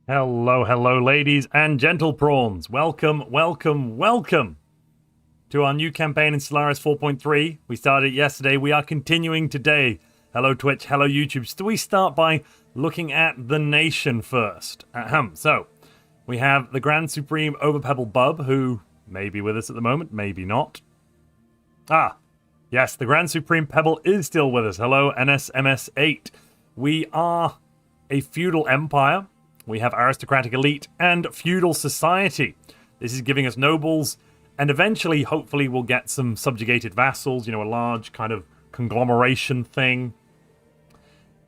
Hello, hello, ladies and gentle prawns. Welcome, welcome, welcome to our new campaign in Stellaris 4.3. We started yesterday. We are continuing today. Hello, Twitch. Hello, YouTube. So we start by looking at the nation first. So, we have the Grand Supreme Overpebble Bub, who may be with us at the moment, maybe not. Yes, the Grand Supreme Pebble is still with us. Hello, NSMS8. We are a feudal empire. We have aristocratic elite and feudal society. This is giving us nobles, and eventually, hopefully, we'll get some subjugated vassals, a large kind of conglomeration thing.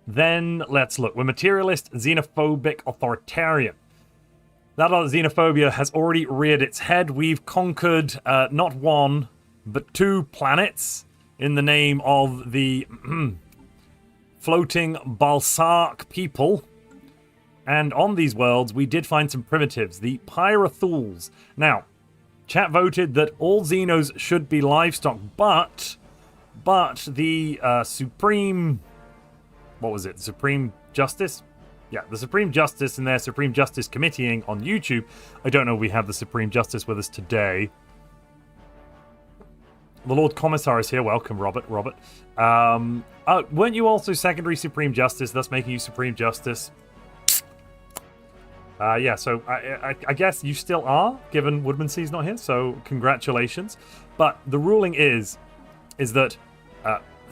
Then, let's look. We're materialist, xenophobic, authoritarian. That xenophobia has already reared its head. We've conquered not one, but 2 planets in the name of the floating Balsark people. And on these worlds, we did find some primitives, the Pyrothools. Now, chat voted that all Xenos should be livestock, but the Supreme... What was it? Supreme Justice? Yeah, the Supreme Justice and their Supreme Justice committeeing on YouTube. I don't know if we have the Supreme Justice with us today. The Lord Commissar is here. Welcome, Robert. Weren't you also Secondary Supreme Justice, thus making you Supreme Justice? So I guess you still are, given Woodman C's not here, so congratulations. But the ruling is that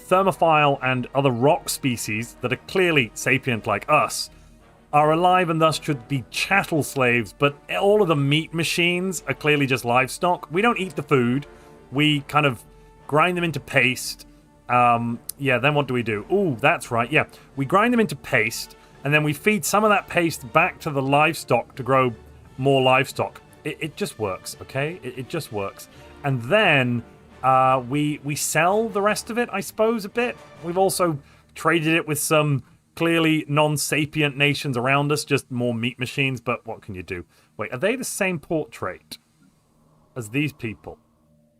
thermophile and other rock species that are clearly sapient like us are alive and thus should be chattel slaves, but all of the meat machines are clearly just livestock. We don't eat the food. We kind of grind them into paste. Then what do we do? Ooh, that's right, yeah. We grind them into paste, and then we feed some of that paste back to the livestock to grow more livestock. It just works, okay? It just works. And then we sell the rest of it, I suppose, a bit. We've also traded it with some clearly non-sapient nations around us, just more meat machines, but what can you do? Wait, are they the same portrait as these people?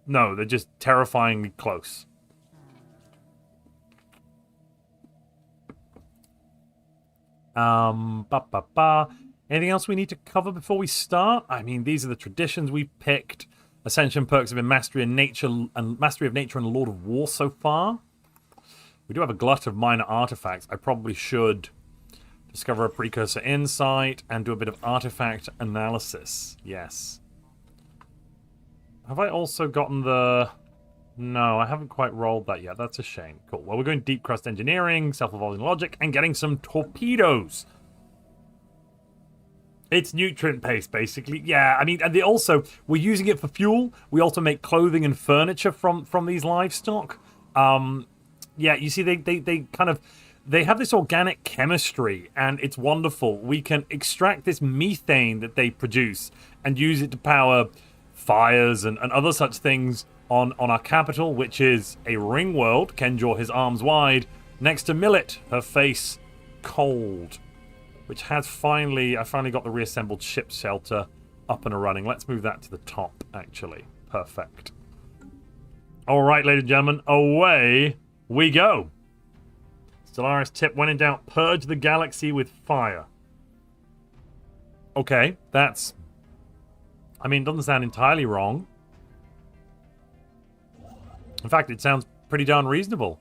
No, they're just terrifyingly close. Anything else we need to cover before we start? I mean, these are the traditions we picked. Ascension perks have been Mastery of Nature and Lord of War so far. We do have a glut of minor artifacts. I probably should discover a precursor insight and do a bit of artifact analysis. Yes. Have I also gotten the... No, I haven't quite rolled that yet. That's a shame. Cool. Well, we're going deep crust engineering, self-evolving logic, and getting some torpedoes. It's nutrient paste, basically. Yeah, I mean, and we're using it for fuel. We also make clothing and furniture from these livestock. You see, they have this organic chemistry, and it's wonderful. We can extract this methane that they produce and use it to power fires and other such things on our capital, which is a ring world. Kenjor, his arms wide, next to Millet, her face cold, which has I finally got the reassembled ship shelter up and running. Let's move that to the top, actually. Perfect. All right, ladies and gentlemen, away we go. Stellaris tip: when in doubt, purge the galaxy with fire. Okay, doesn't sound entirely wrong. In fact, it sounds pretty darn reasonable.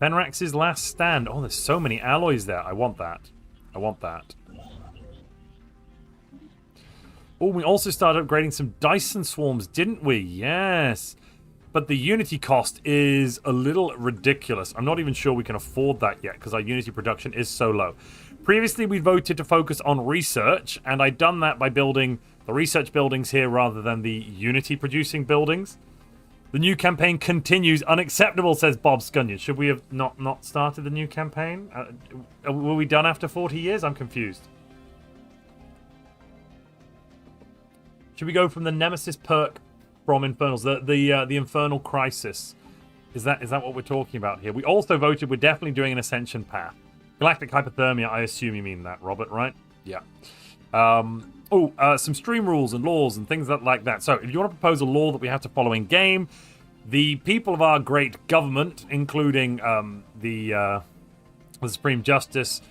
Fenrax's last stand. Oh, there's so many alloys there. I want that. Oh, we also started upgrading some Dyson swarms, didn't we? Yes. But the Unity cost is a little ridiculous. I'm not even sure we can afford that yet because our Unity production is so low. Previously, we voted to focus on research, and I'd done that by building the research buildings here rather than the Unity producing buildings. The new campaign continues. Unacceptable, says Bob Scunion. Should we have not started the new campaign? Were we done after 40 years? I'm confused. Should we go from the Nemesis perk from Infernals, the Infernal Crisis? Is that what we're talking about here? We also voted we're definitely doing an Ascension path. Galactic hypothermia, I assume you mean that, Robert, right? Yeah. Some stream rules and laws and things like that. So, if you want to propose a law that we have to follow in game, the people of our great government, including the Supreme Justice,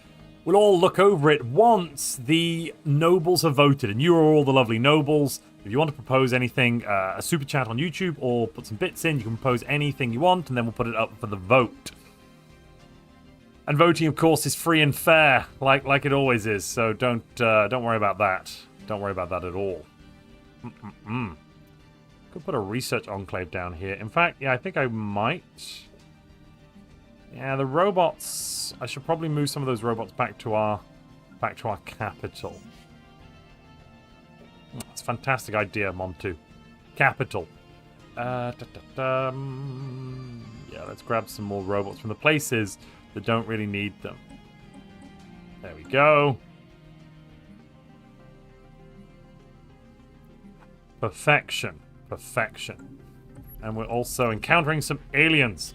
we'll all look over it once the nobles have voted. And you are all the lovely nobles. If you want to propose anything, a super chat on YouTube or put some bits in, you can propose anything you want, and then we'll put it up for the vote. And voting, of course, is free and fair, like it always is. So don't worry about that. Don't worry about that at all. Could put a research enclave down here. In fact, yeah, I think I might. Yeah, the robots. I should probably move some of those robots back to our capital. That's a fantastic idea, Montu. Capital. Yeah, let's grab some more robots from the places that don't really need them. There we go. Perfection. Perfection. And we're also encountering some aliens.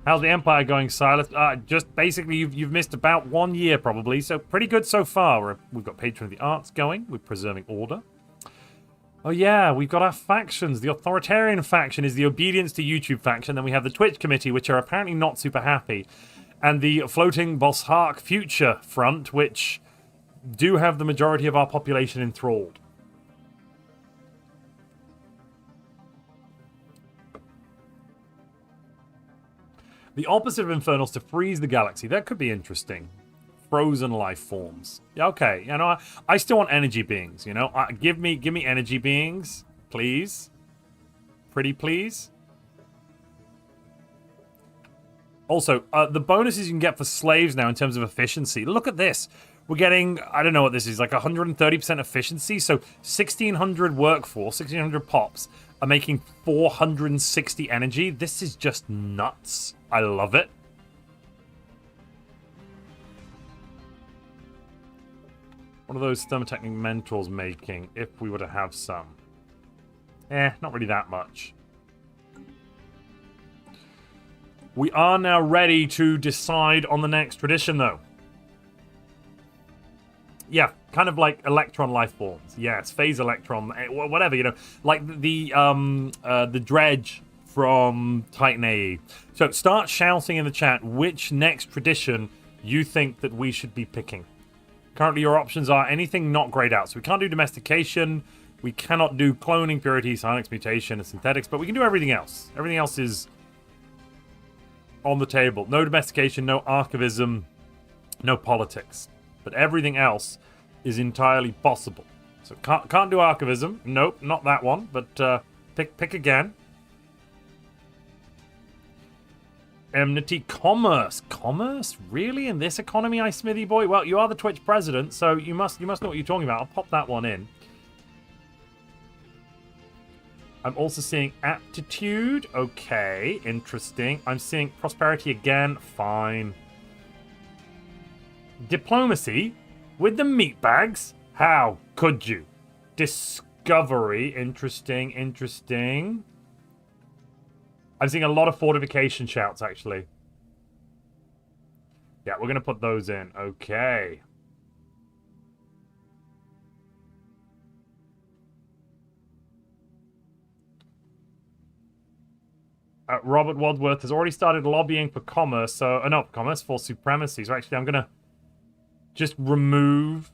How's the Empire going, Silas? Just basically, you've missed about 1 year, probably. So pretty good so far. We've got Patron of the Arts going. We're preserving order. Oh, yeah, we've got our factions. The authoritarian faction is the obedience to YouTube faction. Then we have the Twitch committee, which are apparently not super happy. And the floating Boshark future front, which do have the majority of our population enthralled. The opposite of Infernal is to freeze the galaxy. That could be interesting. Frozen life forms. Yeah, okay. You know, I still want energy beings. You know, give me energy beings, please. Pretty please. Also, the bonuses you can get for slaves now in terms of efficiency. Look at this. We're getting, I don't know what this is, like 130% efficiency. So 1,600 workforce, 1,600 pops are making 460 energy. This is just nuts. I love it. What are those thermotechnic mentors making if we were to have some? Not really that much. We are now ready to decide on the next tradition, though. Yeah, kind of like electron life forms. Yeah, it's phase electron, whatever, you know, like the dredge from Titan AE. So start shouting in the chat which next tradition you think that we should be picking. Currently, your options are anything not grayed out. So we can't do domestication, we cannot do cloning, purity, psionics, mutation, and synthetics, but we can do everything else. Everything else is on the table. No domestication, no archivism, no politics. But everything else is entirely possible. So can't do archivism. Nope, not that one. But pick again. Enmity, commerce. Commerce? Really? In this economy, I Smithy boy? Well, you are the Twitch president, so you must know what you're talking about. I'll pop that one in. I'm also seeing aptitude. Okay, interesting. I'm seeing prosperity again. Fine. Diplomacy with the meat bags? How could you? Discovery. Interesting, interesting. I'm seeing a lot of fortification shouts, actually. Yeah, we're going to put those in. Okay. Robert Wadsworth has already started lobbying for commerce, so not commerce, for supremacy. So actually, I'm gonna just remove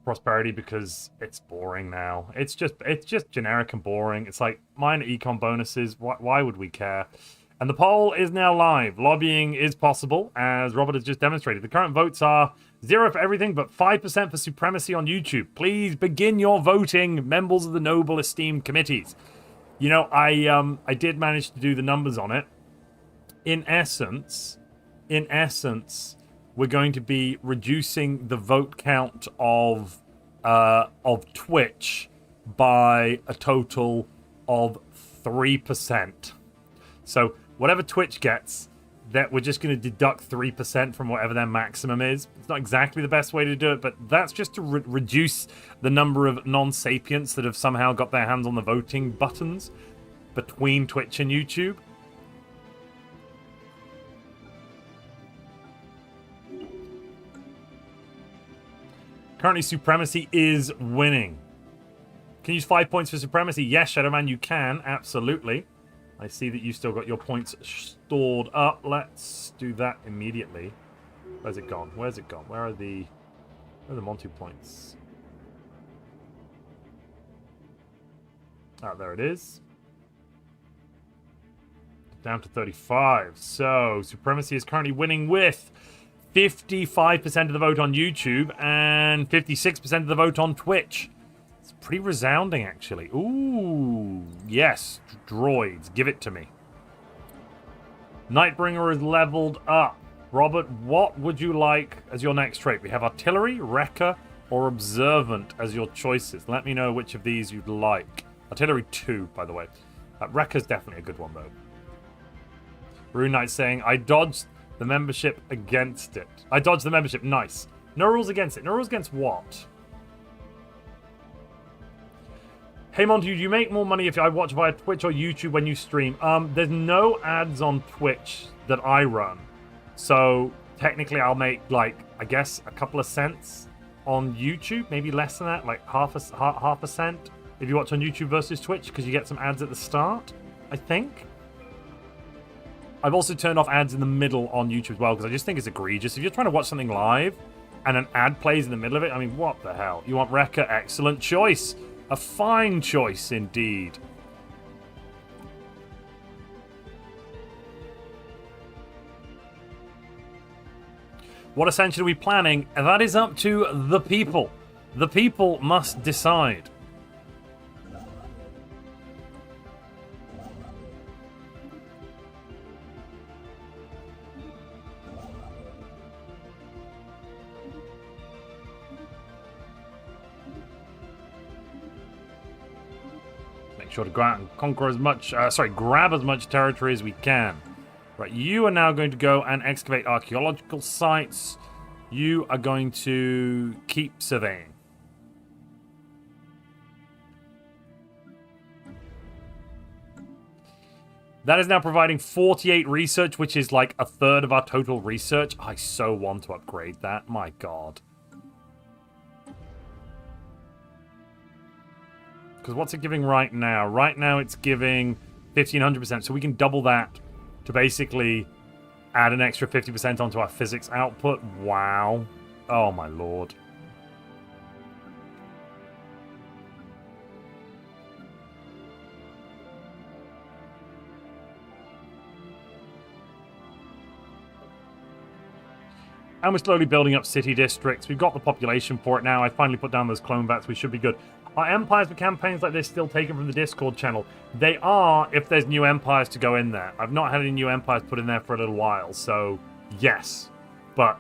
prosperity because it's boring now. It's just generic and boring. It's like minor econ bonuses. Why would we care? And the poll is now live. Lobbying is possible, as Robert has just demonstrated. The current votes are 0 for everything, but 5% for supremacy on YouTube. Please begin your voting, members of the noble esteemed committees. You know, I did manage to do the numbers on it. In essence, we're going to be reducing the vote count of Twitch by a total of 3%. So whatever Twitch gets, that we're just going to deduct 3% from whatever their maximum is. It's not exactly the best way to do it, but that's just to reduce the number of non-sapients that have somehow got their hands on the voting buttons between Twitch and YouTube. Currently, supremacy is winning. Can you use 5 points for supremacy? Yes, Shadowman, you can. Absolutely. I see that you still got your points stored up. Let's do that immediately. Where's it gone? Where's it gone? Where are the Montu points? Ah, there it is. Down to 35. So, Supremacy is currently winning with 55% of the vote on YouTube and 56% of the vote on Twitch. It's pretty resounding, actually. Ooh, yes. Droids, give it to me. Nightbringer is leveled up. Robert, what would you like as your next trait? We have Artillery, Wrecker, or Observant as your choices. Let me know which of these you'd like. Artillery 2, by the way. Wrecker's definitely a good one, though. Rune Knight saying, I dodged the membership against it. I dodged the membership. Nice. No rules against it. No rules against what? Hey, Montu, do you make more money if I watch via Twitch or YouTube when you stream? There's no ads on Twitch that I run. So, technically, I'll make, like, I guess, a couple of cents on YouTube. Maybe less than that, like half a cent if you watch on YouTube versus Twitch, because you get some ads at the start, I think. I've also turned off ads in the middle on YouTube as well, because I just think it's egregious. If you're trying to watch something live and an ad plays in the middle of it, I mean, what the hell? You want Wrecker? Excellent choice. A fine choice indeed. What Ascension are we planning? That is up to the people. The people must decide. Sure to go out and conquer as much, grab as much territory as we can. Right, you are now going to go and excavate archaeological sites. You are going to keep surveying. That is now providing 48 research, which is like a third of our total research. I so want to upgrade that. My God. Because what's it giving right now? Right now it's giving 1,500%. So we can double that to basically add an extra 50% onto our physics output. Wow. Oh my lord. And we're slowly building up city districts. We've got the population for it now. I finally put down those clone vats. We should be good. Are empires for campaigns like this still taken from the Discord channel? They are if there's new empires to go in there. I've not had any new empires put in there for a little while, so yes. But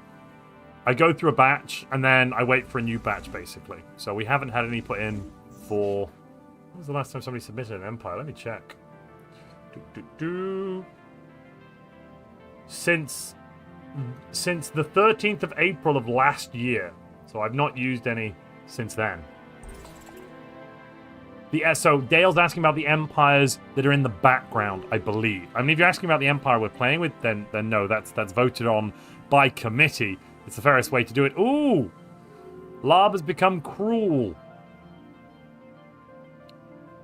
I go through a batch, and then I wait for a new batch, basically. So we haven't had any put in for... When was the last time somebody submitted an empire? Let me check. Since the 13th of April of last year. So I've not used any since then. So Dale's asking about the empires that are in the background, I believe. I mean, if you're asking about the empire we're playing with, then no, that's voted on by committee. It's the fairest way to do it. Ooh! Lab has become cruel.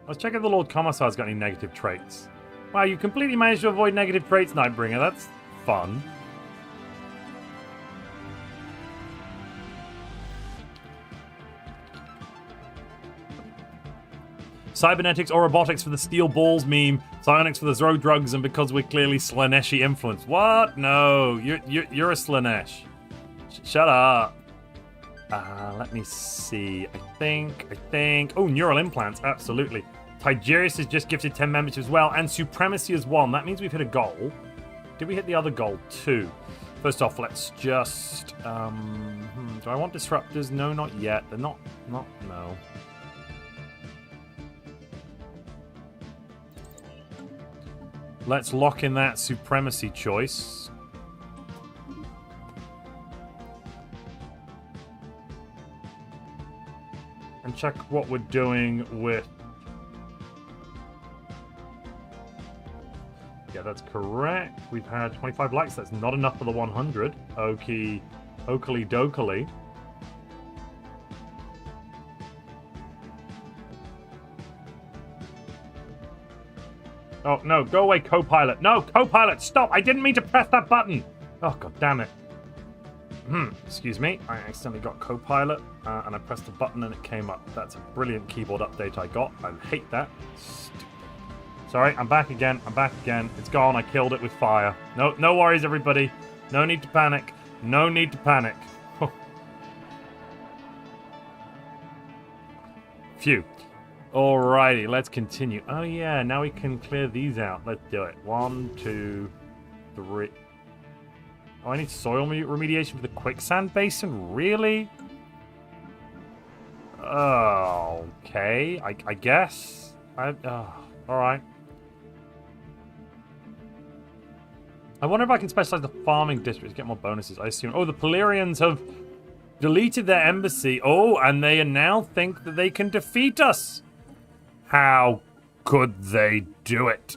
I was checking if the Lord Commissar's got any negative traits. Wow, you completely managed to avoid negative traits, Nightbringer. That's fun. Cybernetics or robotics for the steel balls meme. Psionics for the throw drugs, and because we're clearly Slaneshi influenced. What? No, you're a Slanesh. Shut up. Let me see. I think. Oh, neural implants, absolutely. Tigerius has just gifted 10 memberships as well, and Supremacy has won. That means we've hit a goal. Did we hit the other goal too? First off, let's just. Do I want disruptors? No, not yet. They're not. No. Let's lock in that Supremacy choice. And check what we're doing with... Yeah, that's correct. We've had 25 likes. That's not enough for the 100. Okie dokily. Oh, no. Go away, co-pilot. No, co-pilot, stop. I didn't mean to press that button. Oh, god damn it. Excuse me. I accidentally got co-pilot, and I pressed the button and it came up. That's a brilliant keyboard update I got. I hate that. Stupid. Sorry, I'm back again. I'm back again. It's gone. I killed it with fire. No worries, everybody. No need to panic. No need to panic. Phew. Alrighty, let's continue. Oh yeah, now we can clear these out. Let's do it. 1, 2, 3. Oh, I need soil remediation for the quicksand basin? Really? Oh, okay. I guess. Alright. I wonder if I can specialize the farming districts to get more bonuses. I assume. Oh, the Polarians have deleted their embassy. Oh, and they now think that they can defeat us. How could they do it?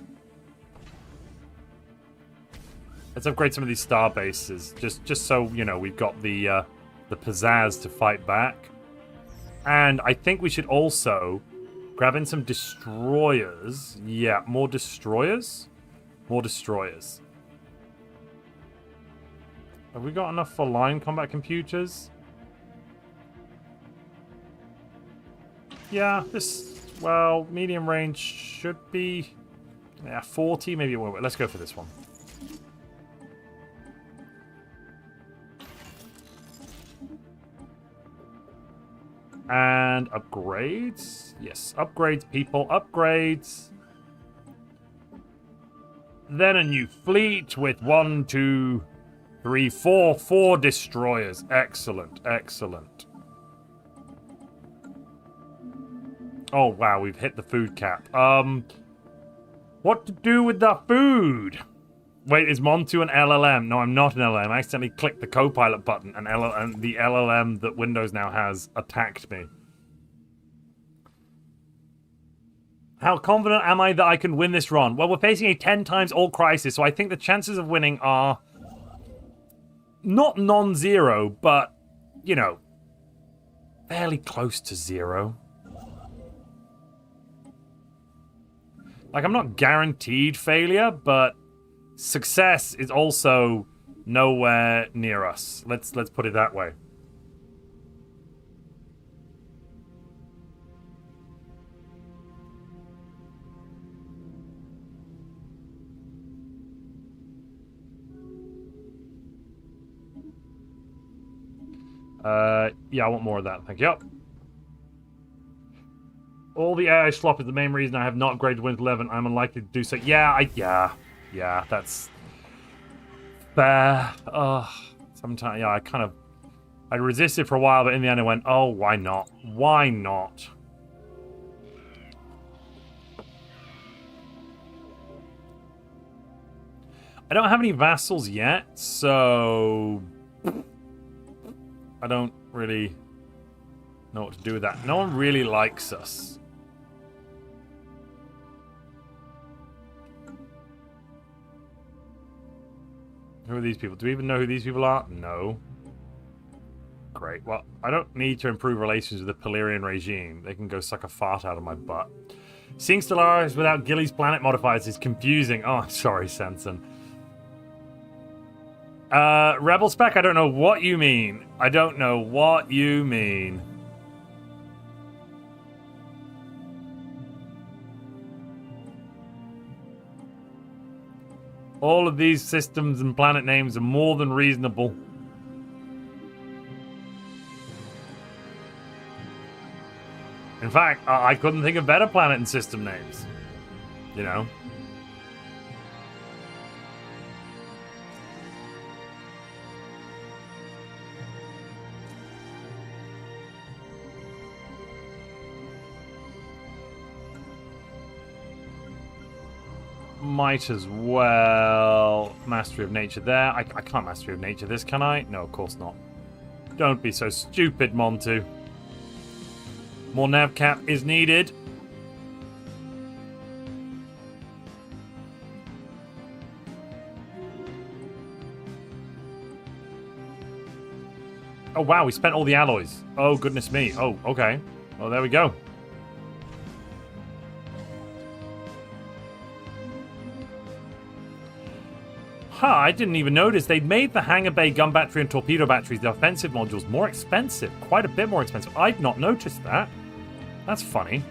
Let's upgrade some of these star bases, just so you know we've got the pizzazz to fight back. And I think we should also grab in some destroyers. Yeah, more destroyers. More destroyers. Have we got enough for line combat computers? Yeah, well, medium range should be 40, maybe. Let's go for this one. And upgrades. Yes, upgrades, people. Upgrades. Then a new fleet with 1, 2, 3, 4. 4 destroyers. Excellent, excellent. Oh, wow, we've hit the food cap. What to do with the food? Wait, is Montu an LLM? No, I'm not an LLM. I accidentally clicked the co-pilot button, and the LLM that Windows now has attacked me. How confident am I that I can win this run? Well, we're facing a 10 times all crisis, so I think the chances of winning are not non-zero, but, you know, fairly close to 0. Like, I'm not guaranteed failure, but success is also nowhere near us. Let's put it that way. Yeah, I want more of that. Thank you. All the AI slop is the main reason I have not upgraded to Windows 11. I'm unlikely to do so. Yeah, that's fair. Sometimes, yeah, I resisted for a while, but in the end I went, oh, why not? Why not? I don't have any vassals yet, so I don't really know what to do with that. No one really likes us. Who are these people? Do we even know who these people are? No. Great. Well, I don't need to improve relations with the Polarian regime. They can go suck a fart out of my butt. Seeing Stellaris without Gilly's planet modifiers is confusing. Oh, sorry, Sensen. Rebel spec? I don't know what you mean. I don't know what you mean. All of these systems and planet names are more than reasonable. In fact, I couldn't think of better planet and system names. You know? Might as well. Mastery of nature there. I can't mastery of nature this, can I? No, of course not. Don't be so stupid, Montu. More nav cap is needed. Oh, wow, we spent all the alloys. Oh, goodness me. Oh, okay. Well, there we go. Huh, I didn't even notice. They made the hangar bay gun battery and torpedo batteries, the offensive modules, more expensive. Quite a bit more expensive. I'd not noticed that. That's funny.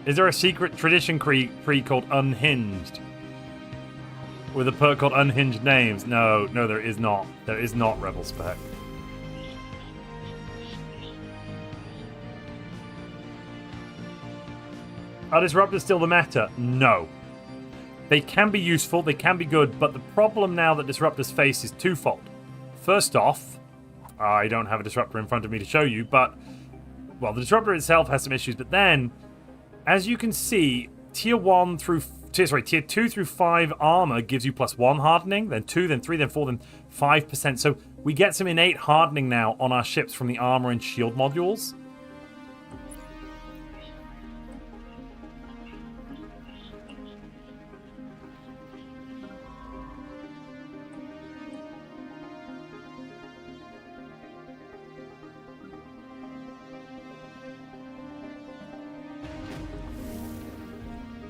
Is there a secret tradition tree called Unhinged? With a perk called Unhinged Names? No, there is not. There is not, Rebel Spec. Are disruptors still the meta? No. They can be useful, they can be good, but the problem now that disruptors face is twofold. First off, I don't have a disruptor in front of me to show you, but, well, the disruptor itself has some issues, but then, as you can see, tier 2 through 5 armor gives you +1 hardening, then 2, then 3, then 4, then 5%. So we get some innate hardening now on our ships from the armor and shield modules.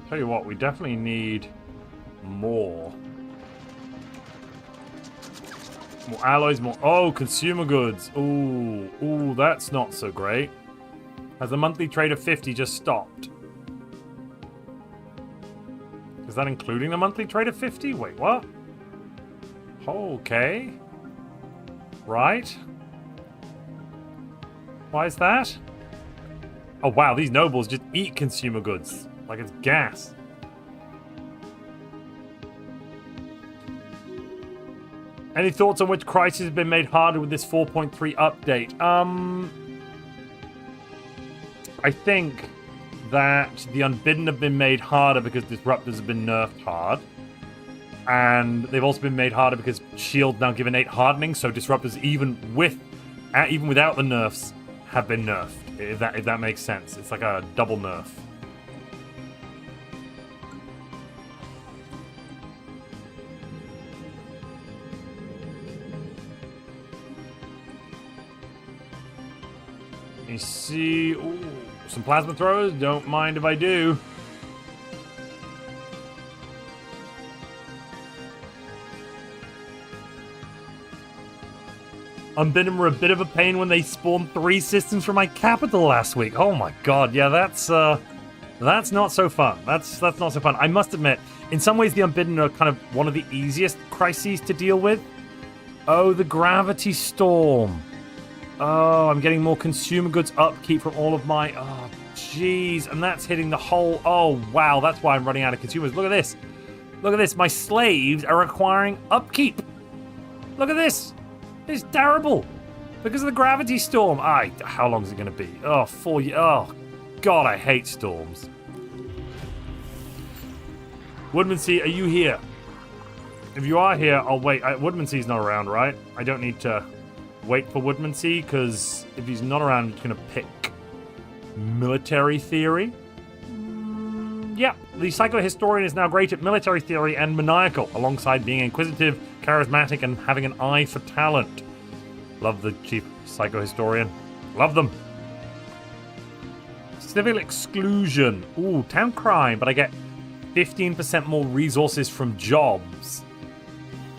Tell you what, we definitely need more. More alloys, more... Oh, consumer goods. Ooh, that's not so great. Has the monthly trade of 50 just stopped? Is that including the monthly trade of 50? Wait, what? Okay. Right. Why is that? Oh, wow, these nobles just eat consumer goods. Like it's gas. Any thoughts on which crises have been made harder with this 4.3 update? I think that the Unbidden have been made harder because disruptors have been nerfed hard. And they've also been made harder because shield now give innate hardening, so disruptors even without the nerfs have been nerfed. If that makes sense. It's like a double nerf. You see, ooh, some plasma throwers. Don't mind if I do. Unbidden were a bit of a pain when they spawned 3 systems from my capital last week. Oh my god, yeah, that's not so fun. That's not so fun. I must admit, in some ways, the Unbidden are kind of one of the easiest crises to deal with. Oh, the gravity storm. Oh, I'm getting more consumer goods upkeep from all of my... Oh, jeez. And that's hitting the whole... Oh, wow. That's why I'm running out of consumers. Look at this. Look at this. My slaves are requiring upkeep. Look at this. It's terrible. Because of the gravity storm. How long is it going to be? Oh, 4 years. Oh, God, I hate storms. Woodmansea, are you here? If you are here, I'll wait. Woodmansea's not around, right? I don't need to... wait for Woodmansea, because if he's not around, I'm just going to pick military theory. Yeah, the psychohistorian is now great at military theory and maniacal, alongside being inquisitive, charismatic, and having an eye for talent. Love the chief psychohistorian. Love them. Civil exclusion. Ooh, town crime, but I get 15% more resources from jobs.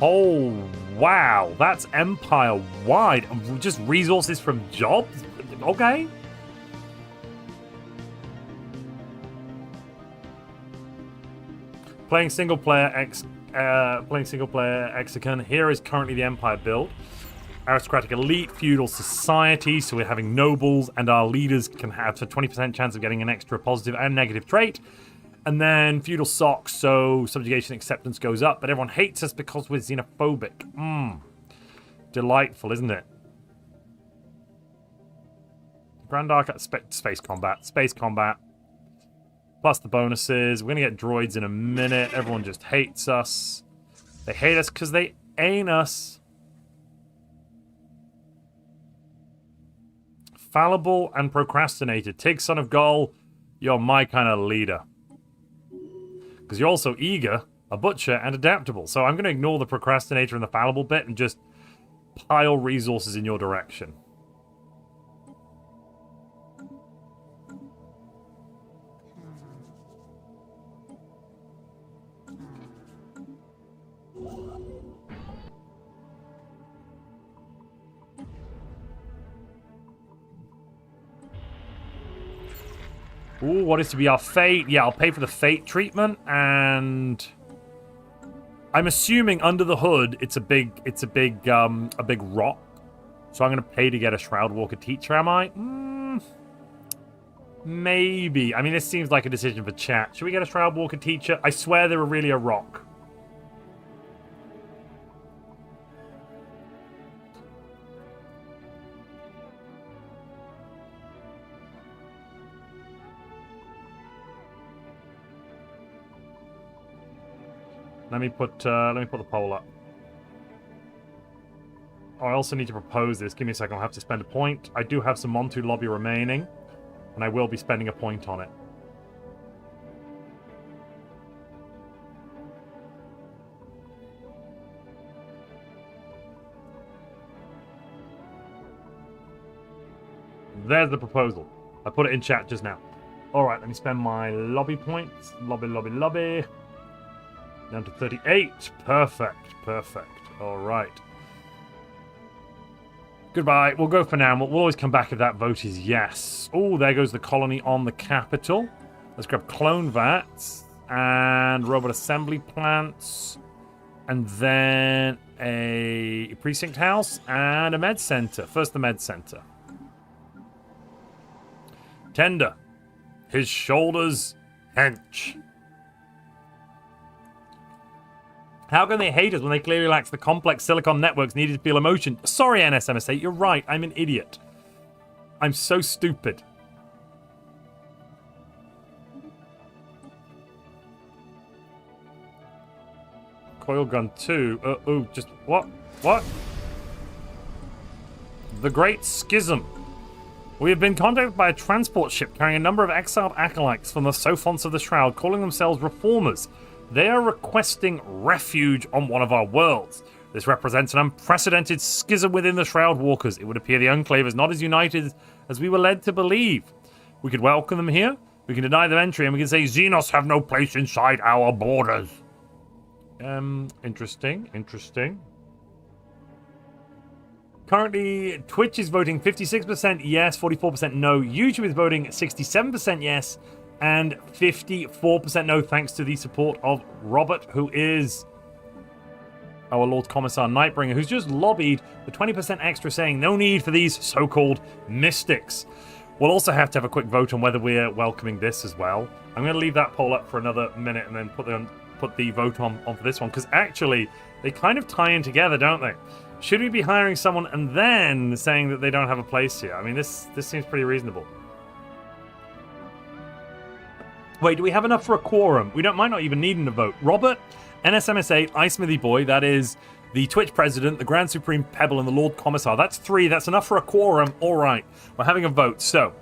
Oh, wow, that's empire-wide. Just resources from jobs? Okay. Playing single player Exicon. Here is currently the empire build. Aristocratic elite, feudal society, so we're having nobles, and our leaders can have a 20% chance of getting an extra positive and negative trait. And then feudal socks, so subjugation acceptance goes up, but everyone hates us because we're xenophobic. Delightful, isn't it? Grand Arc space combat. Plus the bonuses. We're gonna get droids in a minute. Everyone just hates us. They hate us because they ain't us. Fallible and procrastinated. Tig, son of Gol, you're my kind of leader. Because you're also eager, a butcher, and adaptable. So I'm going to ignore the procrastinator and the fallible bit and just pile resources in your direction. Ooh, what is to be our fate? Yeah, I'll pay for the fate treatment, and I'm assuming under the hood it's a big rock. So I'm gonna pay to get a Shroud Walker teacher, am I? Maybe. I mean, this seems like a decision for chat. Should we get a Shroud Walker teacher? I swear they were really a rock. Let me put the poll up. Oh, I also need to propose this. Give me a second. I'll have to spend a point. I do have some Montu lobby remaining, and I will be spending a point on it. There's the proposal. I put it in chat just now. All right, let me spend my lobby points. Lobby. Down to 38. Perfect. All right. Goodbye. We'll go for now. We'll always come back if that vote is yes. Oh, there goes the colony on the capital. Let's grab clone vats and robot assembly plants. And then a precinct house and a med center. First, the med center. Tender. His shoulders hench. How can they hate us when they clearly lack the complex silicon networks needed to feel emotion? Sorry, NSMS8, you're right. I'm an idiot. I'm so stupid. Coil gun 2. Just what? What? The Great Schism. We have been contacted by a transport ship carrying a number of exiled acolytes from the Sophons of the Shroud, calling themselves reformers. They are requesting refuge on one of our worlds. This represents an unprecedented schism within the Shroud Walkers. It would appear the Enclave is not as united as we were led to believe. We could welcome them here, we can deny them entry, and we can say Xenos have no place inside our borders. Interesting. Currently, Twitch is voting 56% yes, 44% no. YouTube is voting 67% yes, and 54% no, thanks to the support of Robert, who is our Lord Commissar Nightbringer, who's just lobbied for 20% extra, saying no need for these so-called mystics. We'll also have to have a quick vote on whether we're welcoming this as well. I'm going to leave that poll up for another minute and then put the vote on for this one, because actually, they kind of tie in together, don't they? Should we be hiring someone and then saying that they don't have a place here? I mean, this seems pretty reasonable. Wait, do we have enough for a quorum? We might not even need a vote. Robert, NSMS8, iSmithy Boy, that is the Twitch President, the Grand Supreme Pebble, and the Lord Commissar. That's 3. That's enough for a quorum. All right. We're having a vote. So,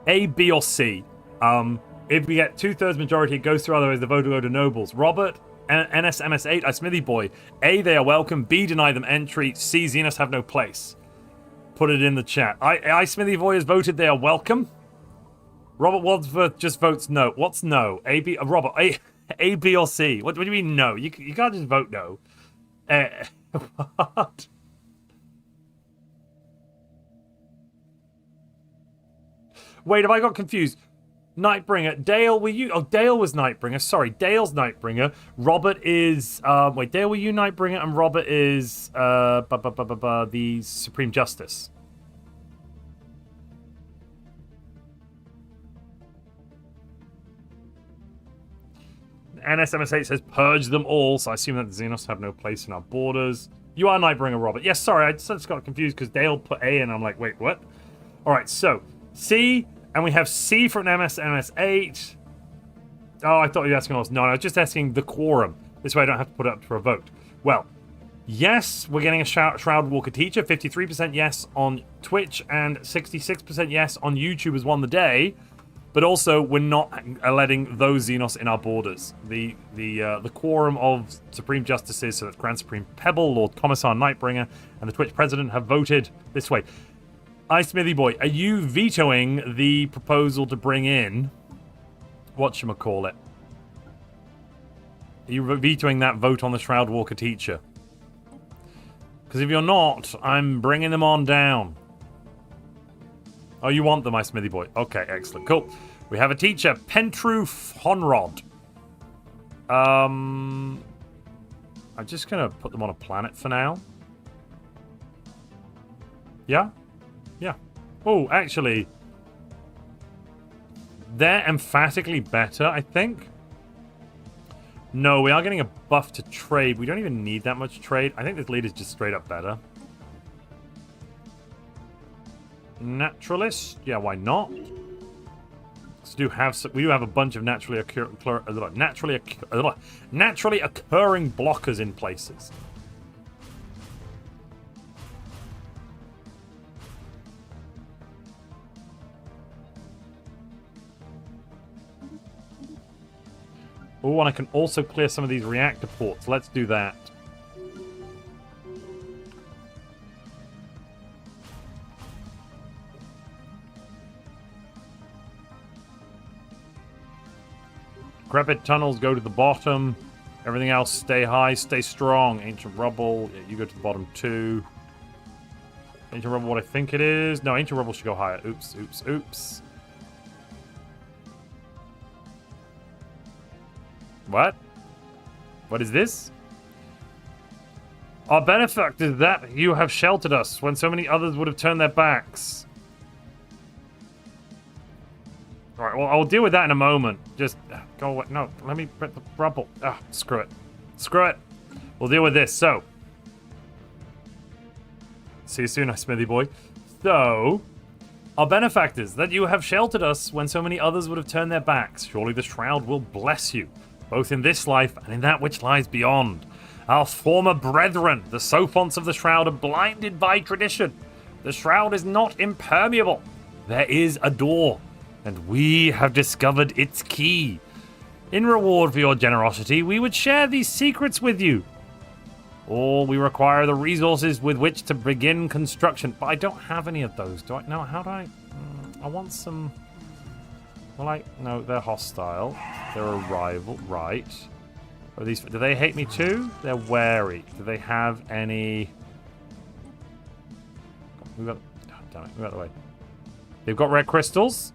A, B, or C. If we get 2/3 majority, it goes through. Otherwise, the vote will go to nobles. Robert, NSMS8, iSmithy Boy. A, they are welcome. B, deny them entry. C, Xenos have no place. Put it in the chat. iSmithy Boy has voted they are welcome. Robert Wadsworth just votes no. What's no? A, B, Robert, A, B, or C? What do you mean no? You can't just vote no. What? Wait, have I got confused? Nightbringer. Dale, were you... Oh, Dale was Nightbringer. Sorry, Dale's Nightbringer. Robert is... wait, Dale, were you Nightbringer? And Robert is... the Supreme Justice. NSMS8 says purge them all, so I assume that the Xenos have no place in our borders. You are Nightbringer, Robert. Yes, sorry, I just got confused because Dale put A and I'm like, wait, what? Alright, so C, and we have C from NSMS8. Oh, I thought you were asking us. No, I was just asking the quorum. This way I don't have to put it up for a vote. Well, yes, we're getting a Shroud Walker teacher. 53% yes on Twitch and 66% yes on YouTube has won the day. But also, we're not letting those Xenos in our borders. The quorum of Supreme Justices, so that's Grand Supreme Pebble, Lord Commissar Nightbringer, and the Twitch President have voted this way. iSmithy Boy, are you vetoing the proposal to bring in... whatchamacallit? Are you vetoing that vote on the Shroud Walker teacher? Because if you're not, I'm bringing them on down. Oh, you want them, my smithy boy. Okay, excellent. Cool. We have a teacher, Pentru Honrod. I'm just going to put them on a planet for now. Yeah? Yeah. Oh, actually, they're emphatically better, I think. No, we are getting a buff to trade. We don't even need that much trade. I think this lead is just straight up better. Naturalist? Yeah, why not? So we do have a bunch of naturally occurring blockers in places. Oh, and I can also clear some of these reactor ports. Let's do that. Decrepit tunnels go to the bottom. Everything else stay high, stay strong. Ancient rubble, yeah, you go to the bottom too. Ancient rubble, what I think it is. No, ancient rubble should go higher. Oops, oops, oops. What? What is this? Our benefactor is that you have sheltered us when so many others would have turned their backs. Alright, well, I'll deal with that in a moment. Just go away. No, let me put the rubble. Ah, screw it. Screw it. We'll deal with this. So. See you soon, smithy boy. So. Our benefactors, that you have sheltered us when so many others would have turned their backs. Surely the shroud will bless you, both in this life and in that which lies beyond. Our former brethren, the sophonts of the shroud, are blinded by tradition. The shroud is not impermeable. There is a door, and we have discovered its key. In reward for your generosity, we would share these secrets with you. Or we require the resources with which to begin construction. But I don't have any of those. Do I? No, how do I? I want some. Well, no, they're hostile. They're a rival, right? Are these? Do they hate me too? They're wary. Do they have any? We got. Oh, damn it! Move out of the way. They've got red crystals.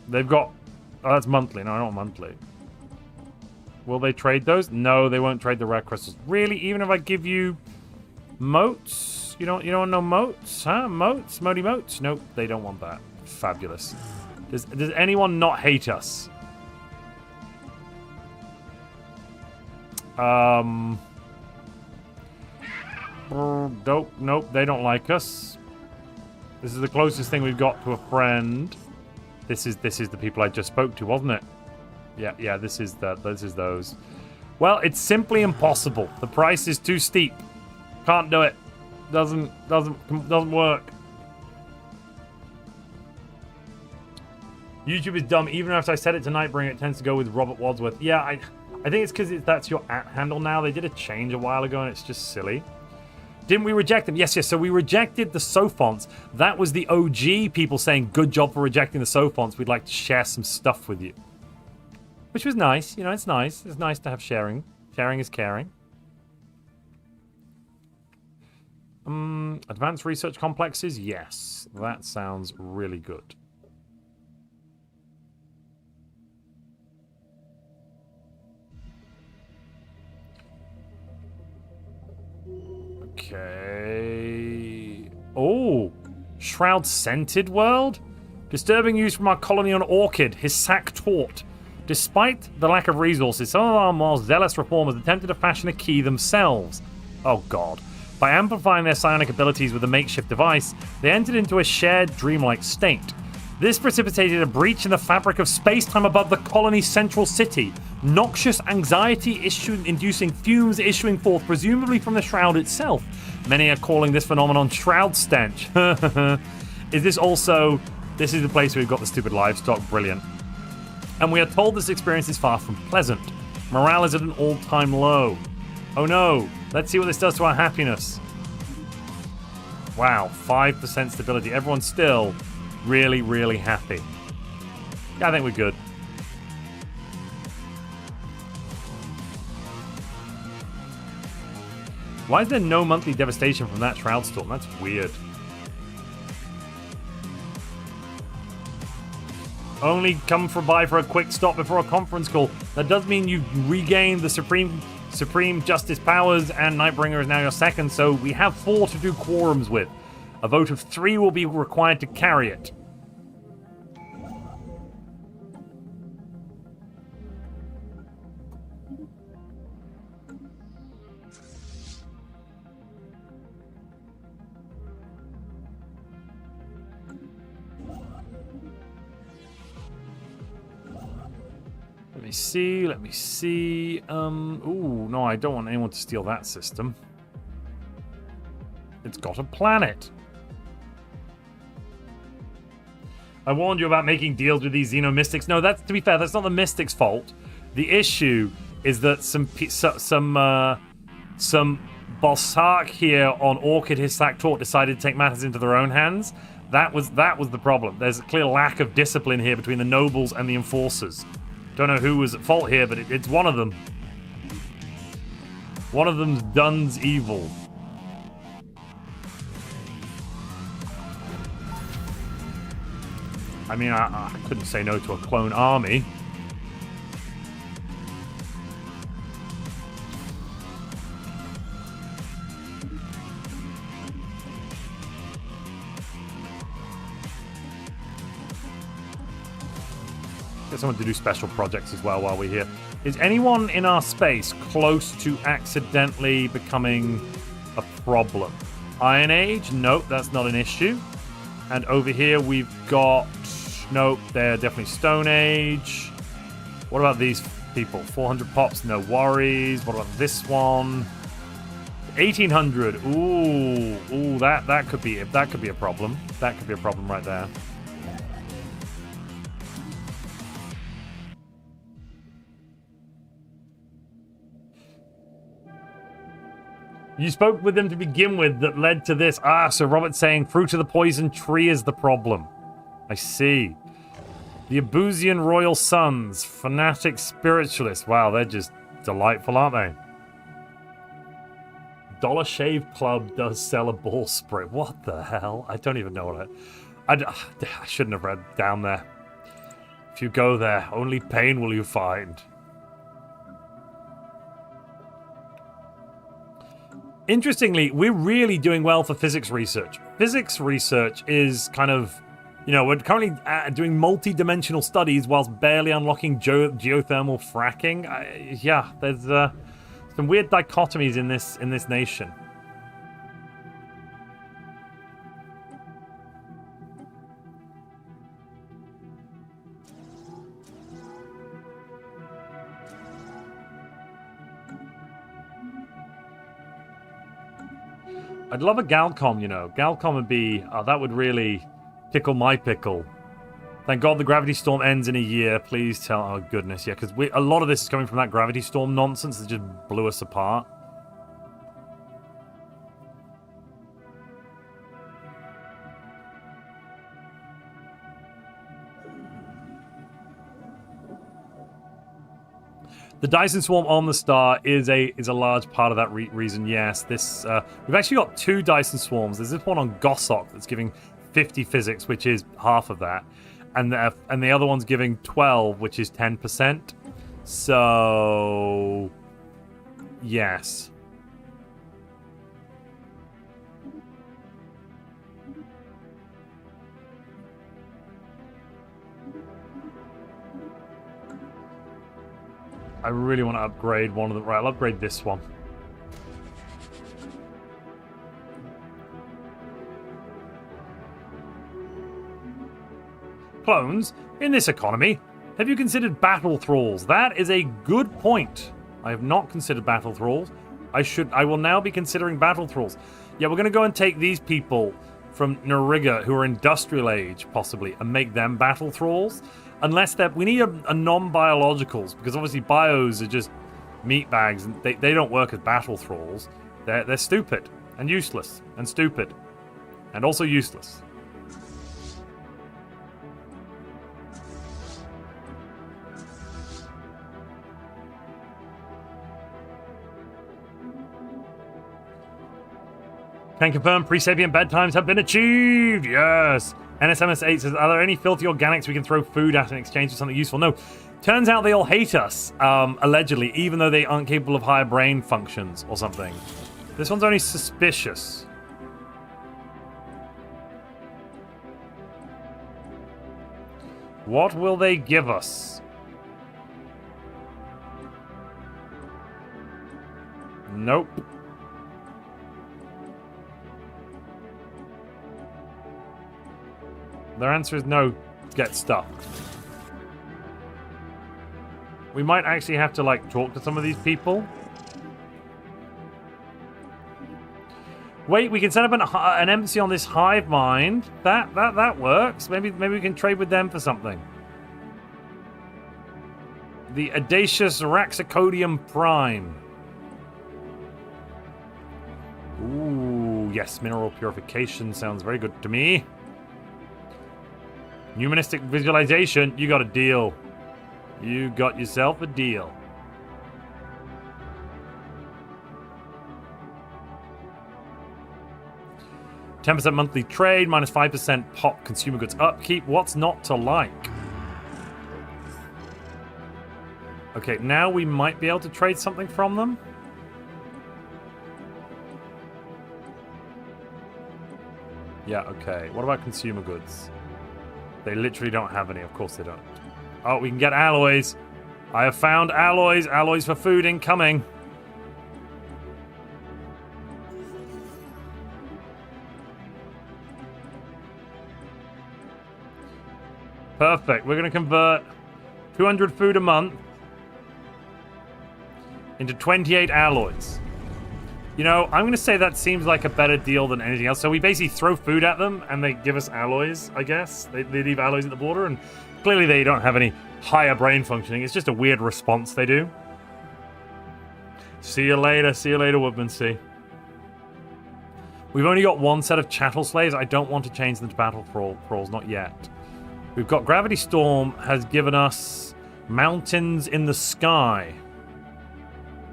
They've got. Oh, that's monthly. No, I don't want monthly. Will they trade those? No, they won't trade the red crystals. Really? Even if I give you moats? You don't want no moats? Huh? Moats? Modi moats? Nope, they don't want that. Fabulous. Does anyone not hate us? Nope, they don't like us. This is the closest thing we've got to a friend. This is the people I just spoke to, wasn't it? Yeah, this is those. Well, it's simply impossible. The price is too steep. Can't do it. Doesn't work. YouTube is dumb. Even after I set it to Nightbringer, it tends to go with Robert Wadsworth. Yeah, I think it's because that's your @ handle now. They did a change a while ago, and it's just silly. Didn't we reject them? Yes. So we rejected the sophonts. That was the OG people saying, good job for rejecting the sophonts. We'd like to share some stuff with you. Which was nice. You know, it's nice. It's nice to have sharing. Sharing is caring. Advanced research complexes? Yes. That sounds really good. Okay. Oh, Shroud Scented World? Disturbing news from our colony on Orchid. His sack taut. Despite the lack of resources, some of our more zealous reformers attempted to fashion a key themselves. Oh god. By amplifying their psionic abilities with a makeshift device, they entered into a shared dreamlike state. This precipitated a breach in the fabric of space-time above the colony's central city. Noxious anxiety inducing fumes issuing forth, presumably from the shroud itself. Many are calling this phenomenon shroud stench. Is this also... This is the place where we've got the stupid livestock. Brilliant. And we are told this experience is far from pleasant. Morale is at an all-time low. Oh no, let's see what this does to our happiness. Wow, 5% stability. Everyone's still really, really happy. Yeah, I think we're good. Why is there no monthly devastation from that Shroud Storm? That's weird. Only come by for a quick stop before a conference call. That does mean you've regained the Supreme Justice powers, and Nightbringer is now your second, so we have 4 to do quorums with. A vote of 3 will be required to carry it. Let me see. Ooh, no, I don't want anyone to steal that system. It's got a planet. I warned you about making deals with these xenomystics. No, that's, to be fair, that's not the mystics' fault. The issue is that some Bossark here on Orchid Hissak Tort decided to take matters into their own hands. That was the problem. There's a clear lack of discipline here between the nobles and the enforcers. Don't know who was at fault here, but it's one of them. One of them's done's evil. I mean, I couldn't say no to a clone army. Get someone to do special projects as well while we're here. Is anyone in our space close to accidentally becoming a problem? Iron Age? Nope, that's not an issue. And over here we've got... Nope, they're definitely Stone Age. What about these people? 400 pops, no worries. What about this one? 1800. Ooh, that could be a problem. That could be a problem right there. You spoke with them to begin with that led to this. Ah, so Robert's saying fruit of the poison tree is the problem. I see. The Abusian Royal Sons, fanatic spiritualists. Wow, they're just delightful, aren't they? Dollar Shave Club does sell a ball spray. What the hell? I don't even know what I shouldn't have read down there. If you go there, only pain will you find. Interestingly, we're really doing well for physics research. Physics research is kind of, you know, we're currently doing multi-dimensional studies whilst barely unlocking geothermal fracking. Yeah, there's some weird dichotomies in this nation. I'd love a Galcom, you know. Galcom would be... that would really tickle my pickle. Thank God the Gravity Storm ends in a year. Please tell... Oh, goodness, yeah. Because a lot of this is coming from that Gravity Storm nonsense that just blew us apart. The Dyson Swarm on the star is a large part of that reason. Yes, this we've actually got 2 Dyson Swarms. There's this one on Gossok that's giving 50 physics, which is half of that, and the other one's giving 12, which is 10%. So yes. I really want to upgrade one of them. Right, I'll upgrade this one. Clones, in this economy, have you considered battle thralls? That is a good point. I have not considered battle thralls. I will now be considering battle thralls. Yeah, we're going to go and take these people from Nariga who are industrial age, possibly, and make them battle thralls. Unless that we need a non-biologicals, because obviously bios are just meat bags, and they don't work as battle thralls. They're stupid and useless and stupid and also useless. Can confirm pre-sapient bedtimes have been achieved. Yes. NSMS8 says, are there any filthy organics we can throw food at in exchange for something useful? No. Turns out they all hate us, allegedly, even though they aren't capable of higher brain functions or something. This one's only suspicious. What will they give us? Nope. Their answer is no, get stuck. We might actually have to, like, talk to some of these people. Wait, we can set up an embassy on this hive mind. That works. Maybe we can trade with them for something. The audacious Raxacodium Prime. Ooh, yes, mineral purification sounds very good to me. Humanistic visualization, you got a deal. You got yourself a deal. %10 monthly trade, minus 5% pop consumer goods upkeep. What's not to like? Okay, now we might be able to trade something from them. Yeah, okay. What about consumer goods? They literally don't have any. Of course they don't. Oh, we can get alloys. I have found alloys. Alloys for food incoming. Perfect. We're going to convert 200 food a month into 28 alloys. You know, I'm going to say that seems like a better deal than anything else. So we basically throw food at them and they give us alloys, I guess. They leave alloys at the border, and clearly they don't have any higher brain functioning. It's just a weird response they do. See you later, Woodman C. We've only got one set of chattel slaves. I don't want to change them to battle thralls, not yet. We've got Gravity Storm has given us mountains in the sky.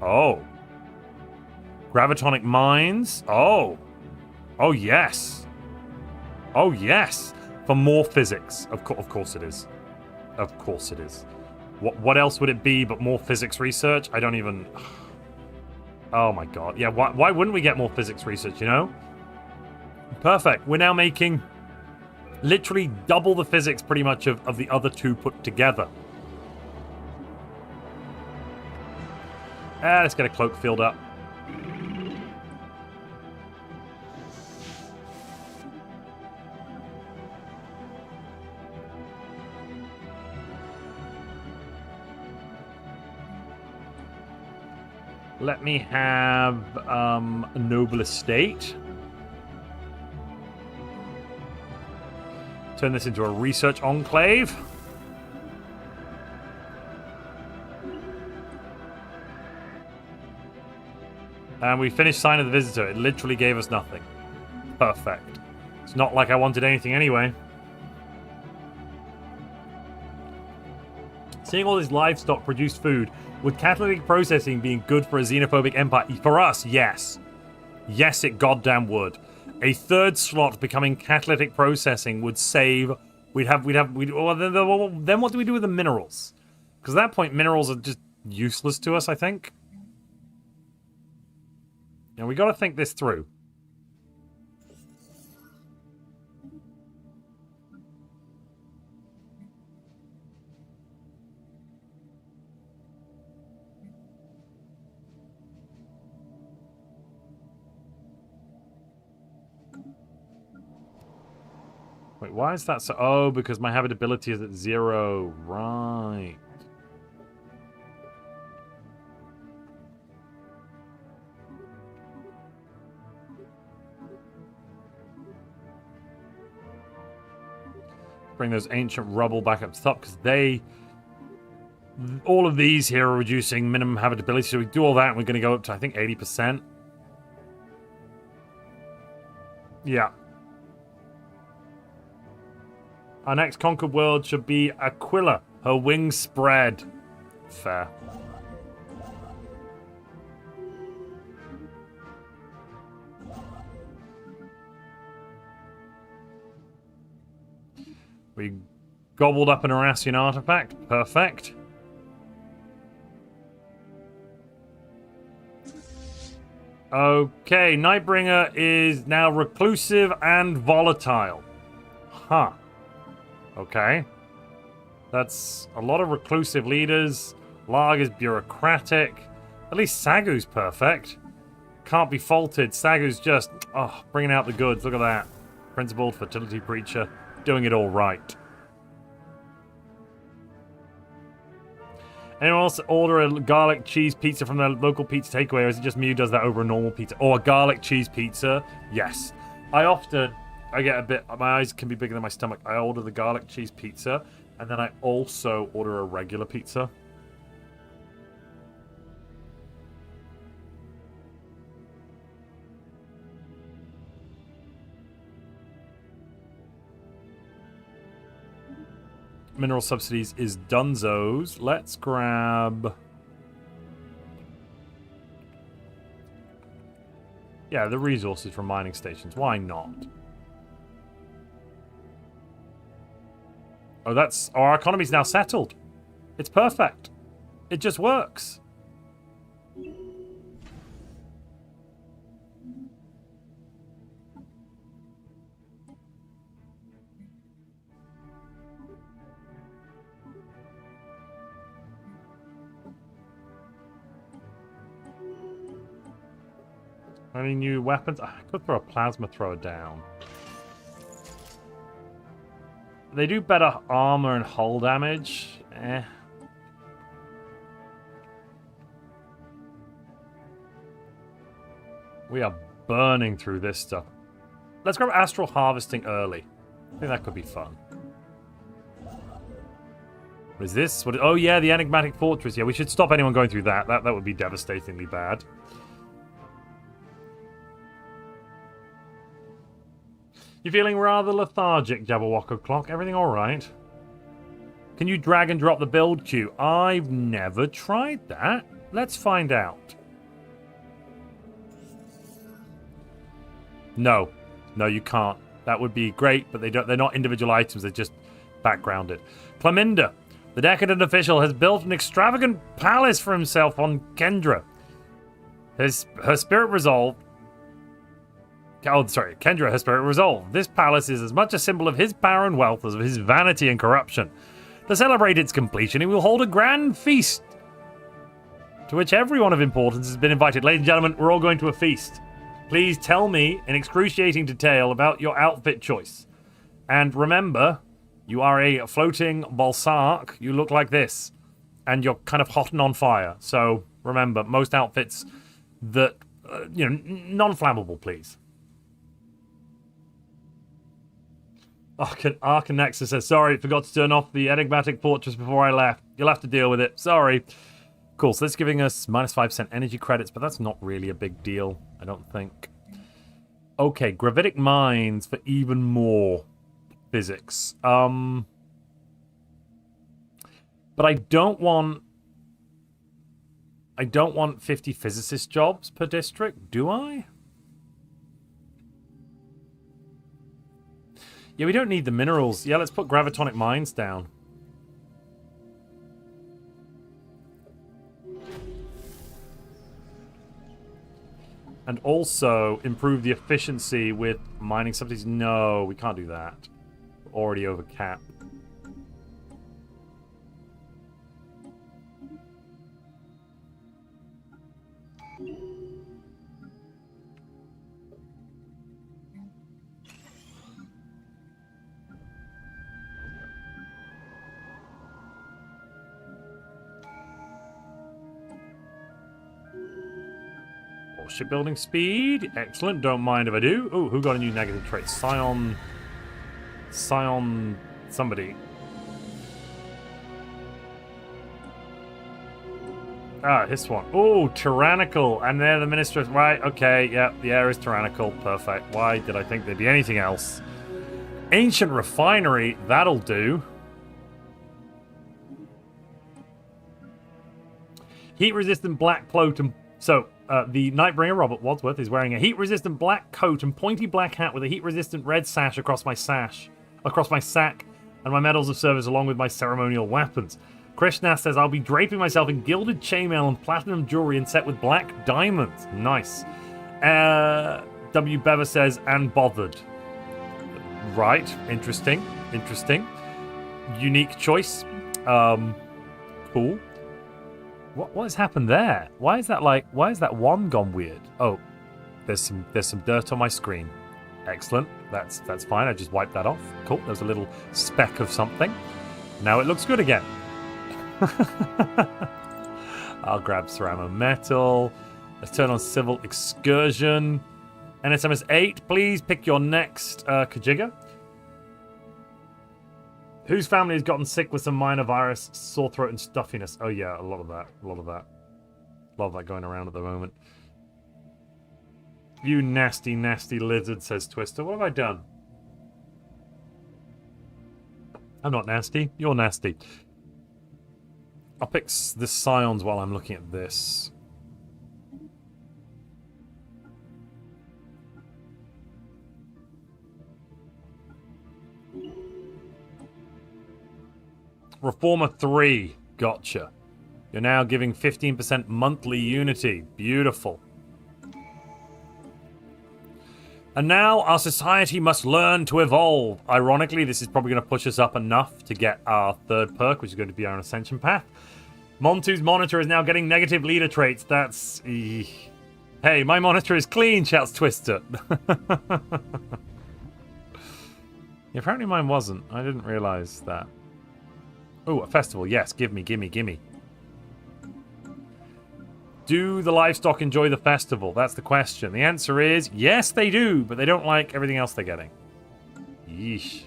Oh. Gravitonic mines. Oh. Oh, yes. Oh, yes. For more physics. Of course it is. Of course it is. What else would it be but more physics research? I don't even... Oh, my God. Yeah, why wouldn't we get more physics research, you know? Perfect. We're now making literally double the physics, pretty much, of the other two put together. Let's get a cloak filled up. Let me have a noble estate. Turn this into a research enclave. And we finished Sign of the Visitor. It literally gave us nothing. Perfect. It's not like I wanted anything anyway. Seeing all this livestock produce food, would catalytic processing being good for a xenophobic empire? For us, yes. Yes, it goddamn would. A third slot becoming catalytic processing would save... Well, then what do we do with the minerals? Because at that point, minerals are just useless to us, I think. And we got to think this through. Wait, why is that so... Oh, because my habitability is at 0. Right. Bring those ancient rubble back up to top, because they... All of these here are reducing minimum habitability, so we do all that, and we're going to go up to, I think, 80%. Yeah. Our next conquered world should be Aquila. Her wings spread. Fair. We gobbled up an Arassian artifact. Perfect. Okay, Nightbringer is now reclusive and volatile. Huh. Okay. That's a lot of reclusive leaders. Larg is bureaucratic. At least Sagu's perfect. Can't be faulted. Sagu's just, bringing out the goods. Look at that. Principled, fertility preacher. Doing it all right. Anyone else order a garlic cheese pizza from the local pizza takeaway, or is it just me who does that over a normal pizza? Or a garlic cheese pizza? Yes. I get a bit, my eyes can be bigger than my stomach. I order the garlic cheese pizza, and then I also order a regular pizza. Mineral subsidies is dunzos. Let's grab... Yeah, the resources from mining stations. Why not? Oh, that's... Our economy's now settled. It's perfect. It just works. Any new weapons? I could throw a plasma thrower down. They do better armor and hull damage. We are burning through this stuff. Let's grab astral harvesting early. I think that could be fun. What is this? Oh yeah, the enigmatic fortress. Yeah, we should stop anyone going through that. That would be devastatingly bad. You're feeling rather lethargic, Jabberwocker Clock. Everything alright? Can you drag and drop the build queue? I've never tried that. Let's find out. No. No, you can't. That would be great, but they're not individual items. They're just backgrounded. Plaminda, the decadent official, has built an extravagant palace for himself on Kendra. Her spirit resolved... Oh, sorry. Kendra has spirit resolved. This palace is as much a symbol of his power and wealth as of his vanity and corruption. To celebrate its completion, he will hold a grand feast to which everyone of importance has been invited. Ladies and gentlemen, we're all going to a feast. Please tell me in excruciating detail about your outfit choice. And remember, you are a floating balsark. You look like this. And you're kind of hot and on fire. So remember, most outfits that, non-flammable, please. Arcanexus says, sorry, forgot to turn off the enigmatic fortress before I left. You'll have to deal with it. Sorry. Cool, so that's giving us minus 5% energy credits, but that's not really a big deal, I don't think. Okay, gravitic mines for even more physics. But I don't want 50 physicist jobs per district, do I? Yeah, we don't need the minerals. Yeah, let's put gravitonic mines down. And also improve the efficiency with mining subsidies. No, we can't do that. We're already over cap. Shipbuilding speed. Excellent. Don't mind if I do. Oh, who got a new negative trait? Scion somebody. Ah, this one. Oh, tyrannical. And they're the minister. Right, okay. Yeah, the air is tyrannical. Perfect. Why did I think there'd be anything else? Ancient refinery. That'll do. Heat-resistant black cloak and... So, the Nightbringer, Robert Wadsworth, is wearing a heat-resistant black coat and pointy black hat with a heat-resistant red sash across my sack. and my medals of service along with my ceremonial weapons. Krishna says, I'll be draping myself in gilded chainmail and platinum jewelry and set with black diamonds. Nice. W. Bever says, and bothered. Right. Interesting. Interesting. Unique choice. Cool. What has happened there? Why is that one gone weird? Oh, there's some dirt on my screen. Excellent. That's fine. I just wiped that off. Cool. There's a little speck of something. Now it looks good again. I'll grab ceramo metal. Let's turn on civil excursion. NSMS 8, please pick your next Kajiga. Whose family has gotten sick with some minor virus, sore throat, and stuffiness? Oh yeah, a lot of that. A lot of that going around at the moment. You nasty, nasty lizard, says Twister. What have I done? I'm not nasty. You're nasty. I'll pick the scions while I'm looking at this. Reformer 3. Gotcha. You're now giving 15% monthly unity. Beautiful. And now our society must learn to evolve. Ironically, this is probably going to push us up enough to get our third perk, which is going to be our Ascension path. Montu's monitor is now getting negative leader traits. That's... Hey, my monitor is clean, shouts Twister. Apparently mine wasn't. I didn't realize that. Oh, a festival. Yes, gimme. Do the livestock enjoy the festival? That's the question. The answer is yes, they do, but they don't like everything else they're getting. Yeesh.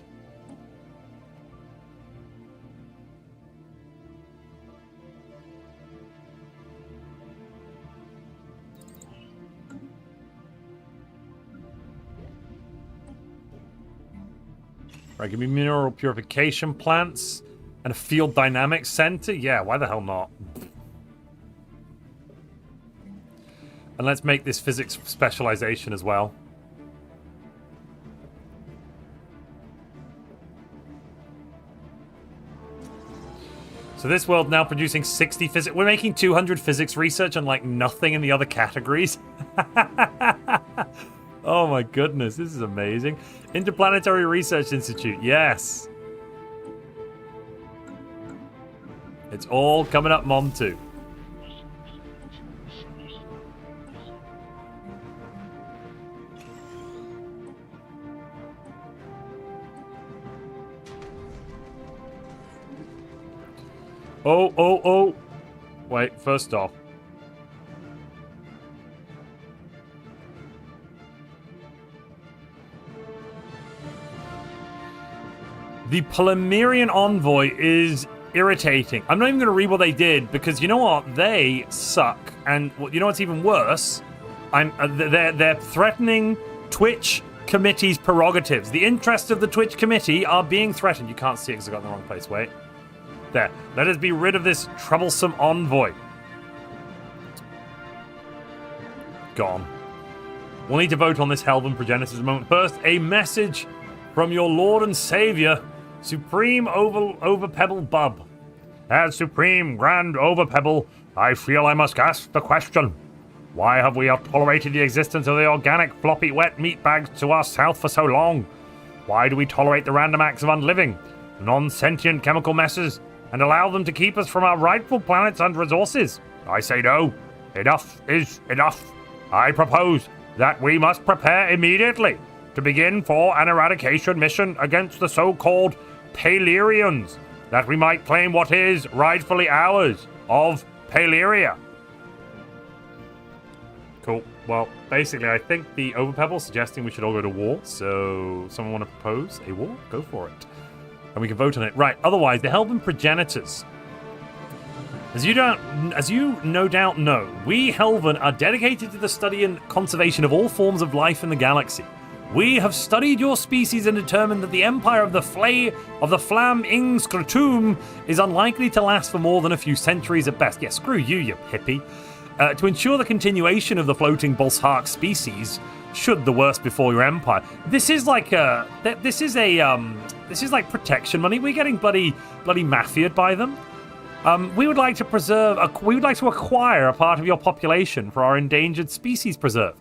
Right, give me mineral purification plants and a field dynamics center. Yeah, why the hell not? And let's make this physics specialization as well. So this world now producing 60 physics. We're making 200 physics research and like nothing in the other categories. Oh my goodness, this is amazing. Interplanetary Research Institute, yes. It's all coming up Montu. Oh. Wait, first off. The Polemerian Envoy is irritating. I'm not even going to read what they did, because you know what? They suck. And you know what's even worse? They're threatening Twitch committee's prerogatives. The interests of the Twitch committee are being threatened. You can't see it because I got in the wrong place. Wait. There. Let us be rid of this troublesome envoy. Gone. We'll need to vote on this Helven Progenitus in a moment. First, a message from your Lord and Savior, Supreme Overpebble Bub. As Supreme Grand Overpebble, I feel I must ask the question. Why have we tolerated the existence of the organic floppy wet meat bags to our south for so long? Why do we tolerate the random acts of unliving, non-sentient chemical messes, and allow them to keep us from our rightful planets and resources? I say no. Enough is enough. I propose that we must prepare immediately to begin for an eradication mission against the so-called Palerians, that we might claim what is rightfully ours of Paleria. Cool. Well, basically, I think the Overpebble is suggesting we should all go to war, so someone want to propose a war? Go for it. And we can vote on it. Right, otherwise, the Helven Progenitors. As you no doubt know, we Helven are dedicated to the study and conservation of all forms of life in the galaxy. We have studied your species and determined that the empire of the Flam Ing'Scrot'umm is unlikely to last for more than a few centuries at best. Yeah, screw you, you hippie. To ensure the continuation of the floating Bolshark species, should the worst befall your empire. This is like this is like protection money. We're getting bloody mafiaed by them. We would like to acquire a part of your population for our endangered species preserve.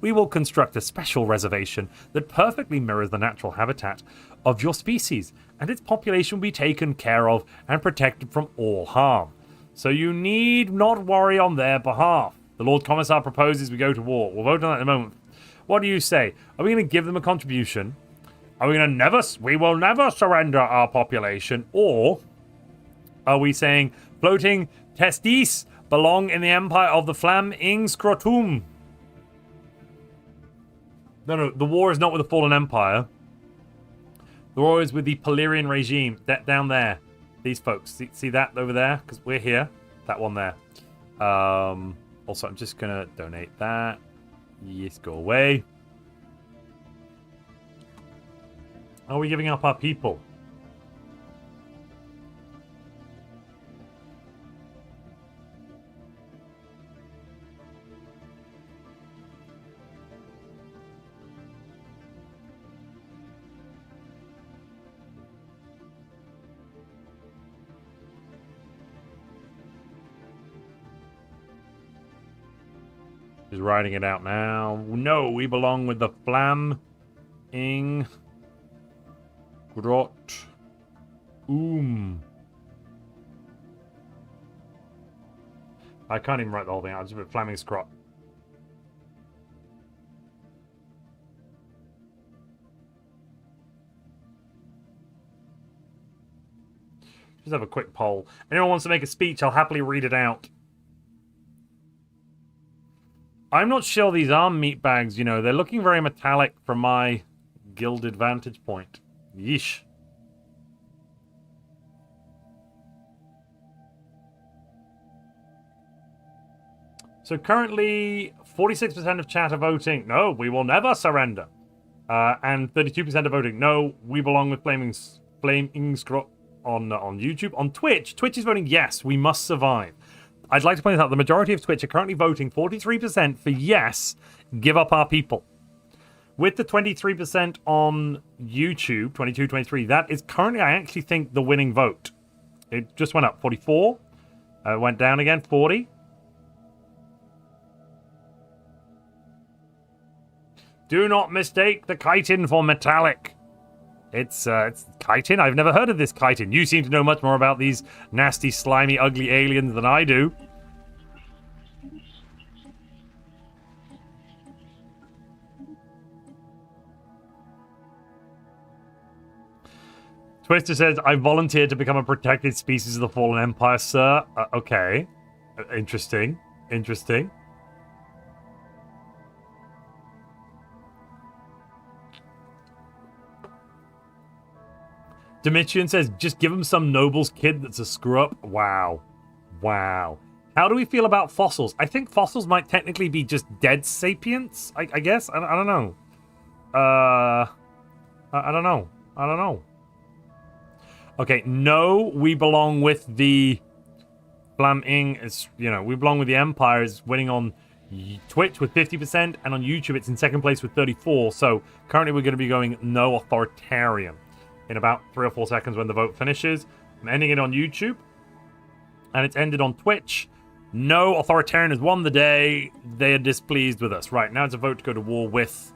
We will construct a special reservation that perfectly mirrors the natural habitat of your species, and its population will be taken care of and protected from all harm. So you need not worry on their behalf. The Lord Commissar proposes we go to war. We'll vote on that in a moment. What do you say? Are we going to give them a contribution? Are we going to we will never surrender our population? Or are we saying floating testes belong in the empire of the Flam Ing'Scrot'umm? No, the war is not with the fallen empire. The war is with the Polarian regime. That down there. These folks. See that over there? Because we're here. That one there. Also, I'm just going to donate that. Yes, go away. Are we giving up our people? Just writing it out now. No, we belong with the Flam Ing'Scrot'umm. I can't even write the whole thing out. I'll just put Flam Ing'Scrot'. Just have a quick poll. Anyone wants to make a speech, I'll happily read it out. I'm not sure these are meat bags, you know. They're looking very metallic from my gilded vantage point. Yeesh. So currently, 46% of chat are voting, no, we will never surrender. And 32% are voting, no, we belong with Flam Ing'Scrot' on YouTube. On Twitch is voting yes, we must survive. I'd like to point out the majority of Twitch are currently voting 43% for yes, give up our people. With the 23% on YouTube, 22, 23, that is currently, I actually think, the winning vote. It just went up, 44. Went down again, 40. Do not mistake the chitin for metallic. It's chitin. I've never heard of this chitin. You seem to know much more about these nasty, slimy, ugly aliens than I do. Twister says, I volunteered to become a protected species of the Fallen Empire, sir. Okay. Interesting. Interesting. Domitian says, just give him some noble's kid that's a screw-up. Wow. Wow. How do we feel about fossils? I think fossils might technically be just dead sapients, I guess. I don't know. I don't know. I don't know. Okay, no, we belong with the Flam Ing. It's, you know, we belong with the Empire. Is winning on Twitch with 50%, and on YouTube it's in second place with 34%. So currently we're going to be going no authoritarian in about 3 or 4 seconds when the vote finishes. I'm ending it on YouTube, and it's ended on Twitch. No authoritarian has won the day. They are displeased with us. Right, now it's a vote to go to war with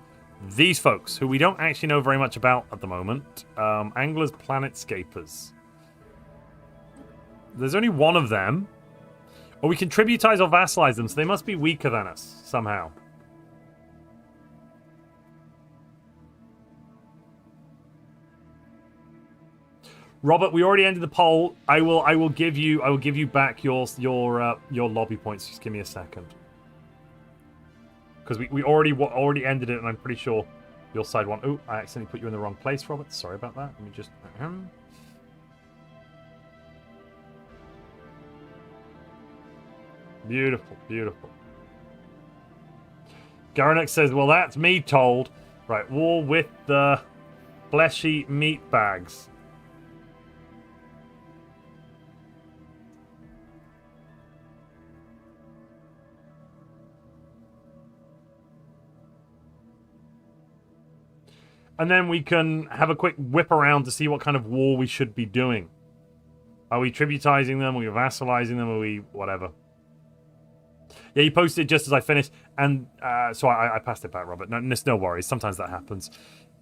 these folks, who we don't actually know very much about at the moment. Anglers, Planetscapers. There's only one of them. Or we can tributize or vassalize them, so they must be weaker than us, somehow. Robert, we already ended the poll. I will give you back your lobby points. Just give me a second. Because we already ended it, and I'm pretty sure your side won. Oh, I accidentally put you in the wrong place, Robert. Sorry about that. Let me just... Beautiful, beautiful. Garanek says, well, that's me told. Right, war with the fleshy meat bags. And then we can have a quick whip around to see what kind of war we should be doing. Are we tributizing them? Are we vassalizing them? Are we whatever? Yeah, you posted just as I finished. And so I passed it back, Robert. No worries. Sometimes that happens.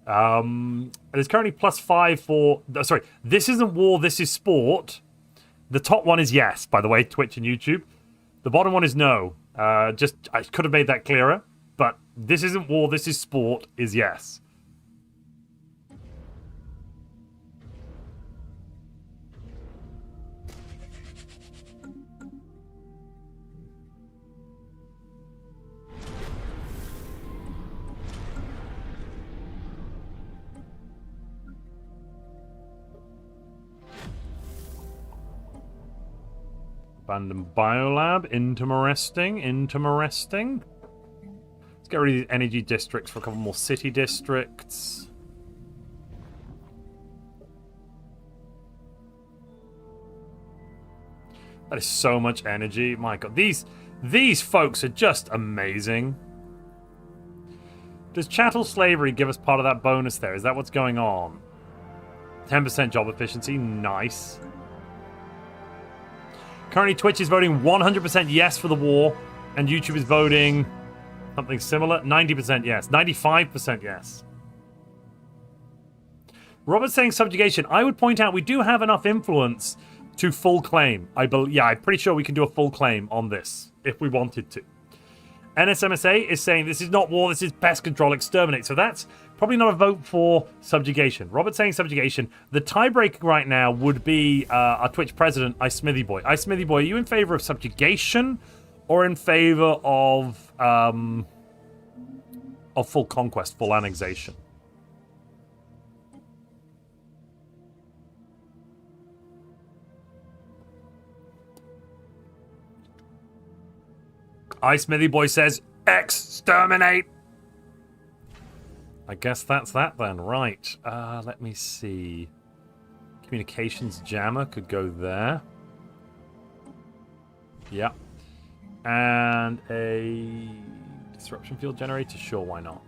There's currently +5 for... Sorry, this isn't war, this is sport. The top one is yes, by the way, Twitch and YouTube. The bottom one is no. I could have made that clearer. But this isn't war, this is sport is yes. Abandoned biolab, interesting. Let's get rid of these energy districts for a couple more city districts. That is so much energy. My god, these folks are just amazing. Does chattel slavery give us part of that bonus there? Is that what's going on? 10% job efficiency, nice. Currently, Twitch is voting 100% yes for the war, and YouTube is voting something similar. 90% yes. 95% yes. Robert's saying subjugation. I would point out we do have enough influence to full claim. Yeah, I'm pretty sure we can do a full claim on this if we wanted to. NSMSA is saying this is not war, this is pest control, exterminate. So that's probably not a vote for subjugation. Robert's saying subjugation. The tiebreaker right now would be our Twitch president, iSmithyBoy. iSmithyBoy, are you in favor of subjugation or in favor of full conquest, full annexation? iSmithyBoy says, exterminate! I guess that's that then. Right. Let me see. Communications jammer could go there. Yeah. And a disruption field generator? Sure, why not?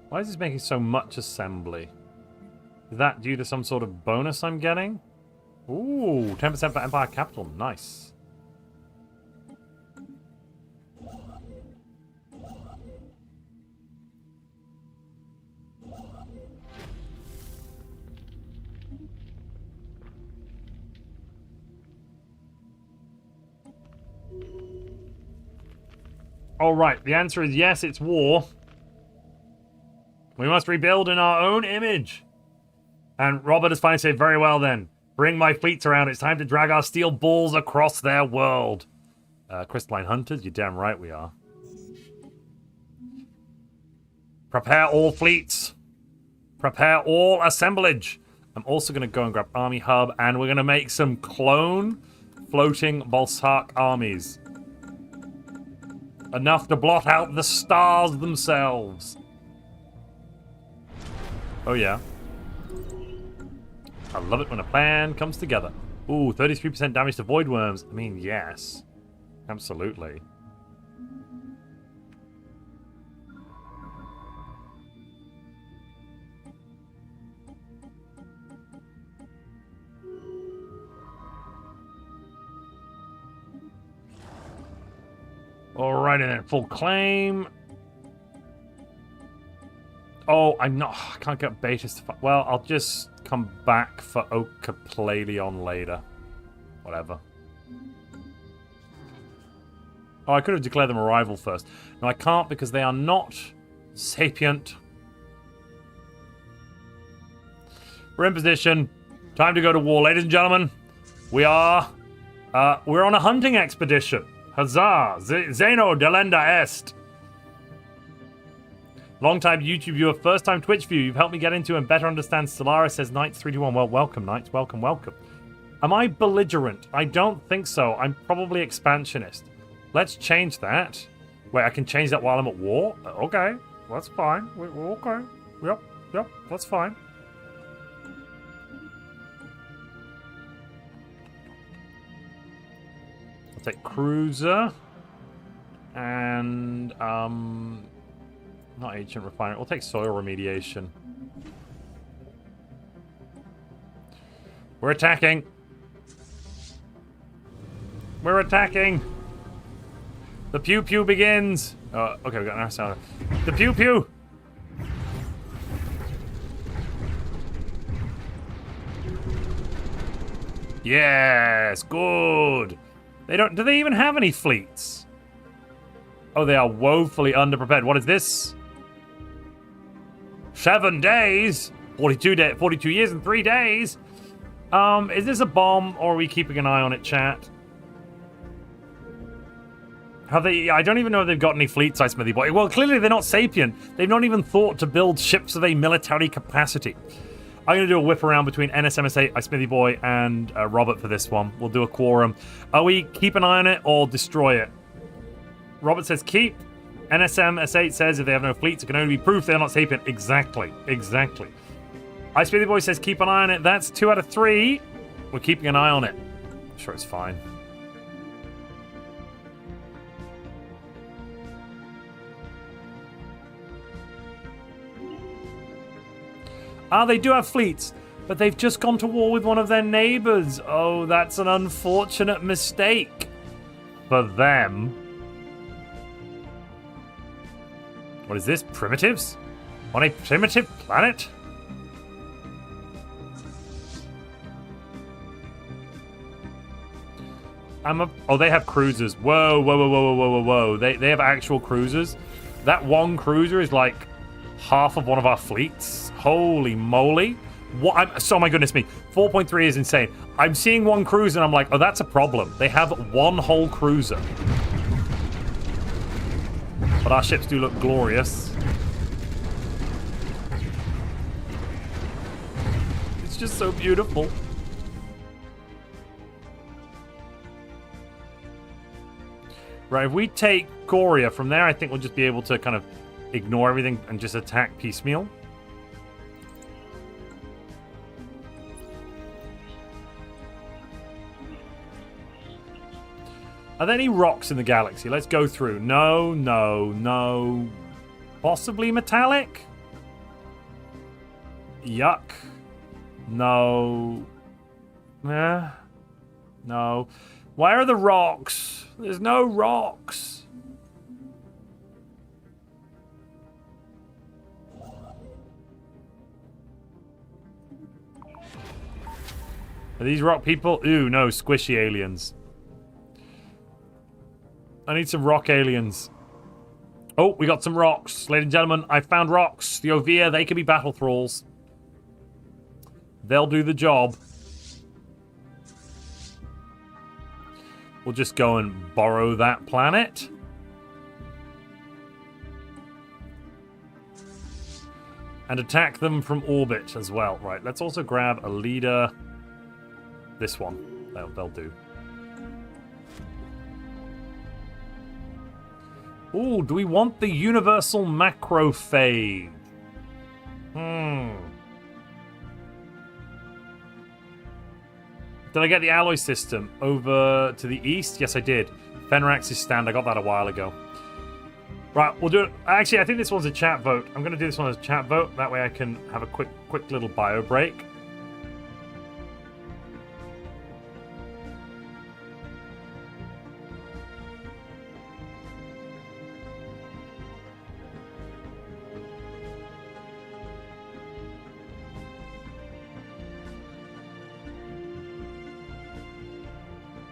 Why is this making so much assembly? Is that due to some sort of bonus I'm getting? Ooh, 10% for Empire Capital. Nice. All right, the answer is yes, it's war. We must rebuild in our own image. And Robert has finally said, very well then. Bring my fleets around. It's time to drag our steel balls across their world. Crystalline Hunters, you're damn right we are. Prepare all fleets. Prepare all assemblage. I'm also going to go and grab Army Hub, and we're going to make some clone floating Balsark armies. Enough to blot out the stars themselves. Oh, yeah. I love it when a plan comes together. Ooh, 33% damage to void worms. I mean, yes. Absolutely. Alrighty then, full claim. Oh, I can't get betas to... Well, I'll just come back for Okaplaylion later. Whatever. Oh, I could have declared them a rival first. No, I can't because they are not sapient. We're in position. Time to go to war, ladies and gentlemen. We're on a hunting expedition. Huzzah! Zeno delenda est. Long-time YouTube viewer, first-time Twitch viewer. You've helped me get into and better understand Stellaris, says Knights321. Well, welcome, Knights. Welcome, welcome. Am I belligerent? I don't think so. I'm probably expansionist. Let's change that. Wait, I can change that while I'm at war? Okay, that's fine. We're okay. Yep, that's fine. I'll take cruiser. And, not ancient refinery. We'll take soil remediation. We're attacking. We're attacking. The pew pew begins. Okay, we got an arsenal. The pew pew. Yes, good. They don't. Do they even have any fleets? Oh, they are woefully underprepared. What is this? 7 days. 42 years and 3 days. Is this a bomb, or are we keeping an eye on it, chat? Have they... I don't even know if they've got any fleets, I Smithy Boy. Well, clearly they're not sapient. They've not even thought to build ships of a military capacity. I'm going to do a whip around between NSMS8, I Smithy Boy, and Robert for this one. We'll do a quorum. Are we keep an eye on it or destroy it? Robert says keep. NSMS8 says if they have no fleets, it can only be proof they're not sapient. Exactly. Exactly. I Smithy Boy says keep an eye on it. That's 2 out of 3. We're keeping an eye on it. I'm sure it's fine. They do have fleets, but they've just gone to war with one of their neighbors. Oh, that's an unfortunate mistake for them. What is this? Primitives? On a primitive planet? Oh, they have cruisers. Whoa, whoa, whoa, whoa, whoa, whoa, whoa. They have actual cruisers. That one cruiser is like half of one of our fleets. Holy moly. What? Oh my goodness me. 4.3 is insane. I'm seeing one cruiser and I'm like, oh, that's a problem. They have one whole cruiser. But our ships do look glorious. It's just so beautiful. Right, if we take Goria from there, I think we'll just be able to kind of ignore everything and just attack piecemeal. Are there any rocks in the galaxy? Let's go through. No, no, no. Possibly metallic? Yuck. No. No. Where are the rocks? There's no rocks. Are these rock people? Ooh, no, squishy aliens. I need some rock aliens. Oh, we got some rocks. Ladies and gentlemen, I found rocks. The Ovia, they can be battle thralls. They'll do the job. We'll just go and borrow that planet. And attack them from orbit as well. Right, let's also grab a leader. This one. They'll do. Ooh, do we want the universal macrophage? Did I get the alloy system over to the east? Yes, I did. Fenrax's stand. I got that a while ago. Right, we'll do it. Actually, I think this one's a chat vote. I'm going to do this one as a chat vote. That way I can have a quick little bio break.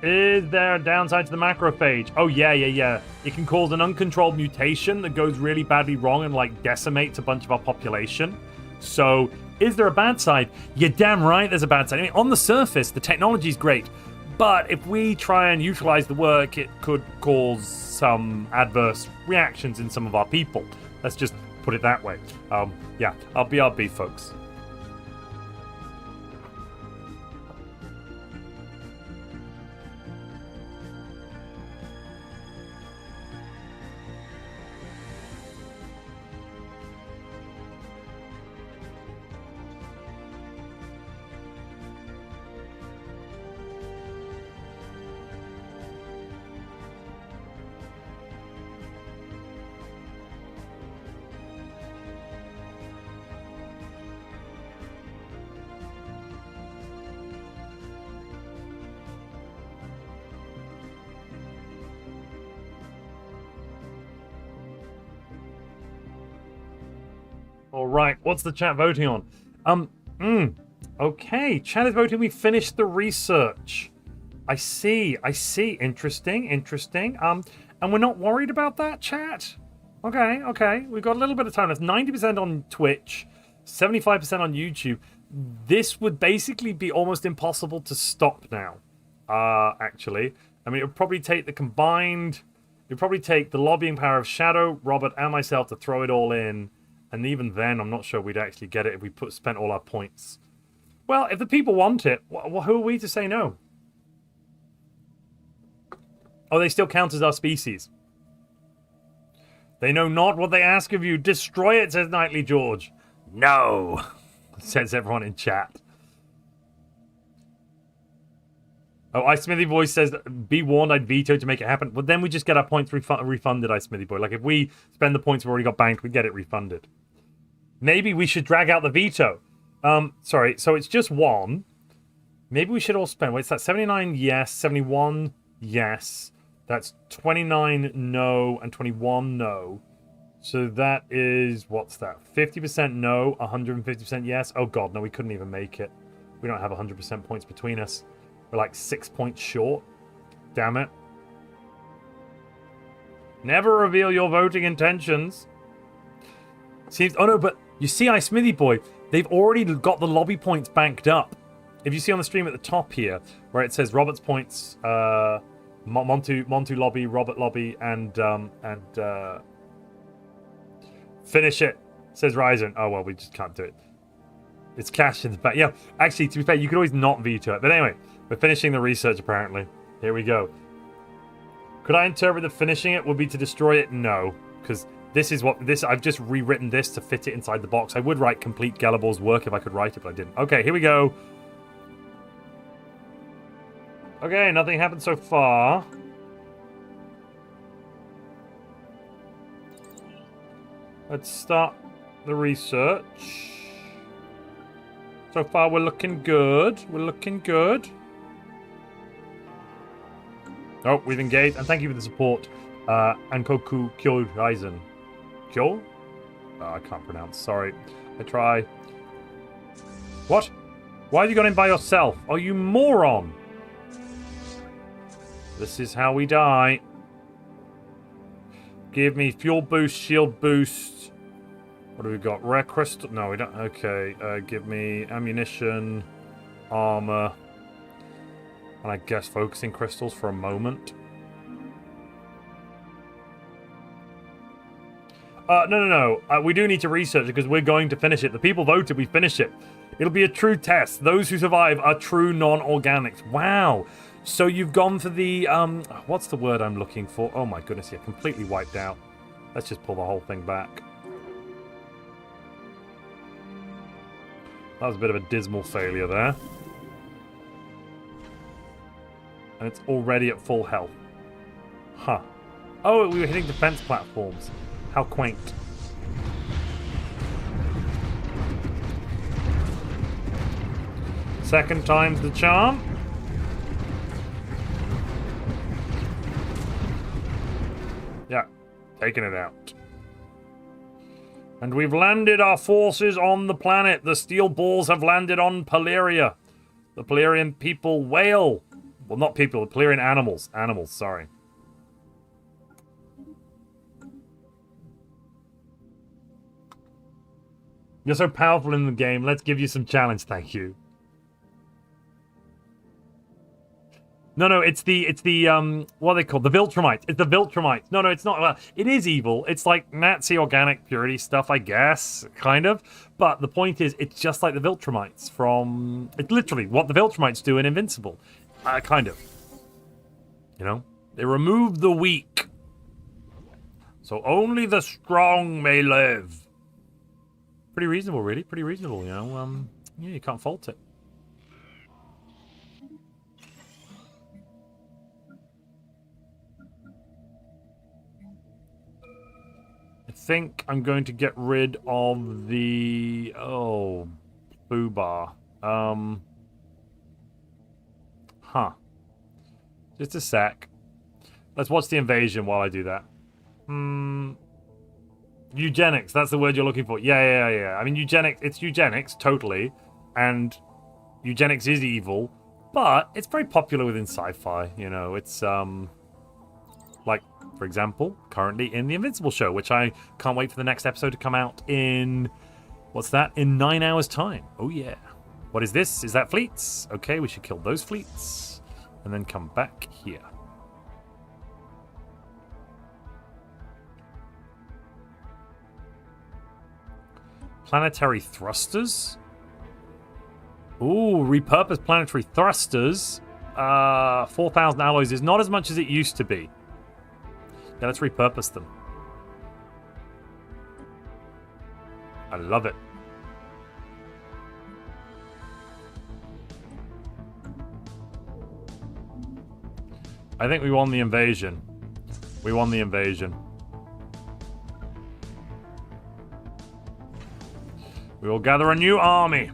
Is there a downside to the macrophage? Oh, yeah. It can cause an uncontrolled mutation that goes really badly wrong and, like, decimates a bunch of our population. So, is there a bad side? You're damn right there's a bad side. I mean, on the surface, the technology's great. But if we try and utilize the work, it could cause some adverse reactions in some of our people. Let's just put it that way. Yeah, BRB, folks. All right, what's the chat voting on? Okay, chat is voting we finished the research. I see. Interesting. And we're not worried about that, chat? Okay. We've got a little bit of time. That's 90% on Twitch, 75% on YouTube. This would basically be almost impossible to stop now, actually. I mean, it would probably take the combined... It would probably take the lobbying power of Shadow, Robert, and myself to throw it all in. And even then, I'm not sure we'd actually get it if we spent all our points. Well, if the people want it, who are we to say no? Oh, they still count as our species. They know not what they ask of you. Destroy it, says Nightly George. No, says everyone in chat. Oh, iSmithy Boy says, be warned, I'd veto to make it happen. Well, then we just get our points refunded, iSmithy Boy. Like, if we spend the points we've already got banked, we get it refunded. Maybe we should drag out the veto. Sorry, so it's just one. Maybe we should all spend... Wait, it's that 79 yes, 71 yes. That's 29 no, and 21 no. So that is... What's that? 50% no, 150% yes. Oh, God, no, we couldn't even make it. We don't have 100% points between us. We're like 6 points short. Damn it. Never reveal your voting intentions. Seems... Oh, no, but you see, iSmithy Boy, they've already got the lobby points banked up. If you see on the stream at the top here, where it says Robert's points, Montu lobby, Robert lobby, and finish it, says Ryzen. Oh, well, we just can't do it. It's cash in the back. Yeah, actually, to be fair, you could always not veto it. But anyway, we're finishing the research, apparently. Here we go. Could I interpret that finishing it would be to destroy it? No, because this is what... I've just rewritten this to fit it inside the box. I would write complete Galabor's work if I could write it, but I didn't. Okay, here we go. Okay, nothing happened so far. Let's start the research. So far, we're looking good. Oh, we've engaged. And thank you for the support. Ankoku Kyo Ryzen. Kyo? Oh, I can't pronounce. Sorry. I try. What? Why have you gone in by yourself? Oh, you moron! This is how we die. Give me fuel boost, shield boost. What do we got? Rare crystal? No, we don't. Okay. Give me ammunition, armor, and I guess focusing crystals for a moment. No. We do need to research it because we're going to finish it. The people voted, we finish it. It'll be a true test. Those who survive are true non-organics. Wow. So you've gone for the, what's the word I'm looking for? Oh my goodness, yeah, completely wiped out. Let's just pull the whole thing back. That was a bit of a dismal failure there. And it's already at full health. Huh. Oh, we were hitting defense platforms. How quaint. Second time's the charm. Yeah, taking it out. And we've landed our forces on the planet. The steel balls have landed on Paleria. The Palerian people wail. Well, not people, the Palerian animals. Animals, sorry. You're so powerful in the game. Let's give you some challenge, thank you. No, it's the what are they called? The Viltrumites. It's the Viltrumites. No, it's not. It is evil. It's like Nazi organic purity stuff, I guess, kind of. But the point is, it's just like the Viltrumites from... It's literally what the Viltrumites do in Invincible. Kind of. You know? They remove the weak. So only the strong may live. Pretty reasonable, really. Pretty reasonable, you know? Yeah, you can't fault it. I think I'm going to get rid of the... Oh, Boobar. Huh. Just a sec. Let's watch the invasion while I do that. Eugenics, that's the word you're looking for. Yeah. I mean, eugenics, it's eugenics, totally. And eugenics is evil, but it's very popular within sci-fi, you know. It's, like, for example, currently in The Invincible show, which I can't wait for the next episode to come out in, what's that? In 9 hours' time. Oh, yeah. What is this? Is that fleets? Okay, we should kill those fleets. And then come back here. Planetary thrusters? Ooh, repurposed planetary thrusters. 4,000 alloys is not as much as it used to be. Yeah, let's repurpose them. I love it. I think we won the invasion. We won the invasion. We will gather a new army.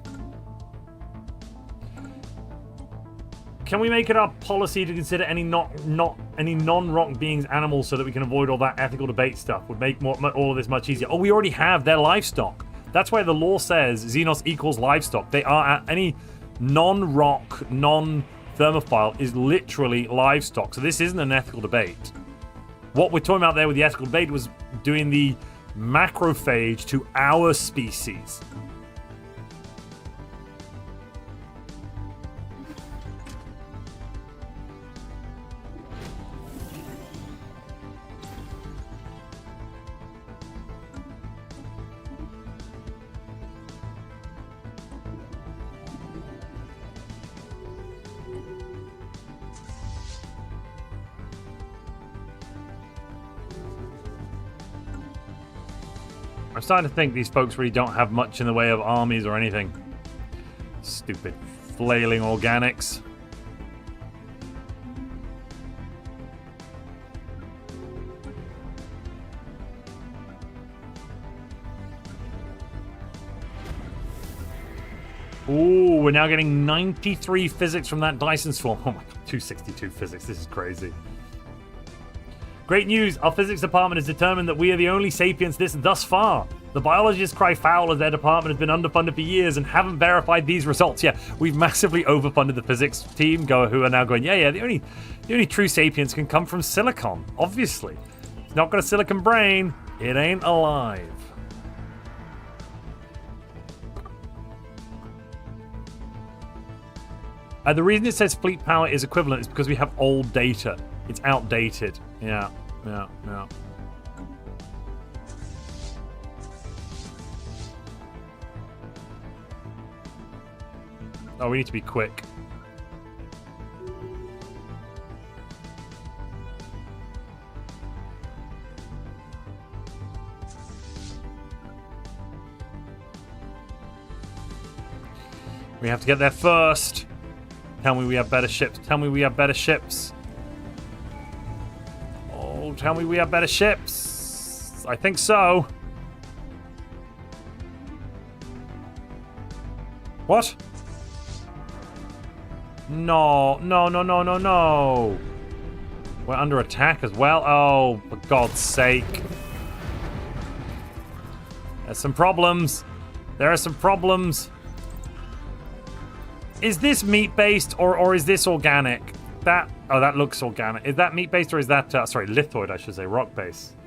Can we make it our policy to consider any non-rock beings animals so that we can avoid all that ethical debate stuff? Would make all of this much easier. Oh, we already have their livestock. That's why the law says Xenos equals livestock. They are any non-rock, non-thermophile is literally livestock. So this isn't an ethical debate. What we're talking about there with the ethical debate was doing the macrophage to our species. I'm starting to think these folks really don't have much in the way of armies or anything. Stupid flailing organics. Ooh, we're now getting 93 physics from that Dyson swarm. Oh my god, 262 physics. This is crazy. Great news, our physics department has determined that we are the only sapients thus far. The biologists cry foul as their department has been underfunded for years and haven't verified these results. Yeah, we've massively overfunded the physics team who are now going, yeah, the only true sapients can come from silicon, obviously. It's not got a silicon brain, it ain't alive. The reason it says fleet power is equivalent is because we have old data. It's outdated. Yeah. Oh, we need to be quick. We have to get there first. Tell me we have better ships. Tell me we have better ships. Oh, tell me we have better ships. I think so. What? No. We're under attack as well. Oh, for God's sake. There's some problems. There are some problems. Is this meat-based or is this organic? That looks organic. Is that meat-based or is that, sorry, lithoid, I should say, rock-based?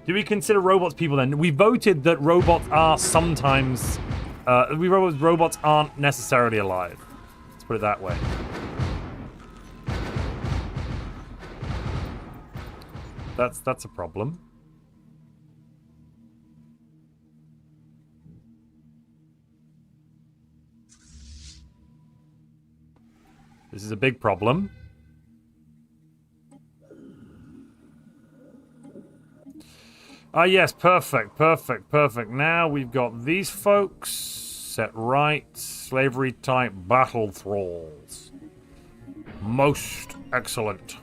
Do we consider robots people then? We voted that robots are sometimes, robots aren't necessarily alive. Let's put it that way. That's a problem. This is a big problem. Ah, yes, perfect. Now we've got these folks set right. Slavery type battle thralls. Most excellent.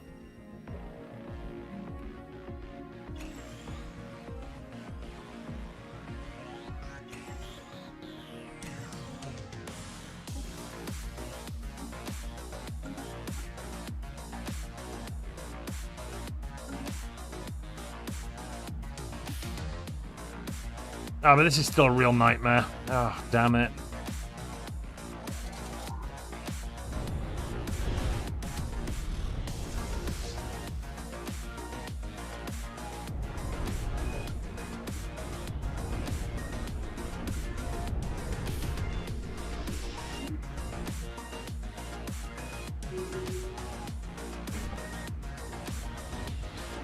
Oh, but this is still a real nightmare. Oh, damn it.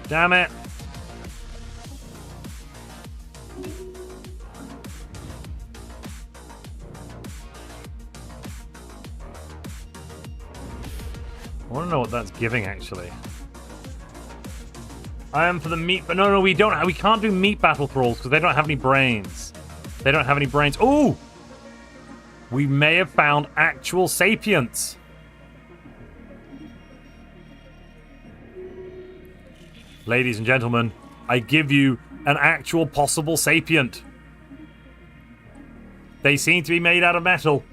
Damn it. I want to know what that's giving, actually. I am for the meat, but no, we don't. We can't do meat battle thralls because they don't have any brains. They don't have any brains. Ooh, we may have found actual sapients. Ladies and gentlemen, I give you an actual possible sapient. They seem to be made out of metal.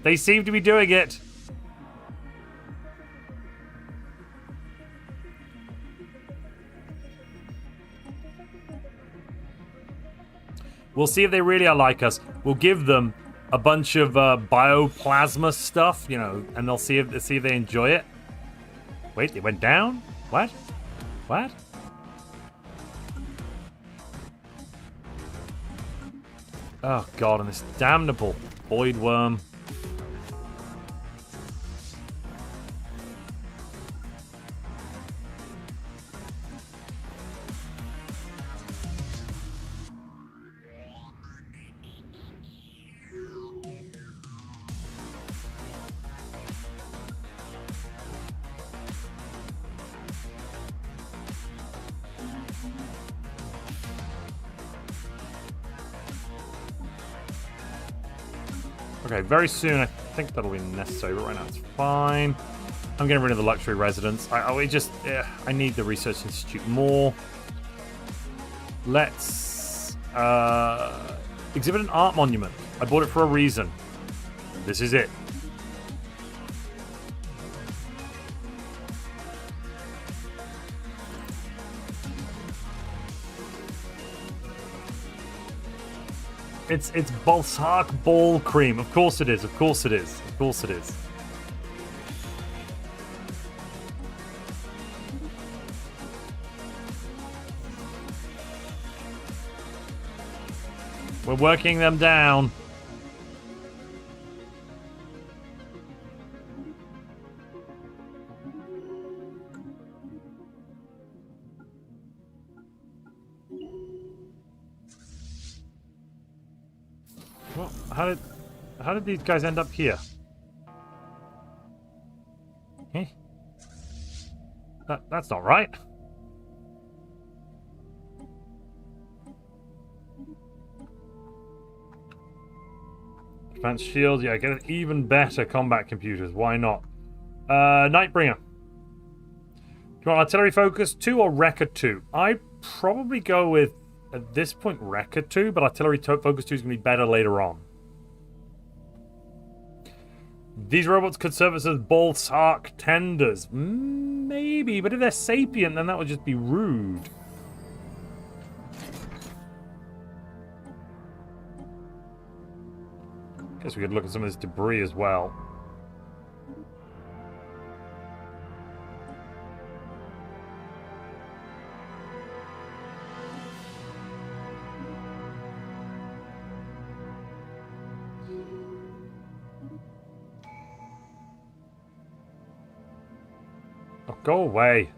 They seem to be doing it. We'll see if they really are like us. We'll give them a bunch of bioplasma stuff, you know, and they'll see if they enjoy it. Wait, it went down? What? What? Oh god, and this damnable void worm. Okay, very soon I think that'll be necessary, but right now it's fine. I'm getting rid of the luxury residence. I need the research institute more. Let's exhibit an art monument. I bought it for a reason. This is it. It's Balsac ball cream. Of course it is. Of course it is. Of course it is. We're working them down. Well, how did these guys end up here? Eh? That's not right. Advanced shield, yeah, get an even better combat computers. Why not? Nightbringer. Do you want artillery focus 2 or Wrecker 2? I'd probably go with, at this point, Wrecker 2, but artillery focus 2 is going to be better later on. These robots could serve us as Balsac tenders. Maybe, but if they're sapient, then that would just be rude. Guess we could look at some of this debris as well. Oh, go away.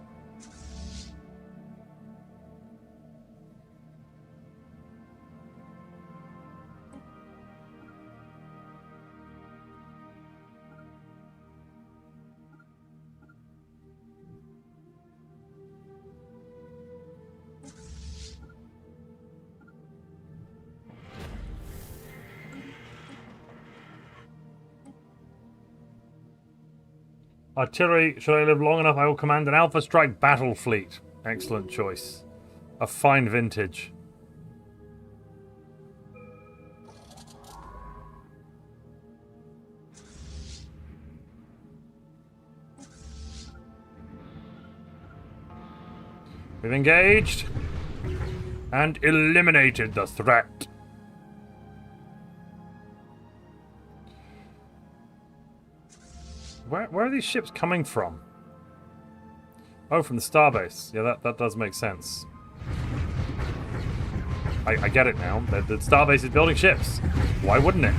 Artillery, should I live long enough, I will command an Alpha Strike battle fleet. Excellent choice. A fine vintage. We've engaged and eliminated the threat. Where are these ships coming from? Oh, from the starbase. Yeah, that does make sense. I get it now. The starbase is building ships. Why wouldn't it?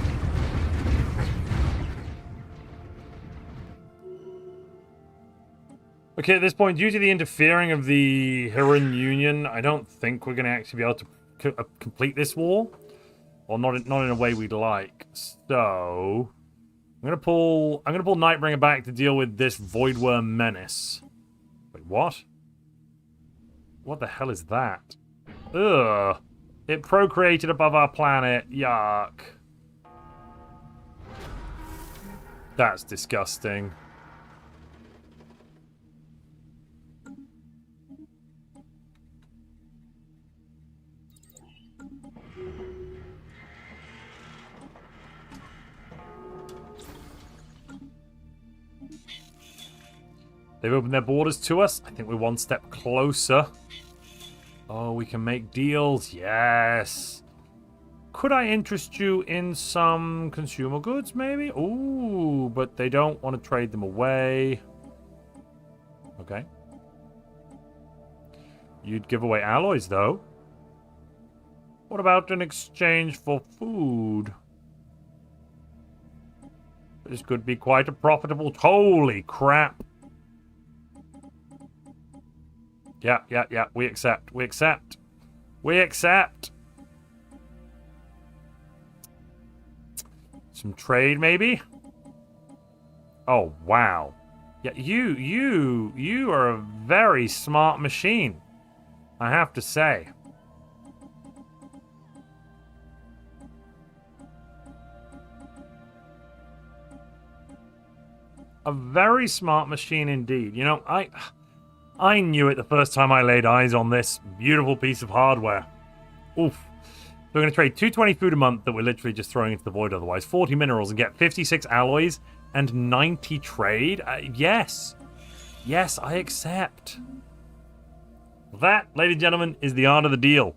Okay, at this point, due to the interfering of the Hiran Union, I don't think we're going to actually be able to complete this war. Or not in a way we'd like. So I'm gonna pull Nightbringer back to deal with this Voidworm menace. Wait, what? What the hell is that? Ugh. It procreated above our planet. Yuck. That's disgusting. They've opened their borders to us. I think we're one step closer. Oh, we can make deals. Yes. Could I interest you in some consumer goods, maybe? Ooh, but they don't want to trade them away. Okay. You'd give away alloys, though. What about an exchange for food? This could be quite a profitable... Holy crap. Yeah. We accept. We accept. We accept. Some trade, maybe? Oh, wow. Yeah, you are a very smart machine, I have to say. A very smart machine indeed. You know, I knew it the first time I laid eyes on this beautiful piece of hardware. Oof. So we're going to trade 220 food a month that we're literally just throwing into the void otherwise. 40 minerals and get 56 alloys and 90 trade. Yes. Yes, I accept. That, ladies and gentlemen, is the art of the deal.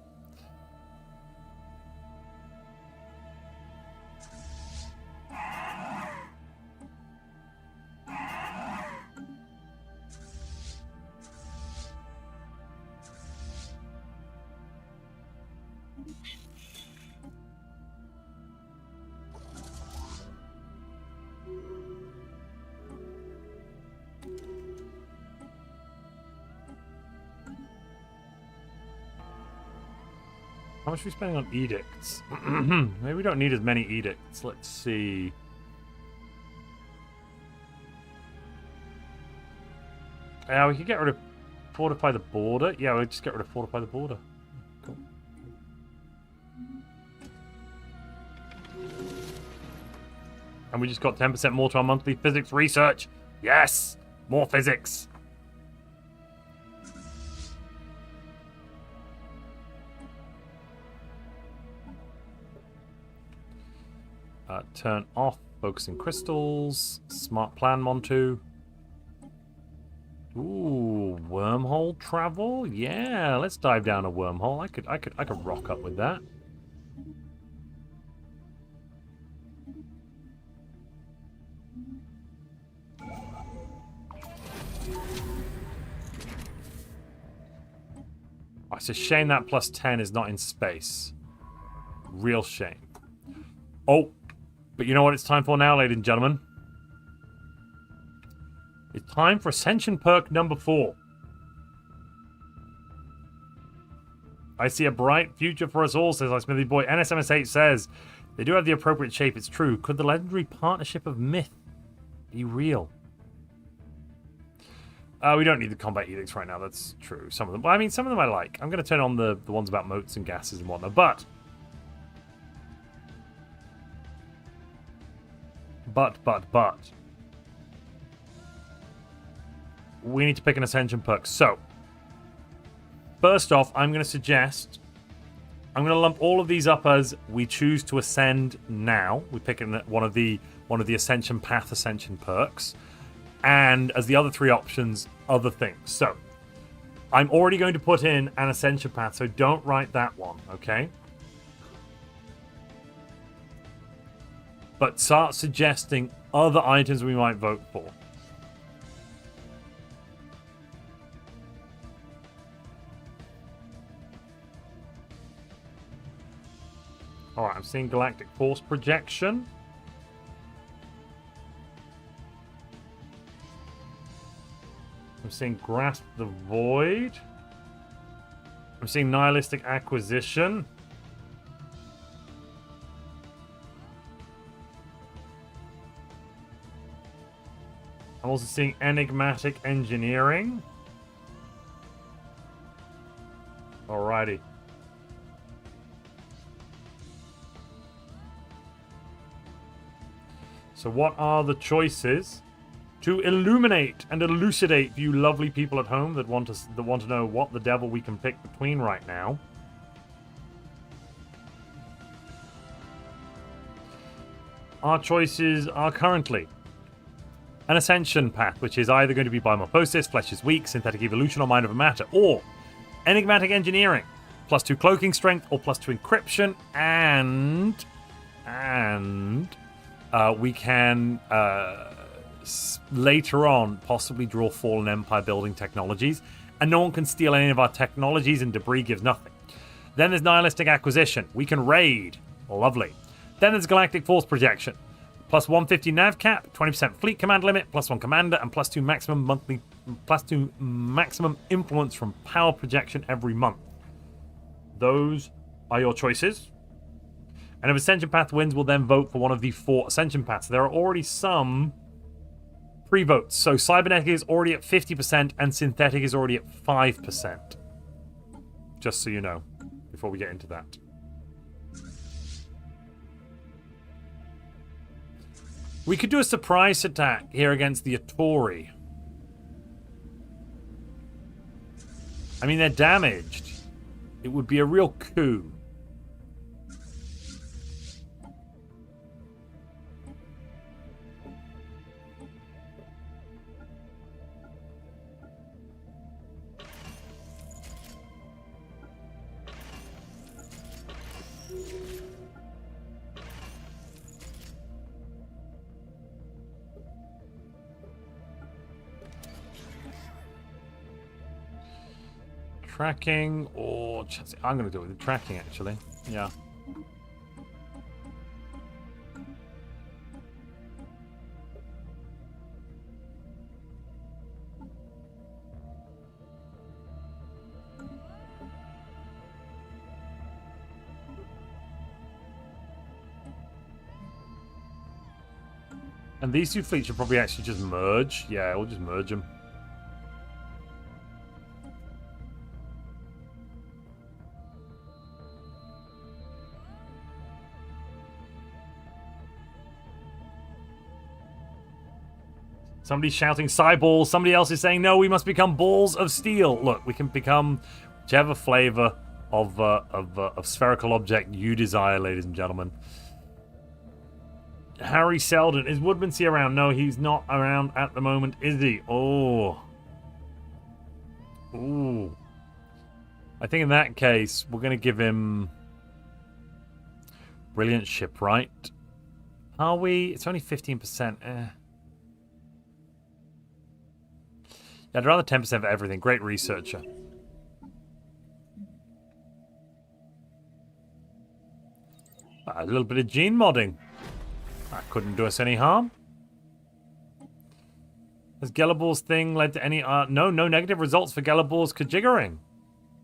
How much are we spending on edicts? Maybe we don't need as many edicts. Let's see. Yeah, we could get rid of fortify the border. Yeah, we'll just get rid of fortify the border. Cool. And we just got 10% more to our monthly physics research. Yes! More physics! Turn off focusing crystals. Smart plan, Montu. Ooh, wormhole travel? Yeah, let's dive down a wormhole. I could rock up with that. Oh, it's a shame that plus 10 is not in space. Real shame. Oh, but you know what it's time for now, ladies and gentlemen? It's time for Ascension perk number 4. I see a bright future for us all, says our Smithy Boy. NSMS8 says, they do have the appropriate shape, it's true. Could the legendary partnership of myth be real? We don't need the combat edicts right now, that's true. Some of them, well, I mean, some of them I like. I'm going to turn on the ones about moats and gases and whatnot, but... we need to pick an Ascension perk. So, first off, I'm going to suggest... I'm going to lump all of these up as we choose to ascend now. We pick one of the Ascension Path Ascension perks. And as the other 3 options, other things. So, I'm already going to put in an Ascension Path, so don't write that one, okay? But start suggesting other items we might vote for. Alright, I'm seeing galactic force projection. I'm seeing grasp the void. I'm seeing nihilistic acquisition. I'm also seeing enigmatic engineering. Alrighty. So what are the choices to illuminate and elucidate you lovely people at home that want to know what the devil we can pick between right now? Our choices are currently an Ascension path, which is either going to be biomorphosis, flesh is weak, synthetic evolution, or mind over matter, or enigmatic engineering, +2 cloaking strength, or +2 encryption, and we can later on possibly draw fallen empire building technologies, and no one can steal any of our technologies, and debris gives nothing. Then there's nihilistic acquisition. We can raid. Lovely. Then there's galactic force projection. +150 nav cap, 20% fleet command limit, +1 commander, and +2 maximum influence from power projection every month. Those are your choices. And if Ascension Path wins, we'll then vote for one of the 4 Ascension Paths. There are already some pre-votes. So Cybernetic is already at 50% and Synthetic is already at 5%. Just so you know, before we get into that. We could do a surprise attack here against the Authori. I mean, they're damaged. It would be a real coup. Tracking or... I'm going to do it with the tracking, actually. Yeah. And these 2 fleets should probably actually just merge. Yeah, we'll just merge them. Somebody's shouting Cyballs. Somebody else is saying, no, we must become balls of steel. Look, we can become whichever flavor of spherical object you desire, ladies and gentlemen. Harry Seldon. Is Woodmansey around? No, he's not around at the moment, is he? Oh. Ooh. I think in that case, we're going to give him Brilliant Shipwright. Are we? It's only 15%. I'd rather 10% for everything. Great researcher. A little bit of gene modding. That couldn't do us any harm. Has Gellerbor's thing led to any... no negative results for Gellerbor's kajiggering.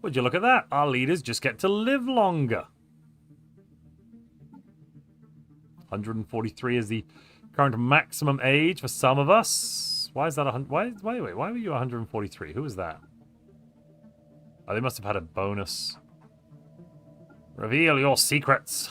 Would you look at that? Our leaders just get to live longer. 143 is the current maximum age for some of us. Why is that 100? Why were you 143? Who was that? Oh, they must have had a bonus. Reveal your secrets.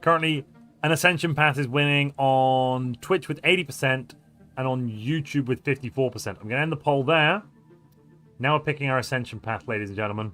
Currently, an Ascension Path is winning on Twitch with 80% and on YouTube with 54%. I'm going to end the poll there. Now we're picking our Ascension Path, ladies and gentlemen.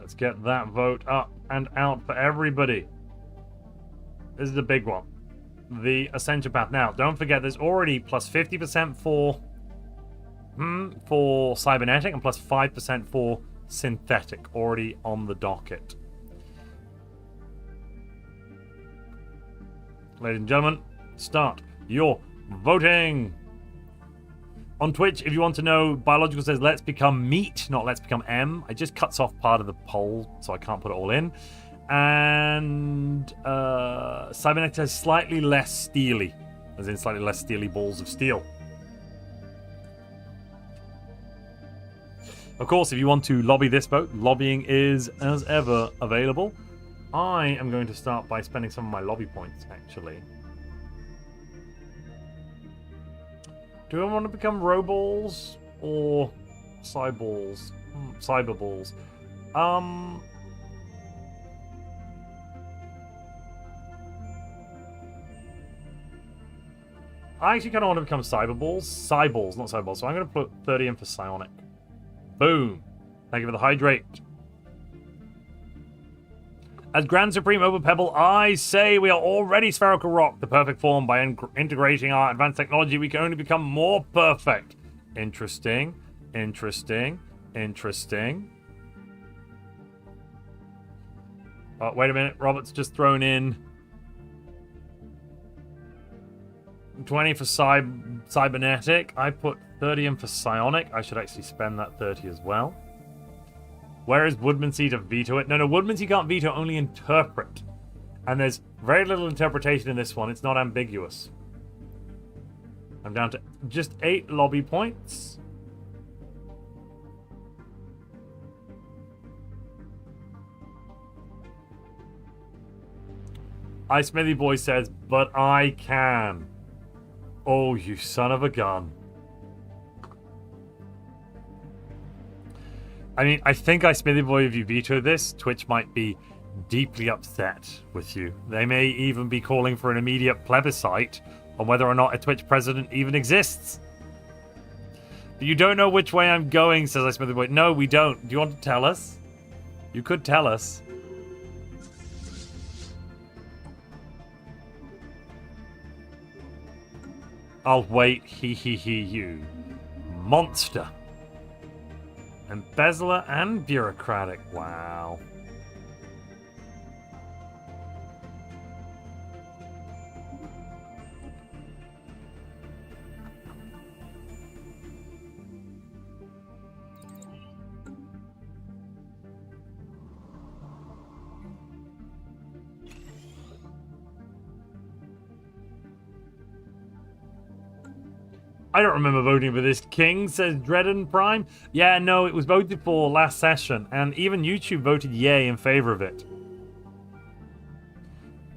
Let's get that vote up and out for everybody. This is the big one. The Ascension path. Now, don't forget, there's already plus 50% for cybernetic and plus 5% for synthetic already on the docket. Ladies and gentlemen, start your voting. On Twitch, if you want to know, Biological says let's become meat, not let's become M. It just cuts off part of the poll, so I can't put it all in. And Cybernetic says slightly less steely, as in slightly less steely balls of steel. Of course, if you want to lobby this vote, lobbying is, as ever, available. I am going to start by spending some of my lobby points, actually. Do I want to become Roballs or Cyballs? Cyberballs. I actually kind of want to become Cyberballs. Cyballs, not Cyballs. So I'm going to put 30 in for Psionic. Boom. Thank you for the hydrate. As Grand Supreme Overpebble, I say we are already spherical rock, the perfect form. By integrating our advanced technology, we can only become more perfect. Interesting, interesting, interesting. Oh, wait a minute. Robert's just thrown in 20 for cybernetic. I put 30 in for psionic. I should actually spend that 30 as well. Where is Woodmansey to veto it? No, Woodmansey can't veto, only interpret. And there's very little interpretation in this one. It's not ambiguous. I'm down to just 8 lobby points. Smithy Boy says, but I can. Oh, you son of a gun. I mean, I think Smithy Boy, if you veto this, Twitch might be deeply upset with you. They may even be calling for an immediate plebiscite on whether or not a Twitch president even exists. But you don't know which way I'm going, says Smithy Boy. No, we don't. Do you want to tell us? You could tell us. I'll wait. You. Monster. Embezzler and bureaucratic. Wow. I don't remember voting for this, King, says Dredden Prime. Yeah, no, it was voted for last session, and even YouTube voted yay in favor of it.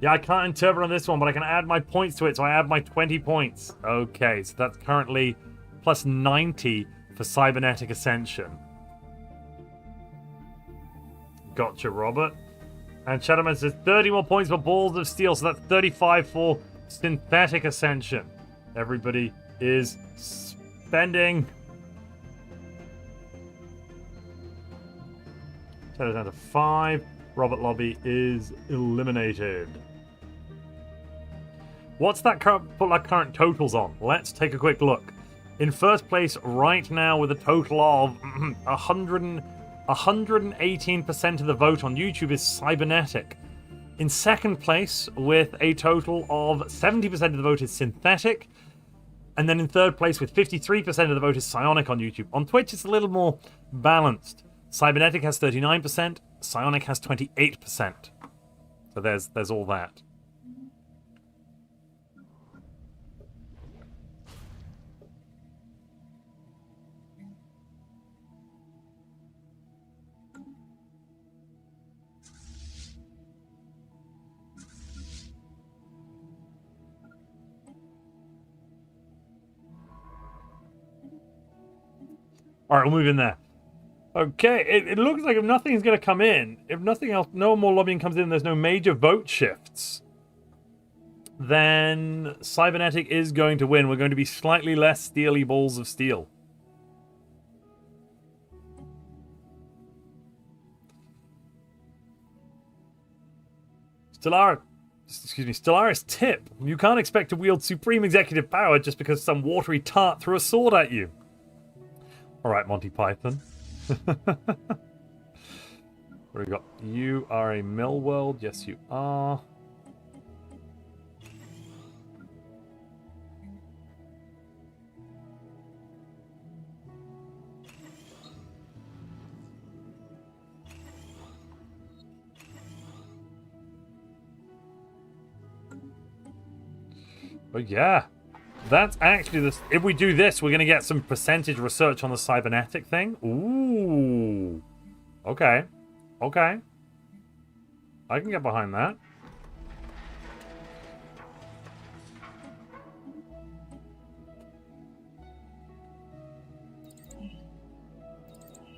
Yeah, I can't interpret on this one, but I can add my points to it, so I add my 20 points. Okay, so that's currently plus 90 for Cybernetic Ascension. Gotcha, Robert. And Shadowman says 30 more points for Balls of Steel, so that's 35 for Synthetic Ascension. Everybody is spending. Shadow's down to 5. Robert Lobby is eliminated. What's that current totals on? Let's take a quick look. In first place right now with a total of 118% of the vote on YouTube is Cybernetic. In second place with a total of 70% of the vote is Synthetic. And then in third place with 53% of the vote is Psionic on YouTube. On Twitch it's a little more balanced. Cybernetic has 39%, Psionic has 28%. So there's all that. All right, we'll move in there. Okay, it looks like if nothing's going to come in, if nothing else, no more lobbying comes in, there's no major vote shifts, then Cybernetic is going to win. We're going to be slightly less steely balls of steel. Stellaris tip. You can't expect to wield supreme executive power just because some watery tart threw a sword at you. Alright, Monty Python. What do we got? You are a mill world. Yes, you are. Oh yeah, that's actually this. If we do this, we're going to get some percentage research on the cybernetic thing. Ooh, okay, okay. I can get behind that.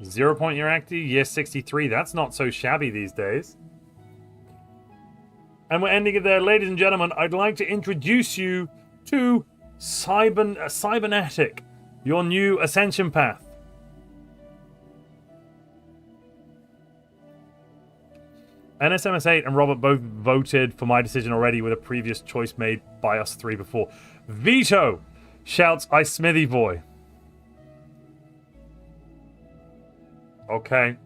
.0 year active, year 63. That's not so shabby these days. And we're ending it there. Ladies and gentlemen, I'd like to introduce you to Cybernetic, your new Ascension path. NSMS8 and Robert both voted for my decision already with a previous choice made by us three before. Veto! Shouts I Smithy Boy. Okay.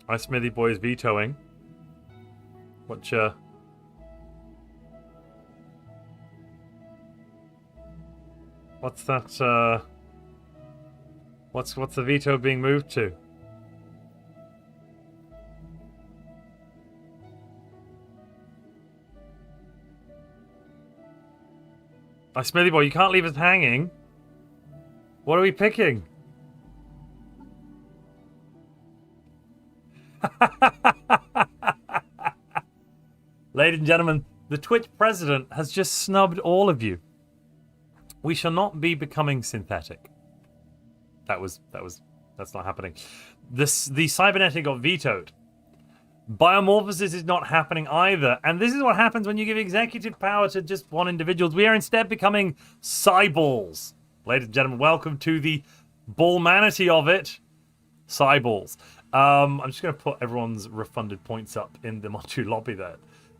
I Smithy Boy is vetoing. What's that, what's the veto being moved to? Smithy Boy, you can't leave us hanging. What are we picking? Ladies and gentlemen, the Twitch president has just snubbed all of you. We shall not be becoming synthetic. That's not happening. The cybernetic got vetoed. Biomorphosis is not happening either. And this is what happens when you give executive power to just one individual. We are instead becoming cyballs. Ladies and gentlemen, welcome to the ballmanity of it. Cyballs. I'm just going to put everyone's refunded points up in the Montu lobby there.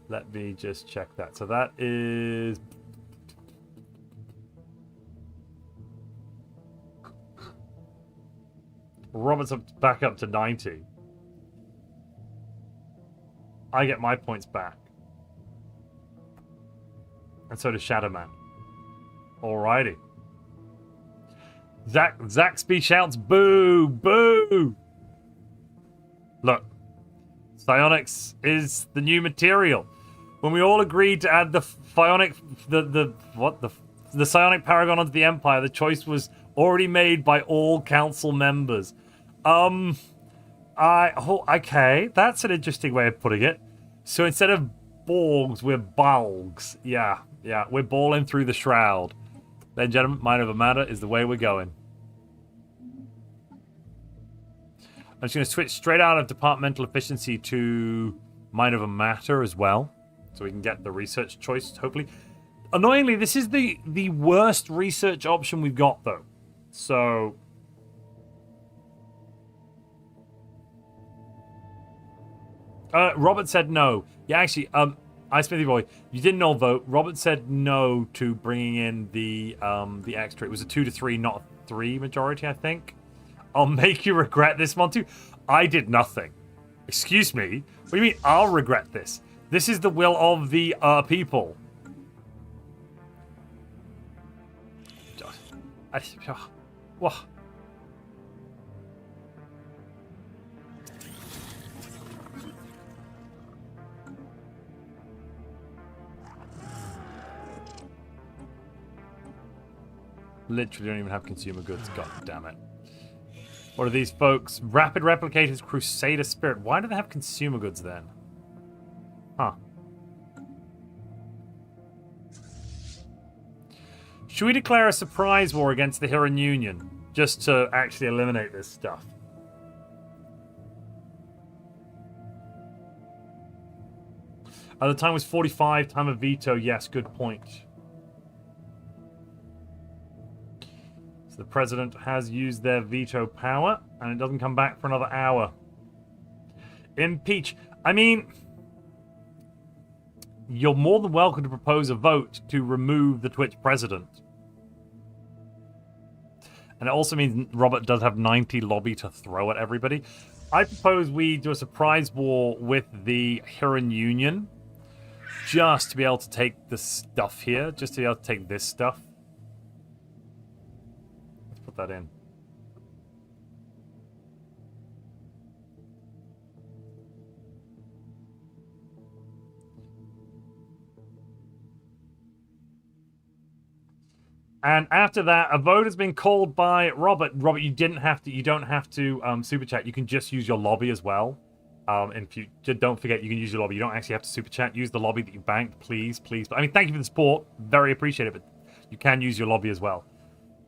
Let me just check that. So that is... Robert's back up to 90. I get my points back. And so does Shadowman. Alrighty. Zaxby shouts boo! Boo! Look. Psionics is the new material. When we all agreed to add the psionic paragon onto the Empire, the choice was already made by all council members. Okay, that's an interesting way of putting it. So instead of Borgs, we're Balgs. Yeah, we're balling through the shroud. Then, gentlemen, mind over matter is the way we're going. I'm just going to switch straight out of departmental efficiency to mind over matter as well. So we can get the research choice, hopefully. Annoyingly, this is the worst research option we've got, though. So... Robert said no. Yeah, actually, I Smithy Boy, you didn't all vote. Robert said no to bringing in the extra. It was a 2 to 3, not a 3 majority, I think. I'll make you regret this, Montu. I did nothing. Excuse me? What do you mean I'll regret this? This is the will of the people. What? Literally don't even have consumer goods. God damn it. What are these folks? Rapid Replicators Crusader Spirit. Why do they have consumer goods then? Huh. Should we declare a surprise war against the Hiran Union? Just to actually eliminate this stuff. The time was 45. Time of veto. Yes, good point. The president has used their veto power, and it doesn't come back for another hour. Impeach. I mean, you're more than welcome to propose a vote to remove the Twitch president. And it also means Robert does have 90 lobby to throw at everybody. I propose we do a surprise war with the Huron Union. Just to be able to take the stuff here. Just to be able to take this stuff. Let's put that in. And after that, a vote has been called by Robert. Robert, you don't have to super chat. You can just use your lobby as well. In future, don't forget you can use your lobby. You don't actually have to super chat. Use the lobby that you banked, please, please. I mean, thank you for the support. Very appreciated, but you can use your lobby as well.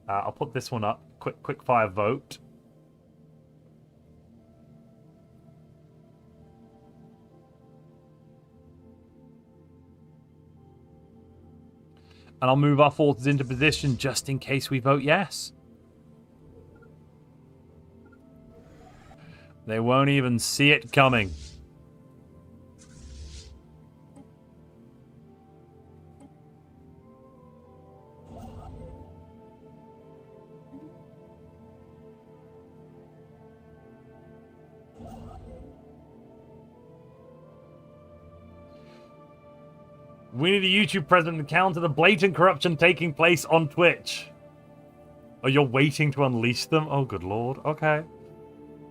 I'll put this one up. Quick fire vote. And I'll move our forces into position just in case we vote yes. They won't even see it coming. We need a YouTube president to counter the blatant corruption taking place on Twitch. Oh, you're waiting to unleash them? Oh, good lord. Okay.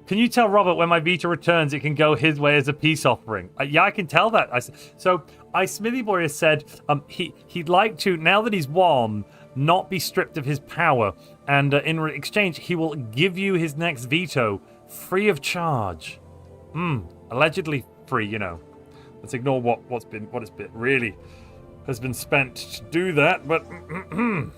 Can you tell Robert when my veto returns, it can go his way as a peace offering? Yeah, I can tell that. So, Smithy Boy has said he'd like to, now that he's won, not be stripped of his power. And in exchange, he will give you his next veto free of charge. Allegedly free, you know. Let's ignore what has been really has been spent to do that, but I'm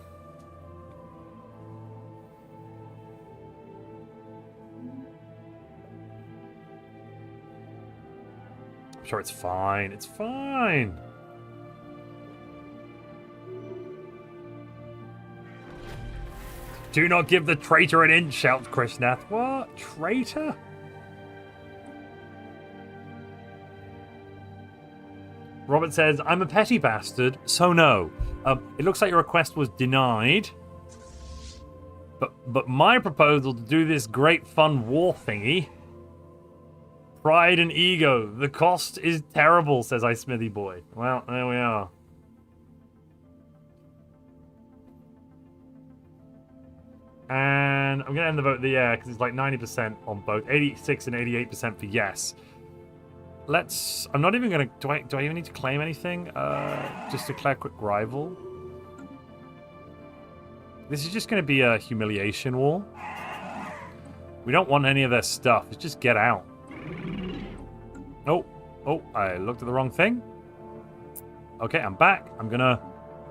sure it's fine. It's fine. Do not give the traitor an inch, shouts Krishnath. What? Traitor? Robert says, I'm a petty bastard, so no. It looks like your request was denied. But my proposal to do this great fun war thingy. Pride and ego. The cost is terrible, says Smithy Boy. Well, there we are. And I'm going to end the vote there, because it's like 90% on both. 86 and 88% for yes. I'm not even going to... Do I even need to claim anything? Just declare quick rival. This is just going to be a humiliation war. We don't want any of their stuff. Let's just get out. Oh, I looked at the wrong thing. Okay, I'm back. I'm going to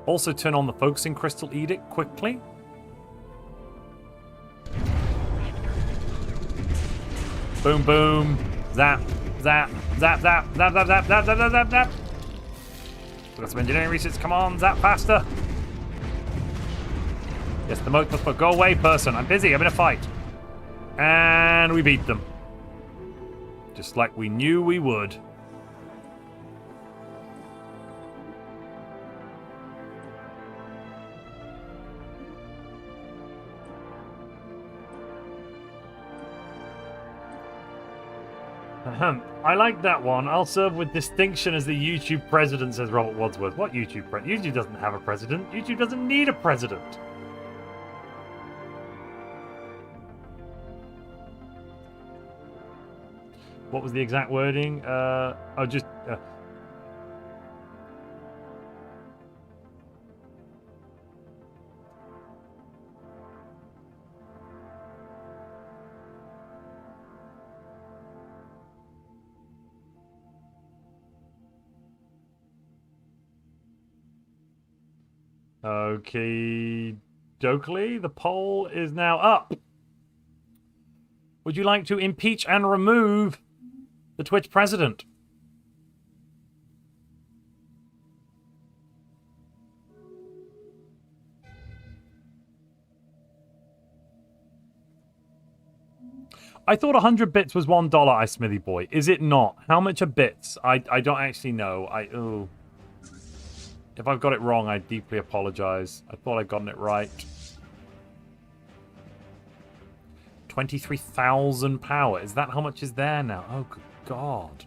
also turn on the focusing crystal edict quickly. Boom, boom. Zap. Zap, zap, zap, zap, zap, zap, zap, zap, zap, zap, zap. We've got some engineering research. Come on, zap faster. Yes, the moat must go away, person. I'm busy. I'm in a fight. And we beat them. Just like we knew we would. I like that one. I'll serve with distinction as the YouTube president, says Robert Wadsworth. What YouTube president? YouTube doesn't have a president. YouTube doesn't need a president. What was the exact wording? Okay, Dokley, the poll is now up. Would you like to impeach and remove the Twitch president? I thought 100 bits was $1, Smithy Boy. Is it not? How much are bits? I don't actually know. If I've got it wrong, I deeply apologize. I thought I'd gotten it right. 23,000 power. Is that how much is there now? Oh, good God.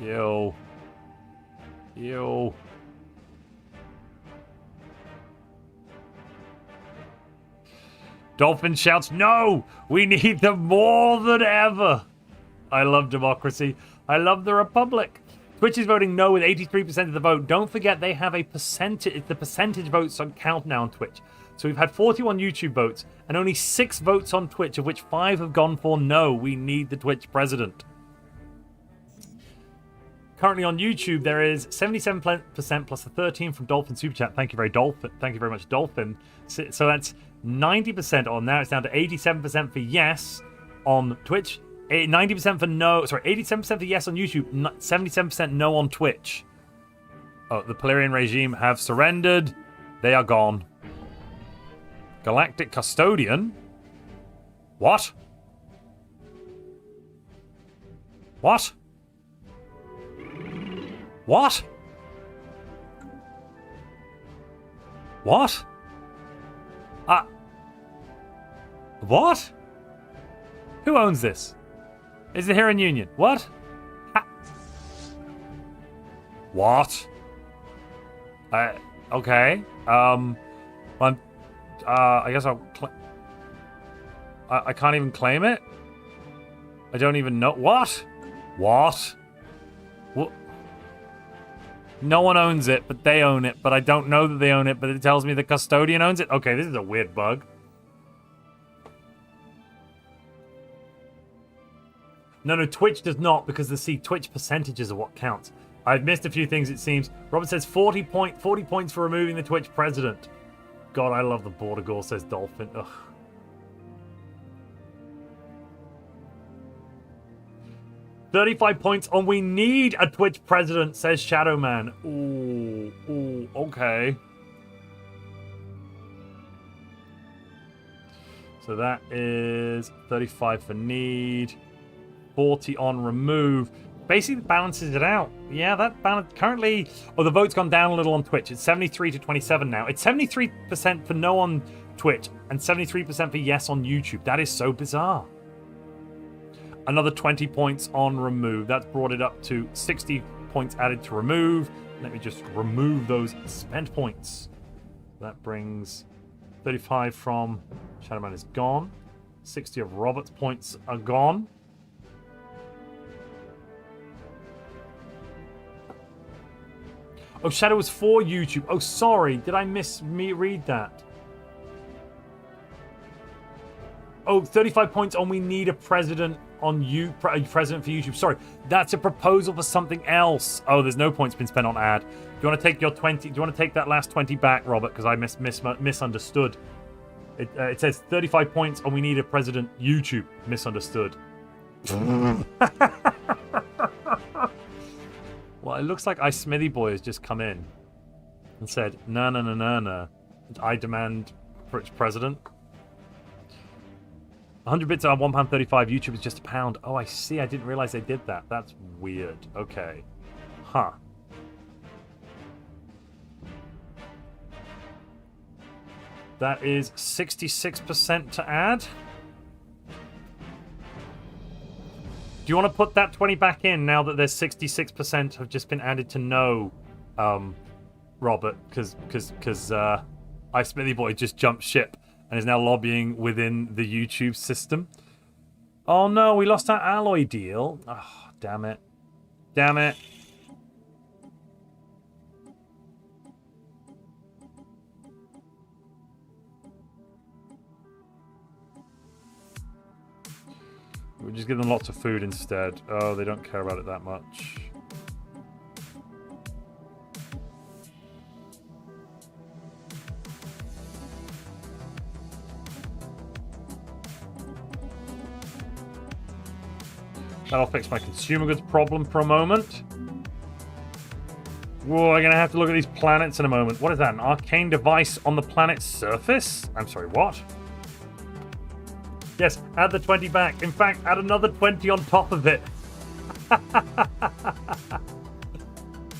Ew. Ew. Dolphin shouts, no! We need them more than ever! I love democracy. I love the Republic. Twitch is voting no with 83% of the vote. Don't forget they have a percentage. It's the percentage votes on count now on Twitch. So we've had 41 YouTube votes and only 6 votes on Twitch, of which 5 have gone for no. We need the Twitch president. Currently on YouTube, there is 77% plus a 13 from Dolphin Super Chat. Thank you very much, Dolphin. So that's 90% on now. It's down to 87% for yes on Twitch. 90% for no. Sorry, 87% for yes on YouTube. 77% no on Twitch. Oh, the Polarian regime have surrendered. They are gone. Galactic Custodian? What? What? What? What? What? Who owns this? Is it here in Union? What? What? Okay. I guess I'll... I can't even claim it? I don't even know... What? What? What? No one owns it, but they own it. But I don't know that they own it, but it tells me the custodian owns it. Okay, this is a weird bug. No, Twitch does not, because Twitch percentages are what counts. I've missed a few things, it seems. Robert says 40 points for removing the Twitch president. God, I love the border goal, says Dolphin. Ugh. $35 points on we need a Twitch president, says Shadowman. Ooh, okay. So that is 35 for need. 40 on remove. Basically balances it out. Yeah, that balance currently... Oh, the vote's gone down a little on Twitch. It's 73 to 27 now. It's 73% for no on Twitch and 73% for yes on YouTube. That is so bizarre. Another 20 points on remove. That's brought it up to 60 points added to remove. Let me just remove those spent points. That brings 35 from Shadowman is gone. 60 of Robert's points are gone. Oh, Shadow was for YouTube. Oh, sorry. Did I read that? Oh, 35 points on we need a president on president for YouTube. Sorry, that's a proposal for something else. Oh, there's no points been spent on ad. Do you want to take your 20? Do you want to take that last 20 back, Robert? Because I misunderstood. It says 35 points on we need a president YouTube. Misunderstood. Well, it looks like Smithy Boy has just come in and said, no. I demand president. 100 bits are £1.35. YouTube is just £1. Oh, I see. I didn't realize they did that. That's weird. Okay. Huh. That is 66% to add. Do you want to put that 20 back in now that there's 66% have just been added to no, Robert? Because Smithy Boy just jumped ship and is now lobbying within the YouTube system. Oh no, we lost our alloy deal. Oh, damn it. Damn it. We'll just give them lots of food instead. Oh, they don't care about it that much. That'll fix my consumer goods problem for a moment. Whoa, I'm going to have to look at these planets in a moment. What is that? An arcane device on the planet's surface? I'm sorry, what? Yes, add the 20 back. In fact, add another 20 on top of it.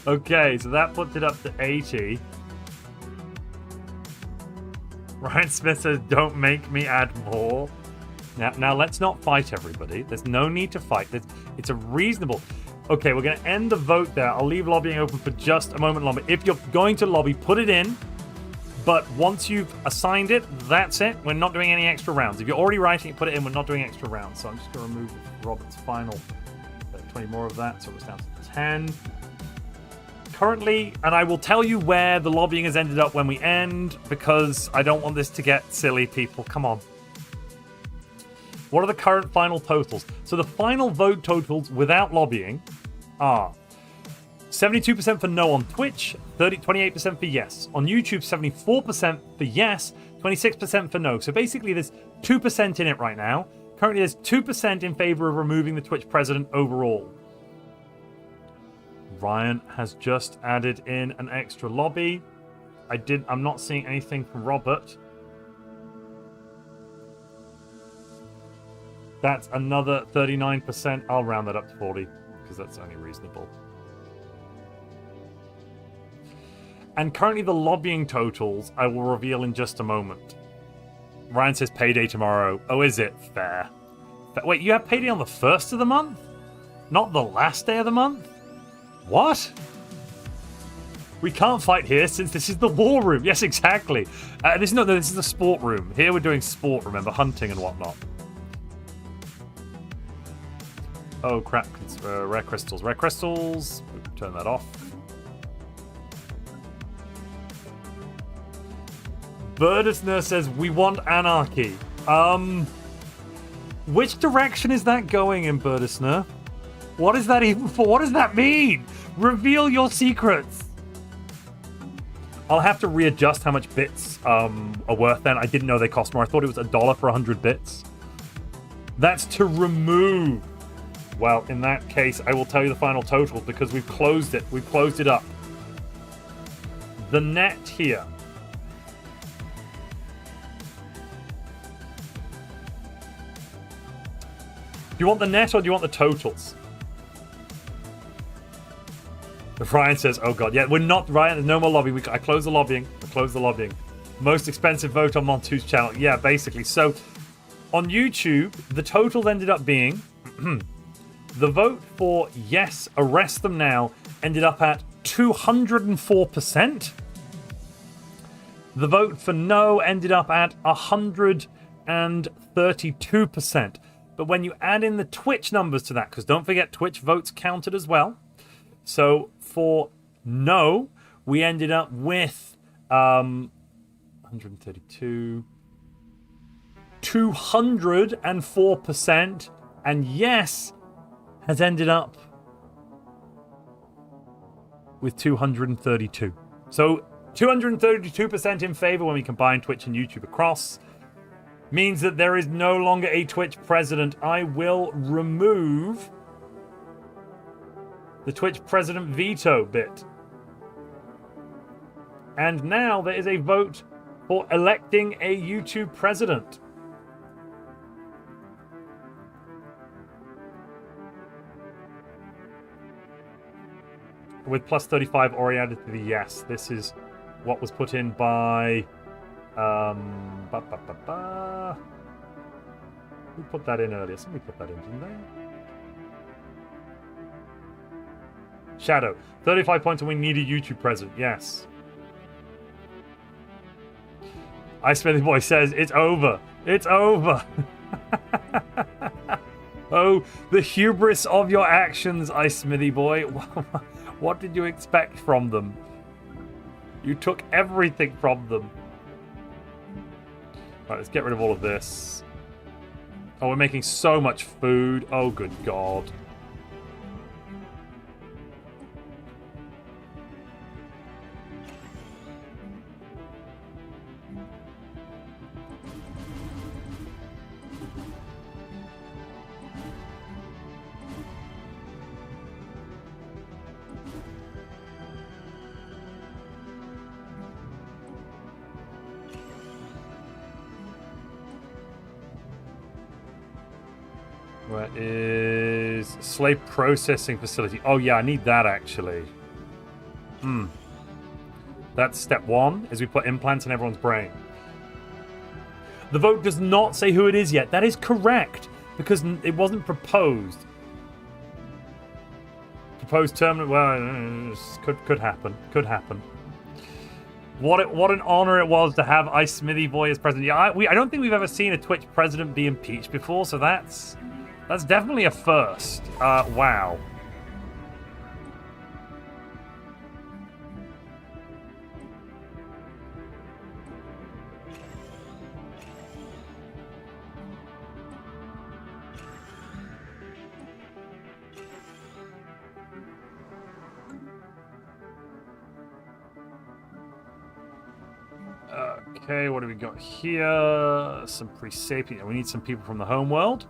Okay, so that puts it up to 80. Ryan Smith says, don't make me add more. Now let's not fight, everybody. There's no need to fight. It's a reasonable... Okay, we're going to end the vote there. I'll leave lobbying open for just a moment longer. If you're going to lobby, put it in. But once you've assigned it, that's it. We're not doing any extra rounds. If you're already writing it, put it in. We're not doing extra rounds. So I'm just going to remove Robert's final 20 more of that. So it's down to 10. Currently, and I will tell you where the lobbying has ended up when we end, because I don't want this to get silly, people. Come on. What are the current final totals? So the final vote totals without lobbying are 72% for no on Twitch, 28% for yes. On YouTube, 74% for yes, 26% for no. So basically there's 2% in it right now. Currently there's 2% in favor of removing the Twitch president overall. Ryan has just added in an extra lobby. I'm not seeing anything from Robert. That's another 39%. I'll round that up to 40 because that's only reasonable. And currently the lobbying totals I will reveal in just a moment. Ryan says payday tomorrow. Oh, is it? Fair. Wait, you have payday on the 1st of the month? Not the last day of the month? What? We can't fight here since this is the war room. Yes, exactly. This is the sport room. Here we're doing sport, remember, hunting and whatnot. Oh, crap. Rare crystals. Rare crystals. Turn that off. Birdisner says, we want anarchy. Which direction is that going in, Birdisner? What is that even for? What does that mean? Reveal your secrets. I'll have to readjust how much bits are worth then. I didn't know they cost more. I thought it was $1 for 100 bits. That's to remove. Well, in that case, I will tell you the final total because we've closed it. We've closed it up. The net here. Do you want the net or do you want the totals? Ryan says, oh god, yeah, we're not, Ryan, there's no more lobbying. I close the lobbying. I close the lobbying. Most expensive vote on Montu's channel. Yeah, basically. So, on YouTube, the totals ended up being, the vote for yes, arrest them now, ended up at 204%. The vote for no ended up at 132%. But when you add in the Twitch numbers to that, because don't forget Twitch votes counted as well. So for no, we ended up with 132, 204%, and yes has ended up with 232. So 232% in favor when we combine Twitch and YouTube across. Means that there is no longer a Twitch president. I will remove the Twitch president veto bit. And now there is a vote for electing a YouTube president. With plus 35 already added to the yes. This is what was put in by... Who put that in earlier? Somebody put that in, didn't they? Shadow. 35 points and we need a YouTube president. Yes. Ice Smithy Boy says, it's over. It's over. Oh, the hubris of your actions, Ice Smithy Boy. What did you expect from them? You took everything from them. Right, let's get rid of all of this. Oh, we're making so much food. Oh, good God. Where is slave processing facility? Oh yeah, I need that actually. That's step one, is we put implants in everyone's brain. The vote does not say who it is yet. That is correct, because it wasn't proposed. Proposed term, well, could happen. Could happen. What an honor it was to have Ice Smithy Boy as president. Yeah, I don't think we've ever seen a Twitch president be impeached before, so that's definitely a first. Wow. Okay, what do we got here? Some pre-sapient. We need some people from the home world.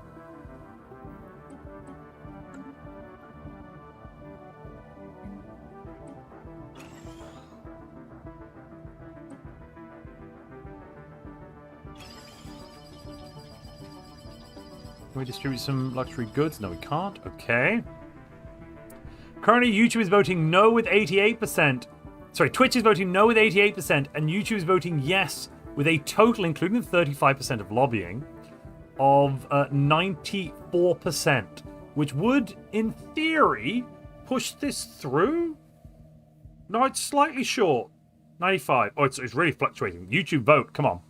Can we distribute some luxury goods? No, we can't. Okay. Currently, YouTube is voting no with 88%. Sorry, Twitch is voting no with 88%, and YouTube is voting yes with a total, including the 35% of lobbying, of 94%, which would, in theory, push this through. No, it's slightly short. 95. Oh, it's really fluctuating. YouTube vote, come on.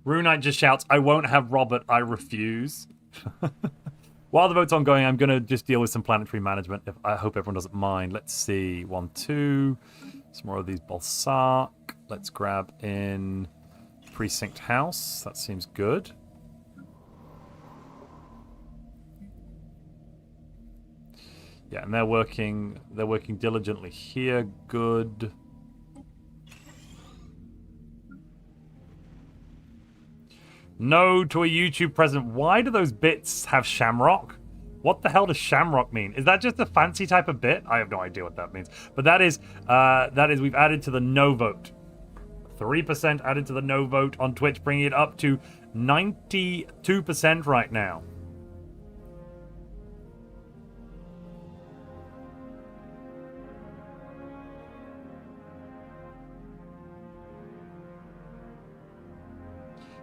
Runite just shouts, I won't have Robert, I refuse. While the vote's ongoing, I'm going to just deal with some planetary management. I hope everyone doesn't mind. Let's see. 1, 2. Some more of these Balsac. Let's grab in Precinct House. That seems good. Yeah, and they're working diligently here. Good. No to a YouTube president. Why do those bits have shamrock? What the hell does shamrock mean? Is that just a fancy type of bit? I have no idea what that means. But that is we've added to the no vote. 3% added to the no vote on Twitch, bringing it up to 92% right now.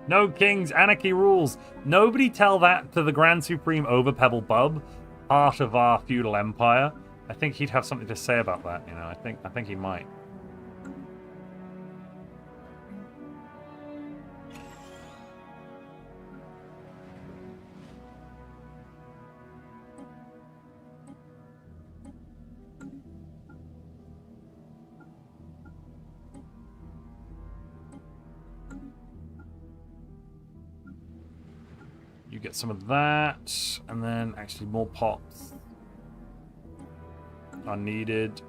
No kings, anarchy rules. Nobody tell that to the Grand Supreme Overpebble Bub, part of our feudal empire. I think he'd have something to say about that, you know. I think he might. You get some of that, and then actually more pots are needed.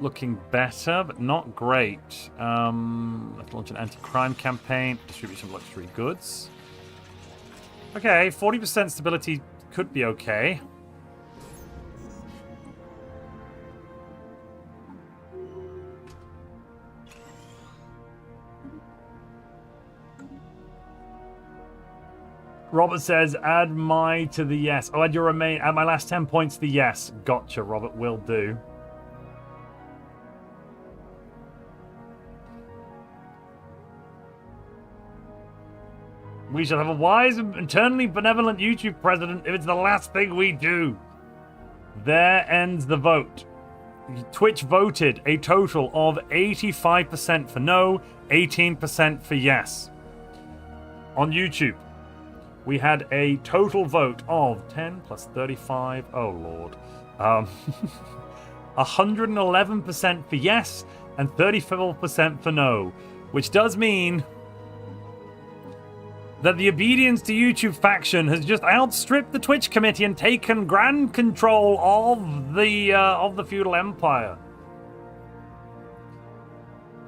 Looking better, but not great. Let's launch an anti-crime campaign, distribute some luxury goods. Okay, 40% stability could be okay. Robert says, add my to the yes. Oh, add my last 10 points to the yes. Gotcha, Robert, will do. We shall have a wise and eternally benevolent YouTube president if it's the last thing we do. There ends the vote. Twitch voted a total of 85% for no, 18% for yes. On YouTube, we had a total vote of 10 plus 35. Oh, Lord. 111% for yes and 34% for no, which does mean that the obedience to YouTube faction has just outstripped the Twitch committee and taken grand control of the feudal empire.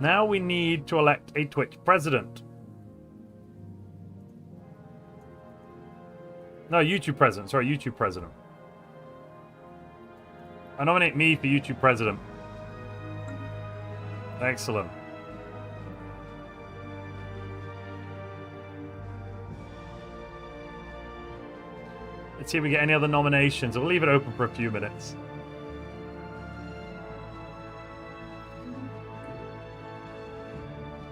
Now we need to elect a Twitch president. No, YouTube president. Sorry, YouTube president. I nominate me for YouTube president. Excellent. Let's see if we get any other nominations. We'll leave it open for a few minutes.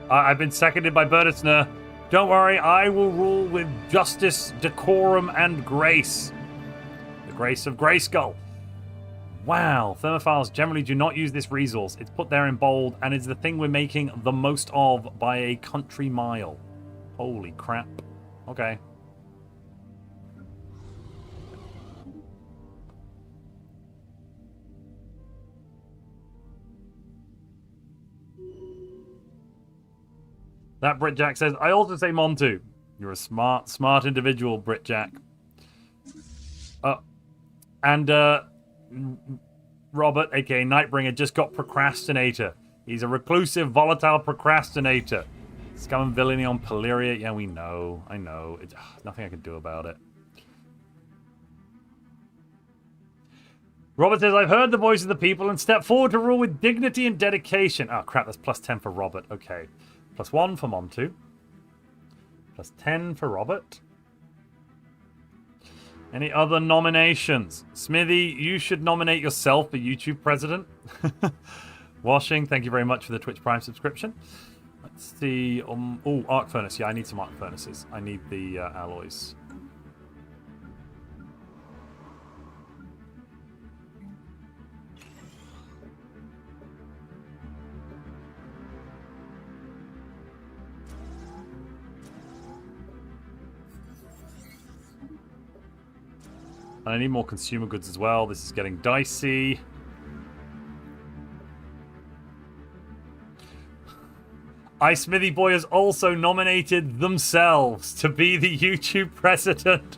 I've been seconded by Bertisner. Don't worry, I will rule with justice, decorum, and grace. The grace of Grayskull. Wow, thermophiles generally do not use this resource. It's put there in bold, and it's the thing we're making the most of by a country mile. Holy crap. Okay. That Britjack says, I also say Montu. You're a smart individual, Britjack. And Robert, aka Nightbringer, just got Procrastinator. He's a reclusive, volatile procrastinator. Scum and villainy on Polyria. Yeah, we know. I know. It's nothing I can do about it. Robert says, I've heard the voice of the people and stepped forward to rule with dignity and dedication. Oh, crap. That's plus 10 for Robert. Okay. Plus 1 for Montu. Plus 10 for Robert. Any other nominations? Smithy, you should nominate yourself for YouTube president. Washing, thank you very much for the Twitch Prime subscription. Let's see. Oh, arc furnace. Yeah, I need some arc furnaces. I need the alloys. And I need more consumer goods as well. This is getting dicey. Smithy Boy has also nominated themselves to be the YouTube president.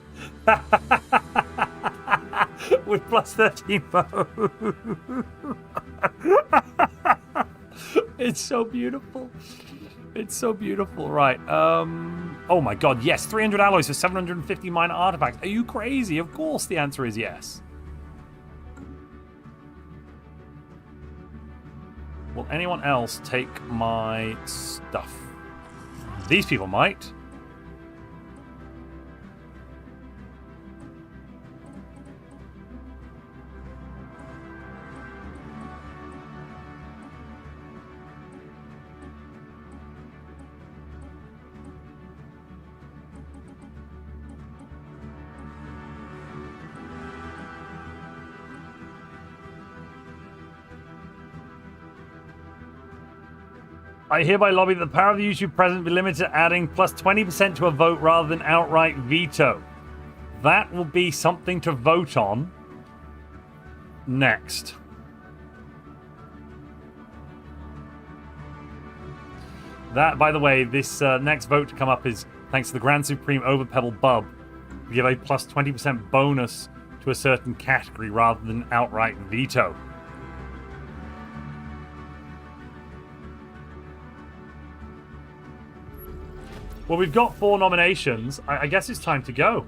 With plus 13 votes. It's so beautiful. It's so beautiful. Right. Oh my god, yes. 300 alloys for 750 minor artifacts. Are you crazy? Of course the answer is yes. Will anyone else take my stuff? These people might. I hereby lobby that the power of the YouTube president be limited to adding plus 20% to a vote rather than outright veto. That will be something to vote on next. That, by the way, this next vote to come up is thanks to the Grand Supreme Overpebble Bub. We give a plus 20% bonus to a certain category rather than outright veto. Well, we've got 4 nominations. I guess it's time to go.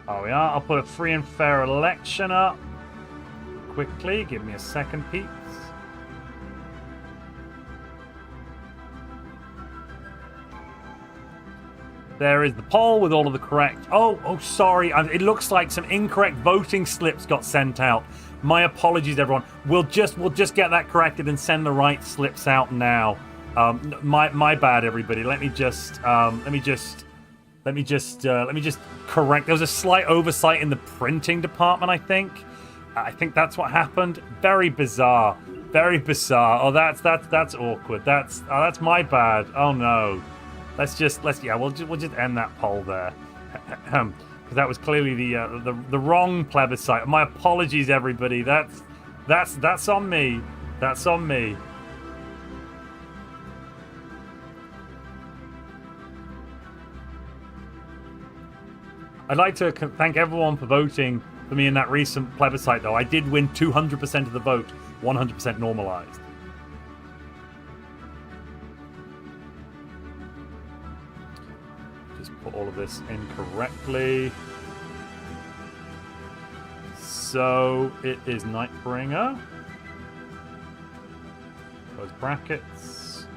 Oh, we are. I'll put a free and fair election up. Quickly, give me a second, Pete. There is the poll with all of the correct... Oh, sorry. It looks like some incorrect voting slips got sent out. My apologies, everyone. We'll just get that corrected and send the right slips out now. My bad, everybody. Let me just correct. There was a slight oversight in the printing department, I think. I think that's what happened. Very bizarre. Very bizarre. Oh, that's awkward. That's my bad. Oh no. We'll just end that poll there. Because that was clearly the wrong plebiscite. My apologies, everybody. That's on me. That's on me. I'd like to thank everyone for voting for me in that recent plebiscite, though. I did win 200% of the vote, 100% normalized. Just put all of this in correctly. So it is Nightbringer. Those brackets.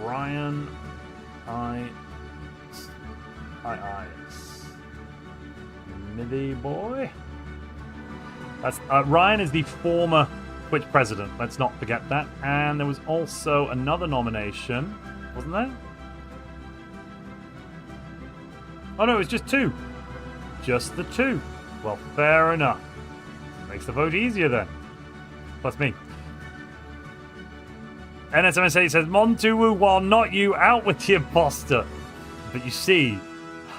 Ryan, Smithy boy. That's Ryan is the former Twitch president. Let's not forget that. And there was also another nomination, wasn't there? Oh no, it was just 2. Just the 2. Well, fair enough. Makes the vote easier then. Plus me. NSMSA says, Montu, while not you, out with the imposter. But you see,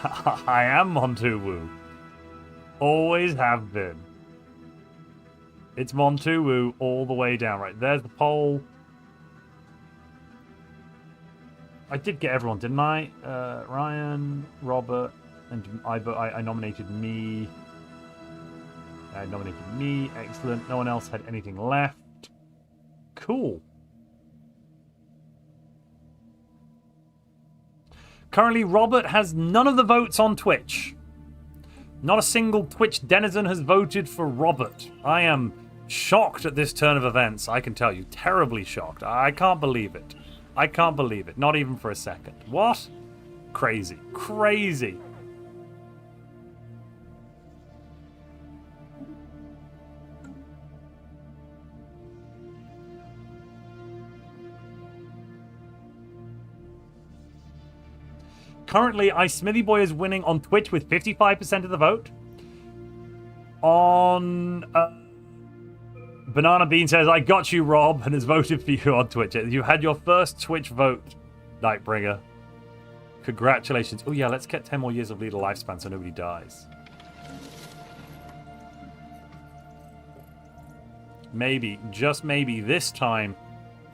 I am Montu. Always have been. It's Montu all the way down. Right, there's the poll. I did get everyone, didn't I? Ryan, Robert, and I nominated me. I nominated me. Excellent. No one else had anything left. Cool. Currently, Robert has none of the votes on Twitch. Not a single Twitch denizen has voted for Robert. I am shocked at this turn of events, I can tell you. Terribly shocked. I can't believe it. I can't believe it. Not even for a second. What? Crazy. Crazy. Currently, Smithy Boy is winning on Twitch with 55% of the vote. On Banana Bean says, I got you, Rob, and has voted for you on Twitch. You had your first Twitch vote, Nightbringer. Congratulations. Oh yeah, let's get 10 more years of leader lifespan so nobody dies. Maybe, just maybe, this time,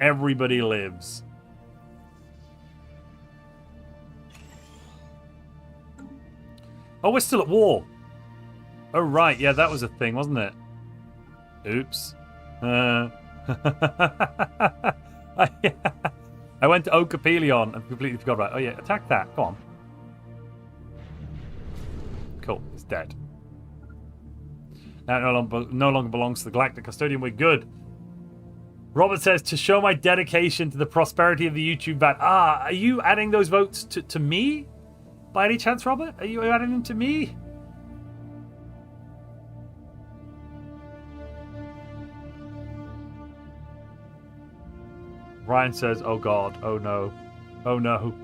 everybody lives. Oh, we're still at war. Oh, right. Yeah, that was a thing, wasn't it? Oops. I went to Okapelion and completely forgot about it. Oh, yeah. Attack that. Go on. Cool. It's dead. Now it no longer belongs to the Galactic Custodian. We're good. Robert says, to show my dedication to the prosperity of the YouTube ban. Ah, are you adding those votes to me? By any chance, Robert? Are you adding them to me? Ryan says, oh god, oh no, oh no.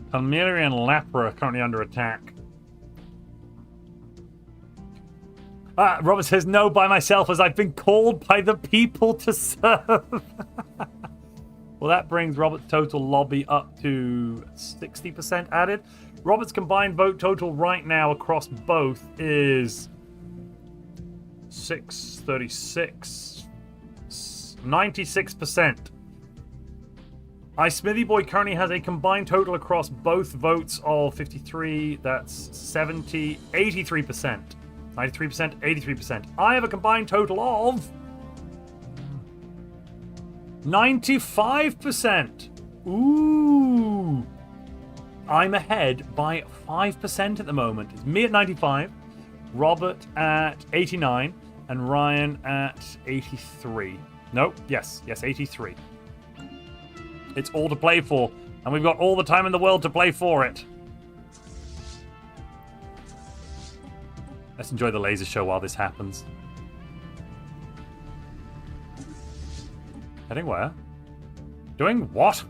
Palmyra and Lapra are currently under attack. Robert says, no, by myself, as I've been called by the people to serve. Well, that brings Robert's total lobby up to 60% added. Robert's combined vote total right now across both is 636, 96%. Smithy Boy currently has a combined total across both votes of 53, that's 70, 83%. 93%, 83%. I have a combined total of 95%. Ooh. I'm ahead by 5% at the moment. It's me at 95, Robert at 89, and Ryan at 83. No, yes, 83. It's all to play for, and we've got all the time in the world to play for it. Let's enjoy the laser show while this happens. Heading where? Doing what?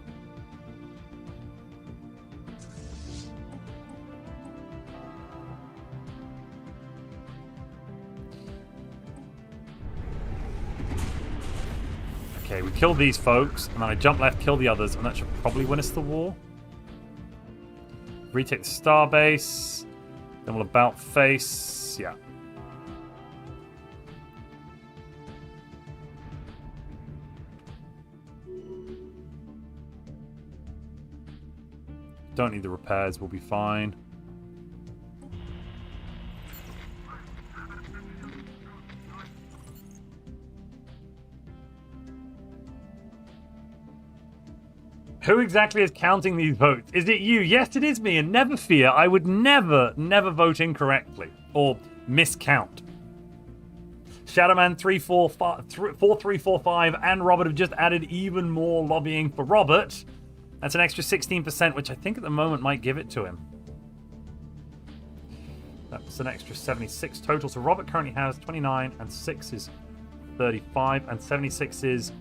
Okay, we kill these folks, and then I jump left, kill the others, and that should probably win us the war. Retake the starbase. Then we'll about face. Yeah. Don't need the repairs. We'll be fine. Who exactly is counting these votes? Is it you? Yes, it is me, and never fear, I would never vote incorrectly or miscount. Shadowman4345 and Robert have just added even more lobbying for Robert. That's an extra 16%, which I think at the moment might give it to him. That's an extra 76 total. So Robert currently has 29, and 6 is 35, and 76 is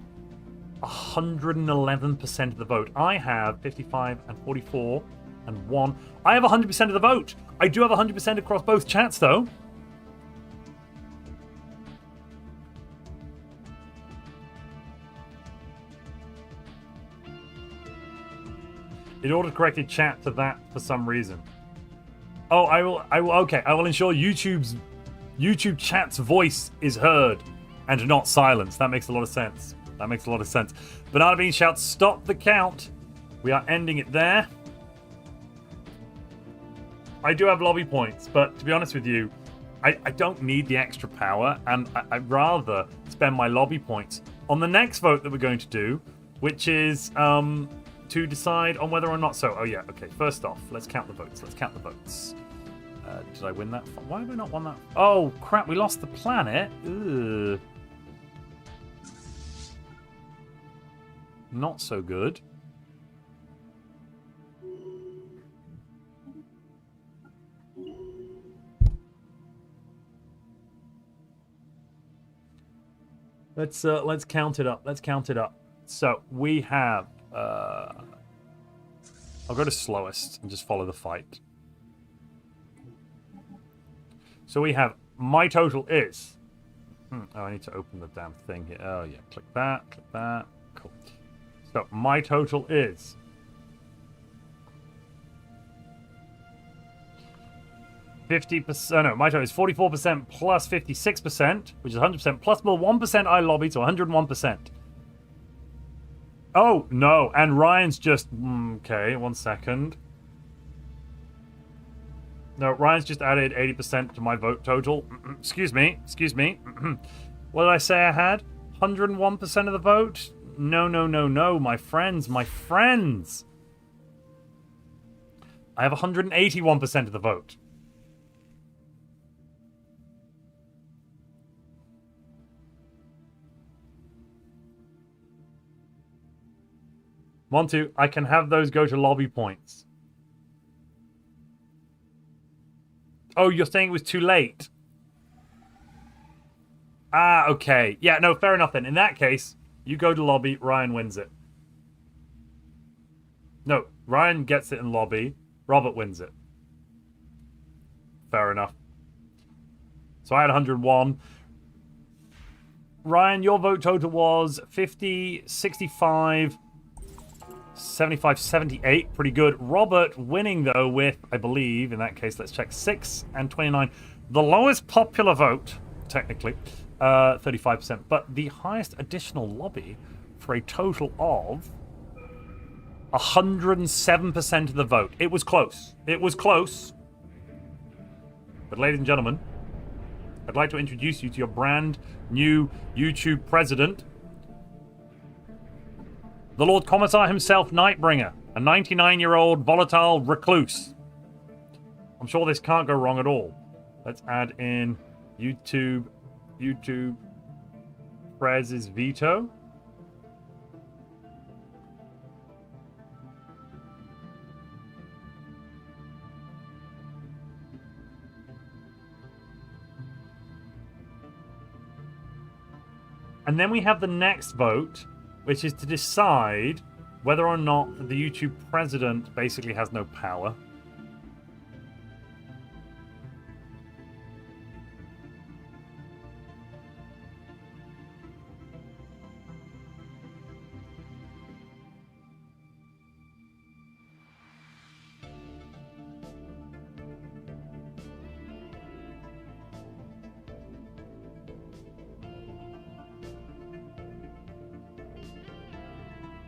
111% of the vote. I have 55 and 44 and 1. I have 100% of the vote. I do have 100% across both chats, though. It auto-corrected chat to that for some reason. Oh, I will. Okay, I will ensure YouTube chat's voice is heard and not silenced. That makes a lot of sense. That makes a lot of sense. Banana Bean shouts, stop the count. We are ending it there. I do have lobby points, but to be honest with you, I don't need the extra power, and I'd rather spend my lobby points on the next vote that we're going to do, which is to decide on whether or not so. Oh yeah, okay. First off, let's count the votes. Did I win that? Why have I not won that? Oh crap, we lost the planet. Ugh. Not so good. Let's count it up. Let's count it up. So we have. I'll go to slowest and just follow the fight. So we have my total is. Oh, I need to open the damn thing here. Oh yeah, click that. Click that. Cool. So my total is 50%. No, my total is 44% plus 56%, which is 100%, plus the 1% I lobbied, so 101%. Oh no, and Ryan's just okay. 1 second. No, Ryan's just added 80% to my vote total. Excuse me. What did I say I had? 101% of the vote? No, my friends. I have 181% of the vote. Montu, I can have those go to lobby points. Oh, you're saying it was too late? Ah, okay. Yeah, no, fair enough then. In that case, you go to lobby, Ryan wins it. No, Ryan gets it in lobby, Robert wins it. Fair enough. So I had 101. Ryan, your vote total was 50, 65, 75, 78. Pretty good. Robert winning, though, with, I believe, in that case, let's check, 6 and 29. The lowest popular vote, technically, 35%. But the highest additional lobby for a total of 107% of the vote. It was close. It was close. But ladies and gentlemen, I'd like to introduce you to your brand new YouTube president, the Lord Commissar himself, Nightbringer, a 99-year-old volatile recluse. I'm sure this can't go wrong at all. Let's add in YouTube Prez's veto. And then we have the next vote, which is to decide whether or not the YouTube president basically has no power.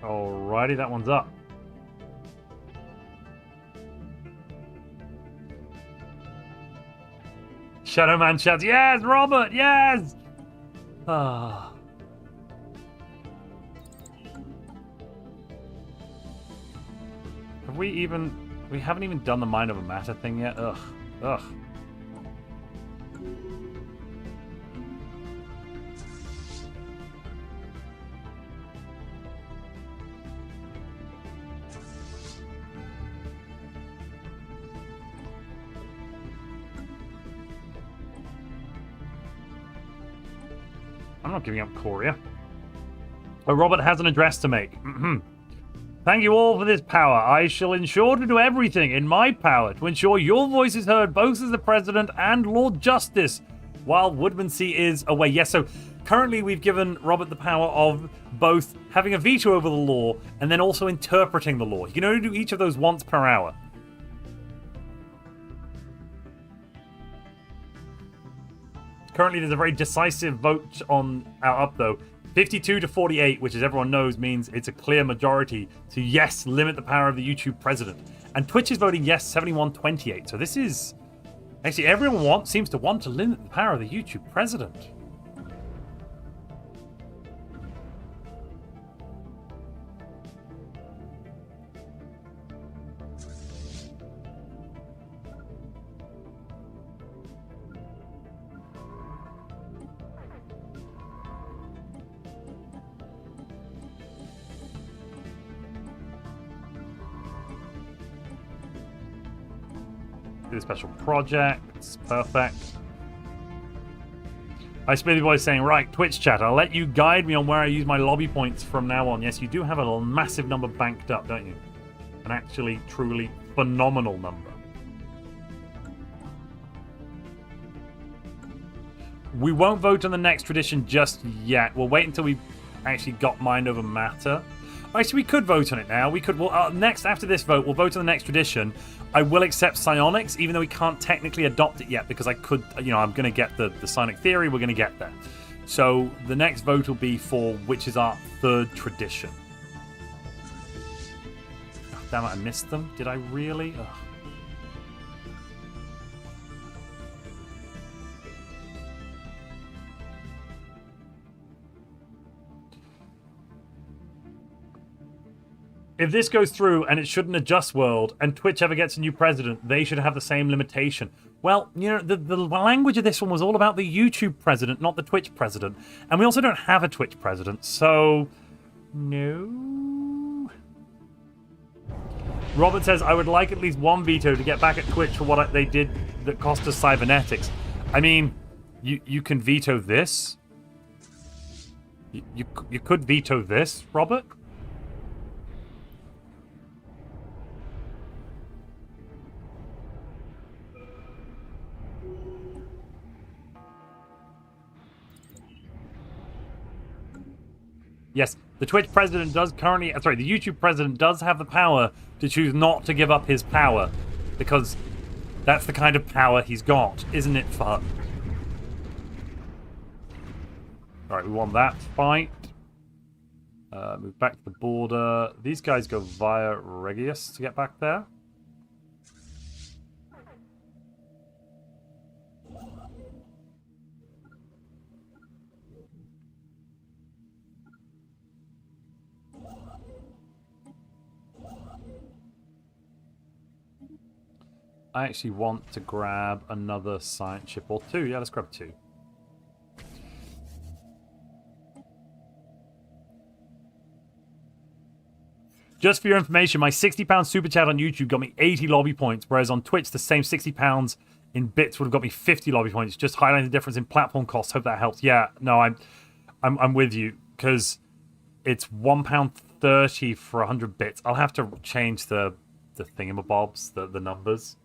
Alrighty, that one's up. Shadowman shouts, yes, Robert, yes! Ah. Have we even... We haven't even done the Mind Over Matter thing yet? Ugh. Ugh. I'm not giving up Korea. But Robert has an address to make. Thank you all for this power. I shall ensure to do everything in my power to ensure your voice is heard both as the President and Lord Justice while Woodmansey is away. Yes, so currently we've given Robert the power of both having a veto over the law and then also interpreting the law. He can only do each of those once per hour. Currently, there's a very decisive vote on up though. 52 to 48, which as everyone knows means it's a clear majority to yes, limit the power of the YouTube president. And Twitch is voting yes, 71-28. So this is... Actually, everyone seems to want to limit the power of the YouTube president. Do special projects. Perfect. I Smithy Boy saying, right, Twitch chat, I'll let you guide me on where I use my lobby points from now on. Yes, you do have a massive number banked up, don't you? An actually, truly phenomenal number. We won't vote on the next tradition just yet. We'll wait until we've actually got Mind Over Matter. Actually, we could vote on it now. We could. Well, next, after this vote, we'll vote on the next tradition. I will accept psionics, even though we can't technically adopt it yet, because I could, you know, I'm going to get the psionic theory. We're going to get there. So the next vote will be for which is our third tradition. Oh, damn it, I missed them. Did I really? Ugh. If this goes through and it shouldn't adjust world and Twitch ever gets a new president, they should have the same limitation. Well, you know, the language of this one was all about the YouTube president, not the Twitch president. And we also don't have a Twitch president, so... No... Robert says, I would like at least one veto to get back at Twitch for what they did that cost us cybernetics. I mean, you can veto this. You could veto this, Robert. Yes, the Twitch president does currently... Sorry, the YouTube president does have the power to choose not to give up his power. Because that's the kind of power he's got. Isn't it fun? Alright, we won that fight. Move back to the border. These guys go via Regius to get back there. I actually want to grab another science ship or two. Yeah, let's grab two. Just for your information, my £60 super chat on YouTube got me 80 lobby points, whereas on Twitch, the same £60 in bits would have got me 50 lobby points. Just highlighting the difference in platform costs. Hope that helps. Yeah, no, I'm with you, because it's £1.30 for 100 bits. I'll have to change the thingamabobs, the numbers.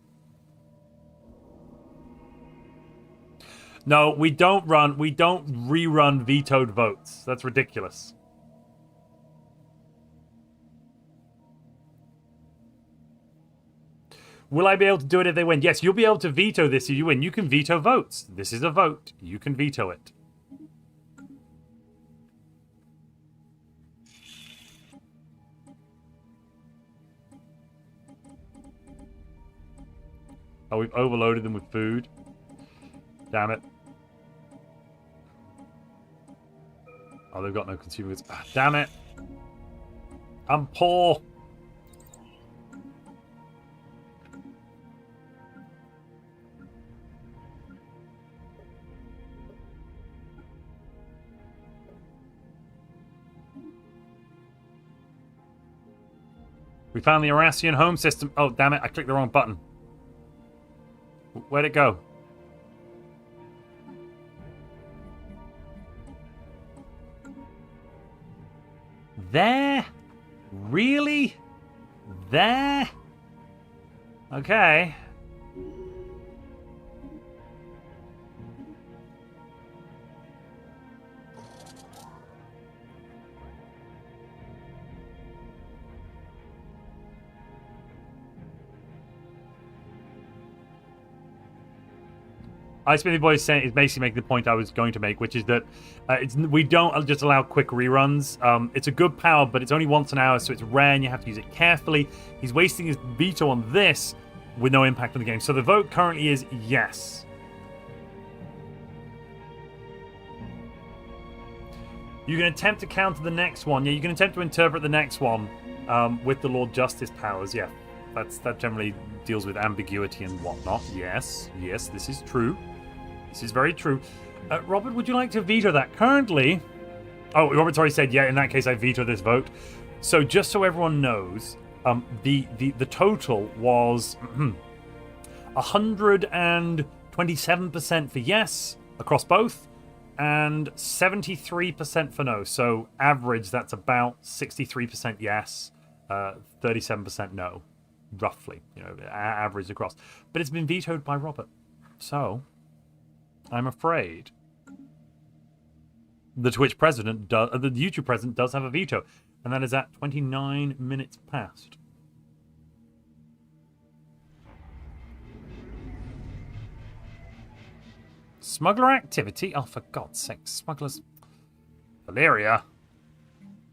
No, we don't rerun vetoed votes. That's ridiculous. Will I be able to do it if they win? Yes, you'll be able to veto this if you win. You can veto votes. This is a vote. You can veto it. Oh, we've overloaded them with food. Damn it. Oh, they've got no consumer goods. Ah, damn it. I'm poor. We found the Ascension home system. Oh, damn it. I clicked the wrong button. Where'd it go? There? Really? There? Okay. Ice Smithy Boy is basically making the point I was going to make, which is that we don't just allow quick reruns. It's a good power, but it's only once an hour, so it's rare and you have to use it carefully. He's wasting his veto on this with no impact on the game. So the vote currently is yes. You can attempt to counter the next one. Yeah, you can attempt to interpret the next one with the Lord Justice powers. Yeah, that generally deals with ambiguity and whatnot. Yes, this is true. This is very true. Robert, would you like to veto that? Currently... Oh, Robert's already said, yeah, in that case I veto this vote. So just so everyone knows, the total was 127% for yes across both, and 73% for no. So average, that's about 63% yes, 37% no, roughly, average across. But it's been vetoed by Robert. So I'm afraid the Twitch president the YouTube president does have a veto, and that is at 29 minutes past. Smuggler activity? Oh, for God's sake, smugglers. Valeria,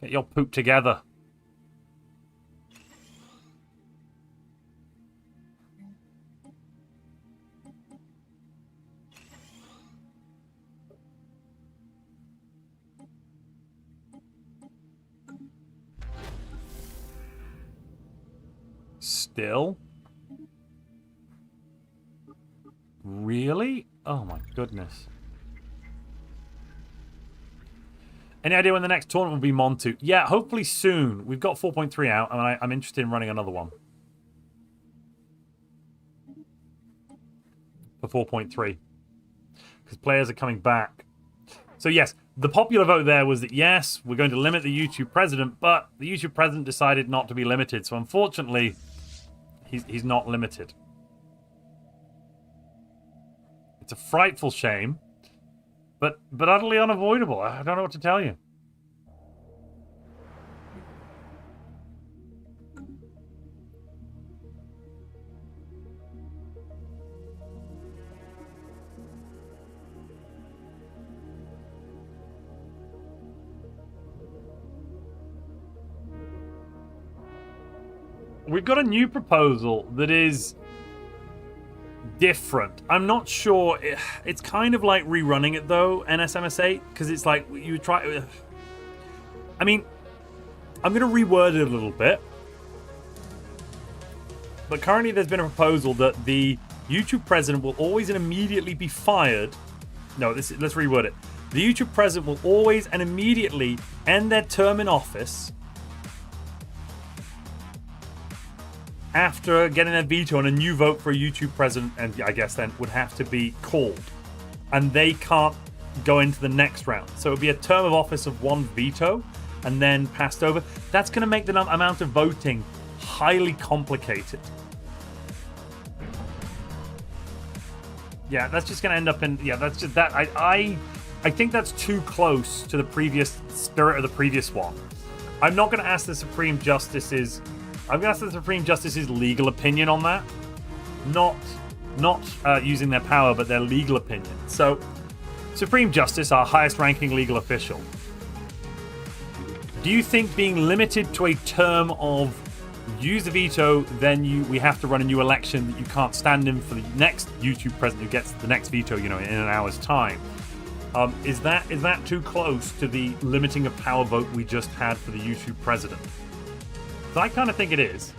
get your poop together. Still? Really? Oh my goodness. Any idea when the next tournament will be Montu? Yeah, hopefully soon. We've got 4.3 out, and I'm interested in running another one. For 4.3. Because players are coming back. So yes, the popular vote there was that yes, we're going to limit the YouTube president, but the YouTube president decided not to be limited. So unfortunately, he's not limited. It's a frightful shame, but utterly unavoidable. I don't know what to tell you. We've got a new proposal that is different. I'm not sure. It's kind of like rerunning it though, NSMS8, because it's like you try. I mean, I'm going to reword it a little bit. But currently there's been a proposal that the YouTube president will always and immediately be fired. No, let's reword it. The YouTube president will always and immediately end their term in office after getting a veto and a new vote for a YouTube president, and I guess then would have to be called. And they can't go into the next round. So it would be a term of office of one veto and then passed over. That's going to make the amount of voting highly complicated. Yeah, that's just going to end up in... Yeah, that's just that. I think that's too close to the previous spirit of the previous one. I'm not going to ask the Supreme Justice's... I'm going to ask the Supreme Justice's legal opinion on that. Not using their power, but their legal opinion. So, Supreme Justice, our highest ranking legal official. Do you think being limited to a term of use the veto, then we have to run a new election that you can't stand in for the next YouTube president who gets the next veto, in an hour's time. Is that too close to the limiting of power vote we just had for the YouTube president? So I kind of think it is.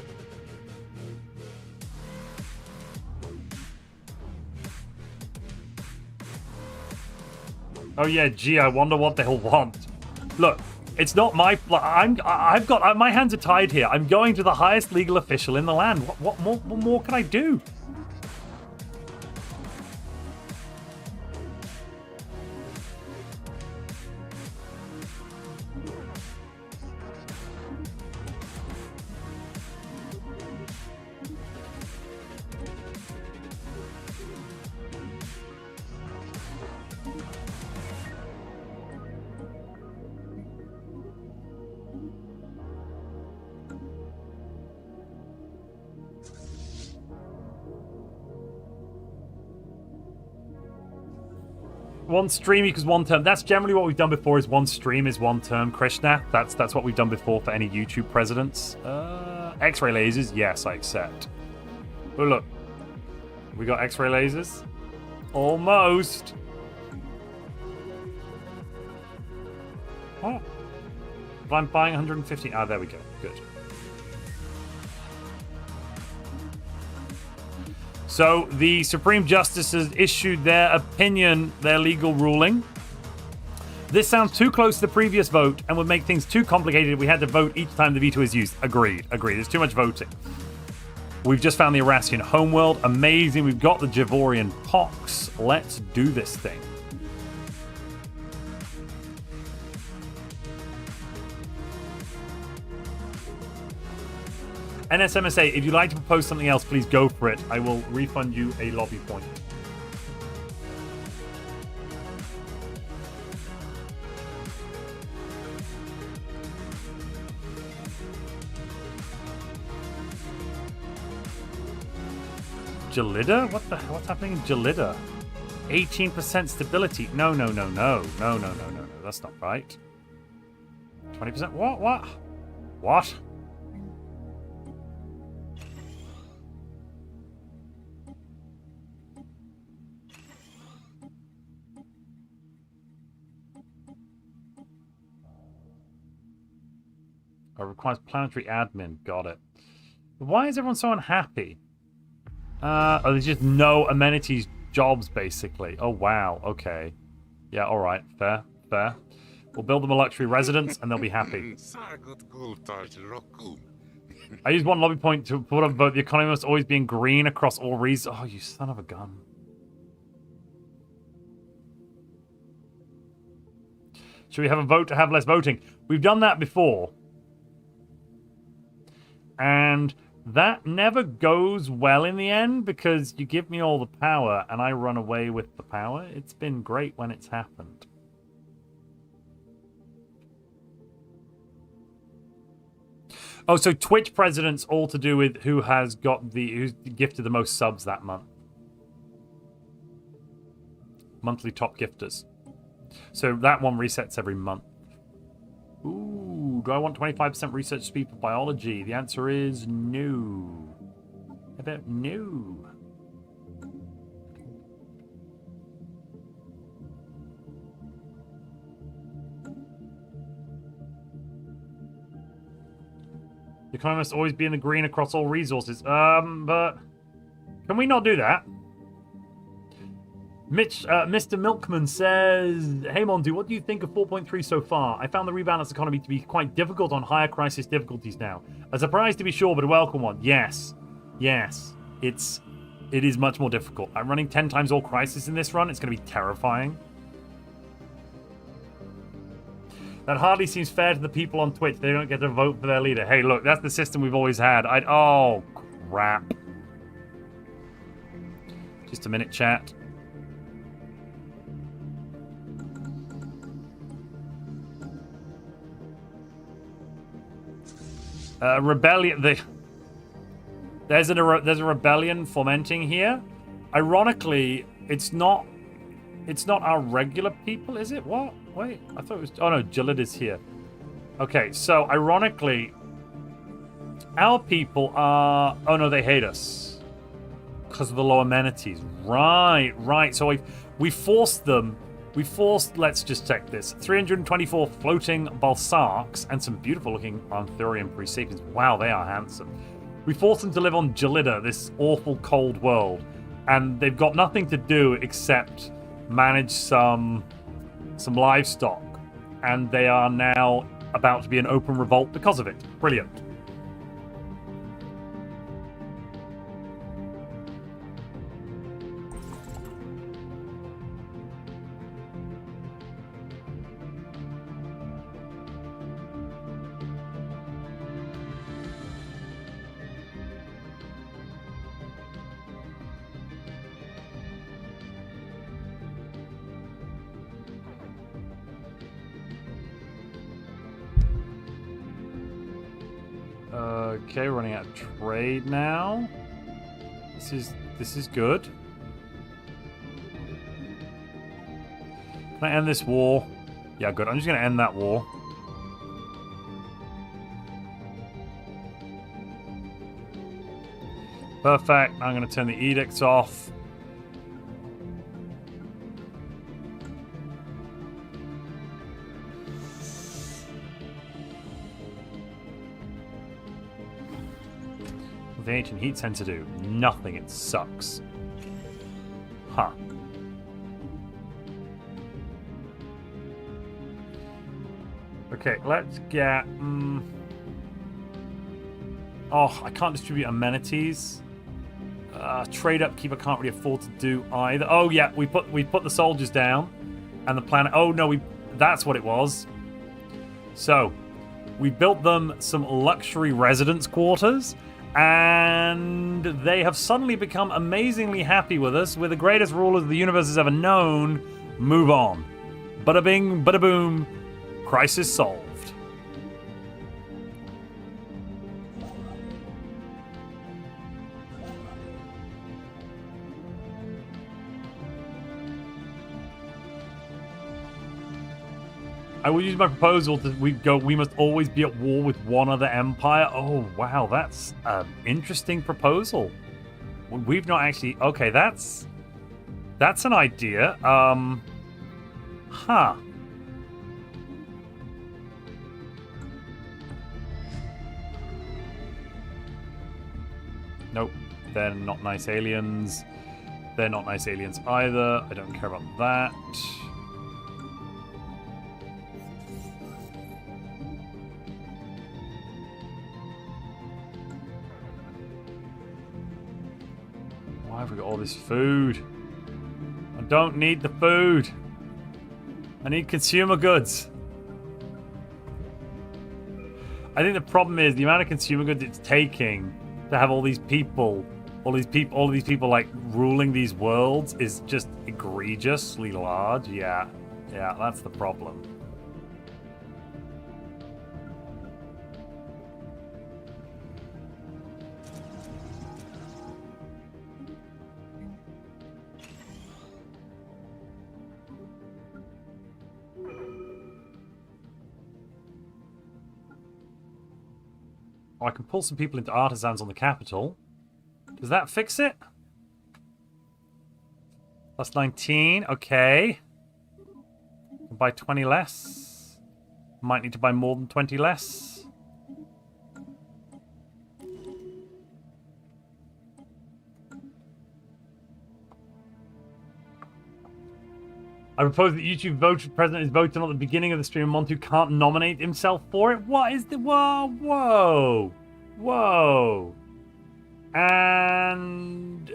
Oh yeah, gee, I wonder what they'll want. Look, it's not my. I've got my hands are tied here. I'm going to the highest legal official in the land. What more can I do? One stream equals one term. That's generally what we've done before. Is one stream is one term, Krishna. That's what we've done before for any YouTube presidents. X-ray lasers, yes, I accept. Oh look, we got X-ray lasers. Almost. Oh, but I'm buying 150. Ah, there we go. Good. So the Supreme Justice has issued their opinion, their legal ruling. This sounds too close to the previous vote and would make things too complicated if we had to vote each time the veto is used. Agreed. There's too much voting. We've just found the Arassian homeworld. Amazing. We've got the Javorian pox. Let's do this thing. NSMSA, if you'd like to propose something else, please go for it. I will refund you a lobby point. Gelida? What's happening in Gelida? 18% stability. No. That's not right. 20%? What? Requires planetary admin. Got it. Why is everyone so unhappy? There's just no amenities jobs, basically. Oh, wow. Okay. Yeah, all right. Fair. We'll build them a luxury residence, and they'll be happy. I use one lobby point to put up vote. The economy must always be in green across all reasons. Oh, you son of a gun. Should we have a vote to have less voting? We've done that before. And that never goes well in the end because you give me all the power and I run away with the power. It's been great when it's happened. Oh, so Twitch presidents all to do with who's gifted the most subs that month. Monthly top gifters. So that one resets every month. Ooh, do I want 25% research speed for biology? The answer is no. How about no? The economy must always be in the green across all resources. But can we not do that? Mr. Milkman says, hey Montu, what do you think of 4.3 so far? I found the rebalanced economy to be quite difficult on higher crisis difficulties now. A surprise to be sure, but a welcome one. Yes. It is much more difficult. I'm running 10 times all crisis in this run. It's going to be terrifying. That hardly seems fair to the people on Twitch. They don't get to vote for their leader. Hey, look, that's the system we've always had. Oh, crap. Just a minute, chat. Rebellion. There's a rebellion fomenting here. Ironically, it's not our regular people, is it? What? Wait, I thought it was. Oh no, Jilid is here. Okay, so ironically, Our people are... Oh, no, they hate us. Because of the low amenities. Right, right. So we forced them... We forced... Let's just check this. 324 floating balsarks and some beautiful-looking Arthurian pre-sapiens. Wow, they are handsome. We forced them to live on Gelida, this awful cold world. And they've got nothing to do except manage some livestock. And they are now about to be an open revolt because of it. Brilliant. Okay, running out of trade now. This is good. Can I end this war? Yeah, good. I'm just going to end that war. Perfect. Now I'm going to turn the edicts off. The ancient heat sensor do nothing. It sucks. Huh. Okay, let's get... Oh, I can't distribute amenities. Trade upkeep I can't really afford to do either. Oh yeah, we put the soldiers down, and the planet. Oh no, that's what it was. So, we built them some luxury residence quarters. And they have suddenly become amazingly happy with us. We're the greatest rulers the universe has ever known. Move on. Bada bing, bada boom. Crisis solved. I will use my proposal to we must always be at war with one other empire. Oh, wow, that's an interesting proposal. We've not actually... Okay, that's an idea. Huh. Nope. They're not nice aliens. They're not nice aliens either. I don't care about that. Why have we got all this food? I don't need the food. I need consumer goods. I think the problem is the amount of consumer goods it's taking to have all these people like ruling these worlds is just egregiously large. Yeah, that's the problem. Oh, I can pull some people into artisans on the capital. Does that fix it? Plus 19, okay. Buy 20 less. Might need to buy more than 20 less. I propose that YouTube vote for president is voted on at the beginning of the stream. Montu can't nominate himself for it. What is the... Whoa. And...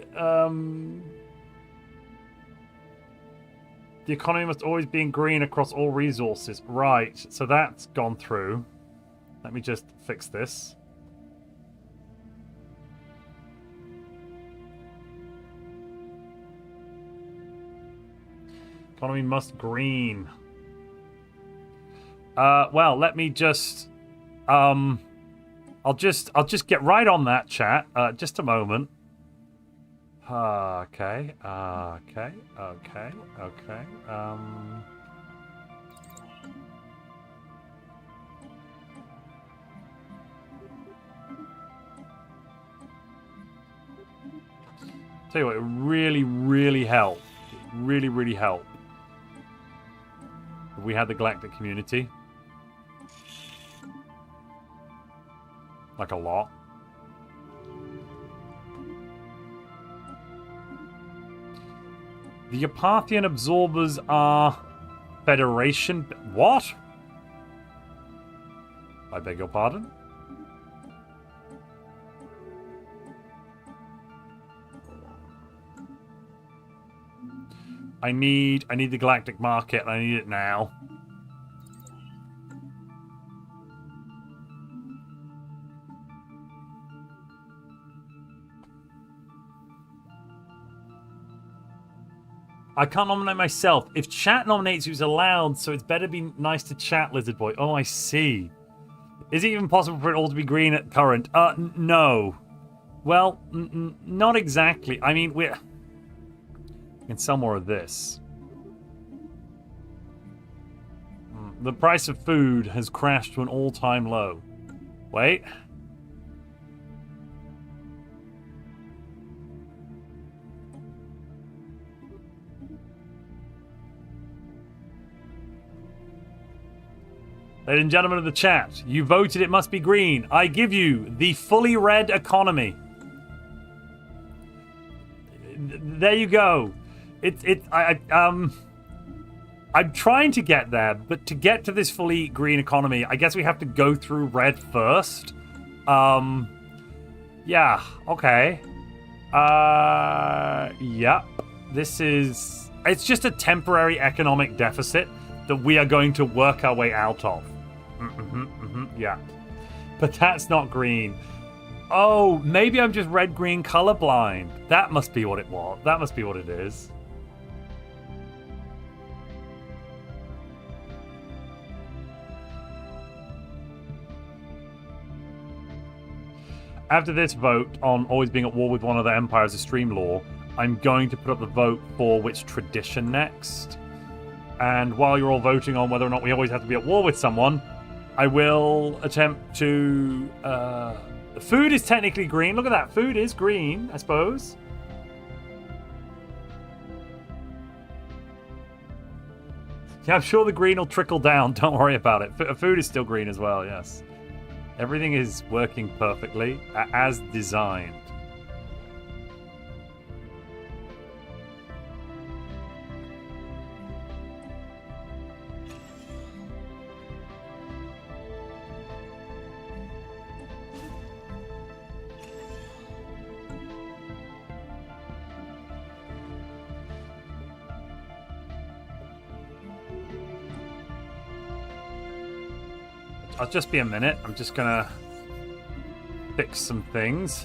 the economy must always be in green across all resources. Right, so that's gone through. Let me just fix this. Economy must green. Well, let me just... I'll just get right on that, chat. Just a moment. Okay. Tell you what, it really, really helped. It really, really helped. If we had the galactic community. Like a lot. The Apathian absorbers are Federation. What? I beg your pardon? I need the galactic market, and I need it now. I can't nominate myself. If chat nominates you, it's allowed, so it's better be nice to chat, Lizard Boy. Oh, I see. Is it even possible for it all to be green at current? No. Well, not exactly. I mean, we're... in some more of this. The price of food has crashed to an all-time low. Wait. Ladies and gentlemen of the chat, you voted it must be green. I give you the fully red economy. There you go. I'm trying to get there, but to get to this fully green economy, I guess we have to go through red first. Yeah, okay. Yep. This is... it's just a temporary economic deficit that we are going to work our way out of. Yeah. But that's not green. Oh, maybe I'm just red-green colorblind. That must be what it was. That must be what it is. After this vote on always being at war with one of the empires of stream law, I'm going to put up the vote for which tradition next. And while you're all voting on whether or not we always have to be at war with someone, I will attempt to... food is technically green. Look at that. Food is green, I suppose. Yeah, I'm sure the green will trickle down. Don't worry about it. Food is still green as well, yes. Everything is working perfectly, as designed. I'll just be a minute. I'm just gonna fix some things.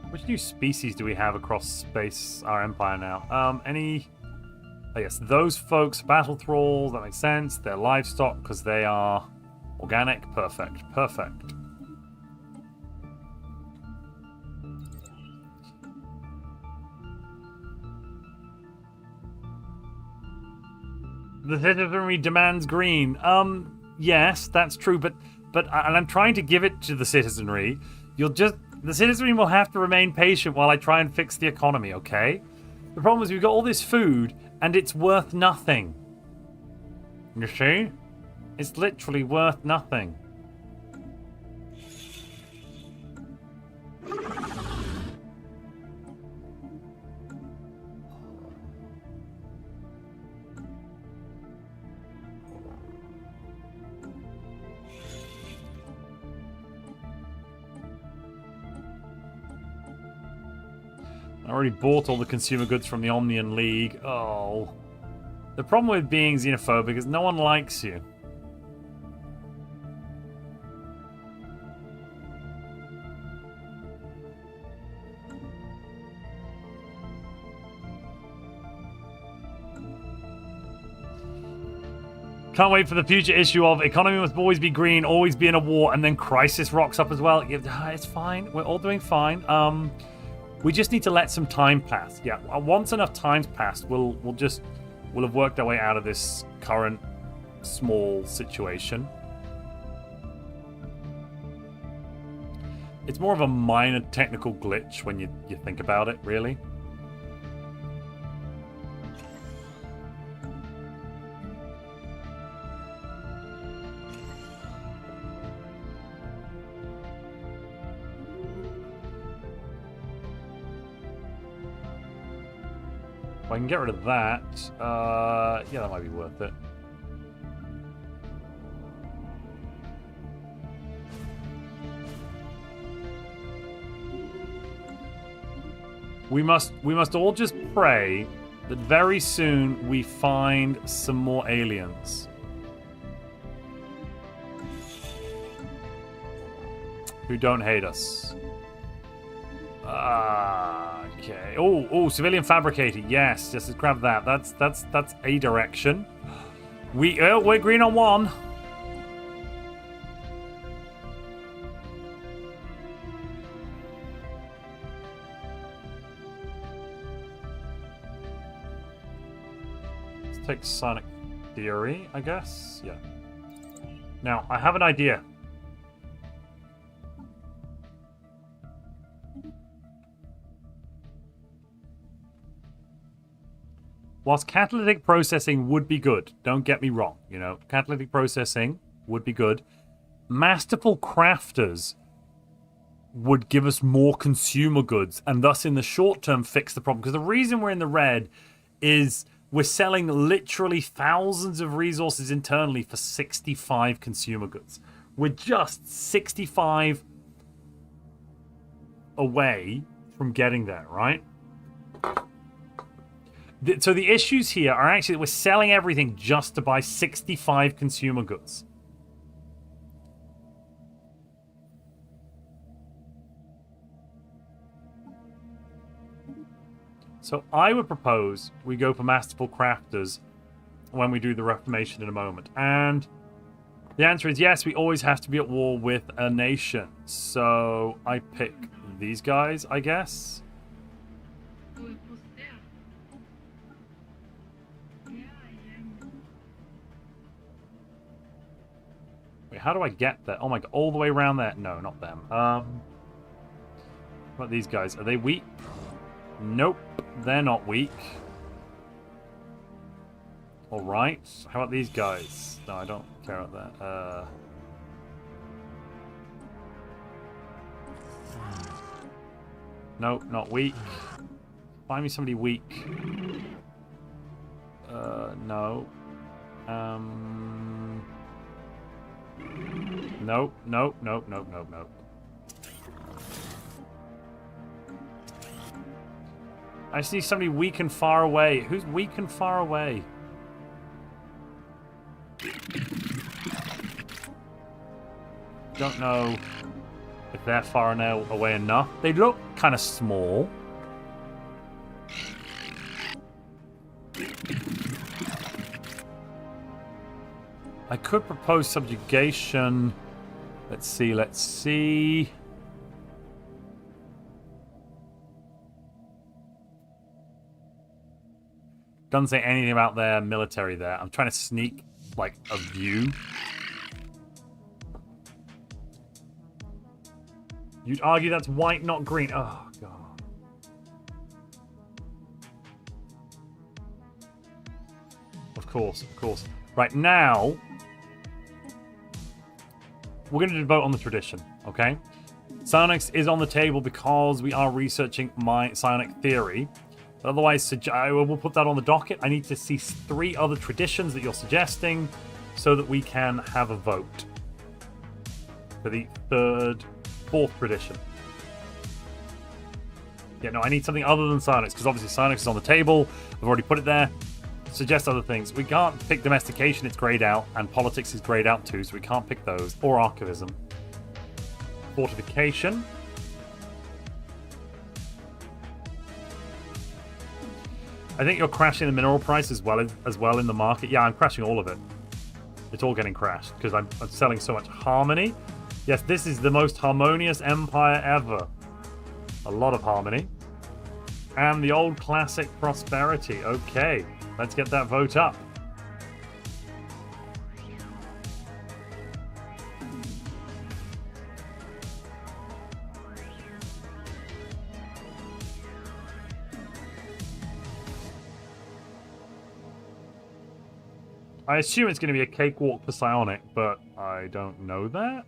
Which new species do we have across space, our empire now? Any... oh yes, those folks, battle thralls, that makes sense. They're livestock because they are organic. Perfect, perfect. The citizenry demands green. Yes, that's true, but and I'm trying to give it to the citizenry. The citizenry will have to remain patient while I try and fix the economy, okay? The problem is we've got all this food, and it's worth nothing. You see? It's literally worth nothing. I already bought all the consumer goods from the Omnian League. Oh. The problem with being xenophobic is no one likes you. Can't wait for the future issue of economy must always be green, always be in a war, and then crisis rocks up as well. It's fine. We're all doing fine. We just need to let some time pass. Yeah, once enough time's passed, we'll have worked our way out of this current small situation. It's more of a minor technical glitch when you think about it, really. If I can get rid of that, yeah, that might be worth it. We must all just pray that very soon we find some more aliens. Who don't hate us. Okay. Oh, civilian fabricator. Yes, just grab that. That's a direction. We're green on one. Let's take Sonic Theory, I guess. Yeah. Now, I have an idea. Whilst catalytic processing would be good, don't get me wrong, you know, catalytic processing would be good. Masterful crafters would give us more consumer goods and thus in the short term fix the problem. Because the reason we're in the red is we're selling literally thousands of resources internally for 65 consumer goods. We're just 65 away from getting there, right? So the issues here are actually that we're selling everything just to buy 65 consumer goods. So I would propose we go for Masterful Crafters when we do the Reformation in a moment. And the answer is yes, we always have to be at war with a nation. So I pick these guys, I guess. Wait, how do I get there? Oh my god, all the way around there? No, not them. What about these guys? Are they weak? Nope, they're not weak. Alright, how about these guys? No, I don't care about that. Nope, not weak. Find me somebody weak. No. Nope, nope, nope, nope, nope, nope. I see somebody weak and far away. Who's weak and far away? Don't know if they're far enough away enough. They look kind of small. I could propose subjugation. Let's see, let's see. Doesn't say anything about their military there. I'm trying to sneak, like, a view. You'd argue that's white, not green. Oh, God. Of course, of course. Right, now, we're going to vote on the tradition, okay? Psionics is on the table because we are researching my psionic theory. But otherwise, I will put that on the docket. I need to see 3 other traditions that you're suggesting so that we can have a vote for the 4th tradition. Yeah, no, I need something other than psionics because obviously psionics is on the table. I've already put it there. Suggest other things. We can't pick domestication, it's grayed out, and politics is grayed out too, so we can't pick those. Or archivism. Fortification. I think you're crashing the mineral price as well in the market. Yeah, I'm crashing all of it. It's all getting crashed because I'm selling so much harmony. Yes, this is the most harmonious empire ever. A lot of harmony. And the old classic prosperity. Okay, let's get that vote up. I assume it's going to be a cakewalk for psionic, but I don't know that?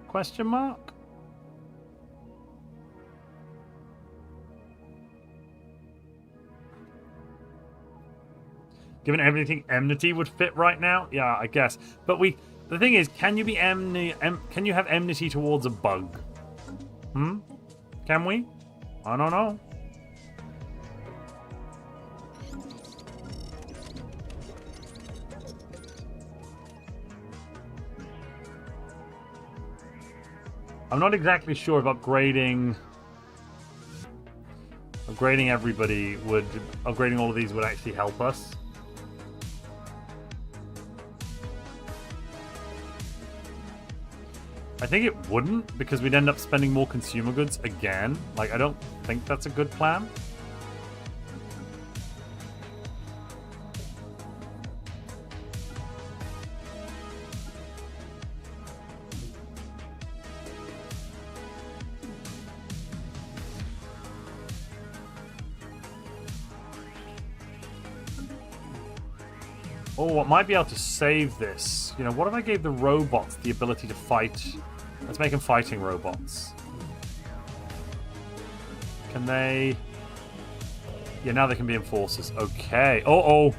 Question mark? Given everything, enmity would fit right now? Yeah, I guess. But the thing is, can you be can you have enmity towards a bug? Can we? I don't know. I'm not exactly sure if upgrading everybody would... Upgrading all of these would actually help us. I think it wouldn't, because we'd end up spending more consumer goods again. Like, I don't think that's a good plan. Oh, I might be able to save this. You know, what if I gave the robots the ability to fight? Let's make them fighting robots. Can they... Yeah, now they can be enforcers. Okay. Uh-oh.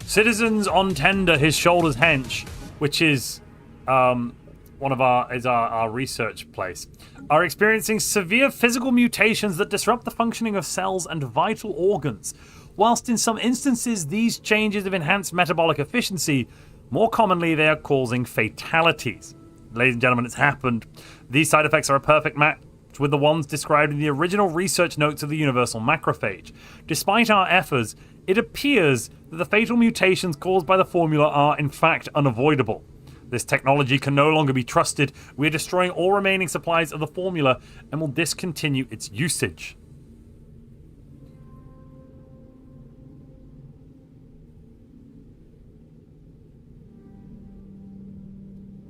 Citizens on tender, his shoulders hench, which is one of our research place, are experiencing severe physical mutations that disrupt the functioning of cells and vital organs. Whilst in some instances these changes have enhanced metabolic efficiency, more commonly they are causing fatalities. Ladies and gentlemen, it's happened. These side effects are a perfect match with the ones described in the original research notes of the universal macrophage. Despite our efforts, it appears that the fatal mutations caused by the formula are in fact unavoidable. This technology can no longer be trusted. We are destroying all remaining supplies of the formula and will discontinue its usage.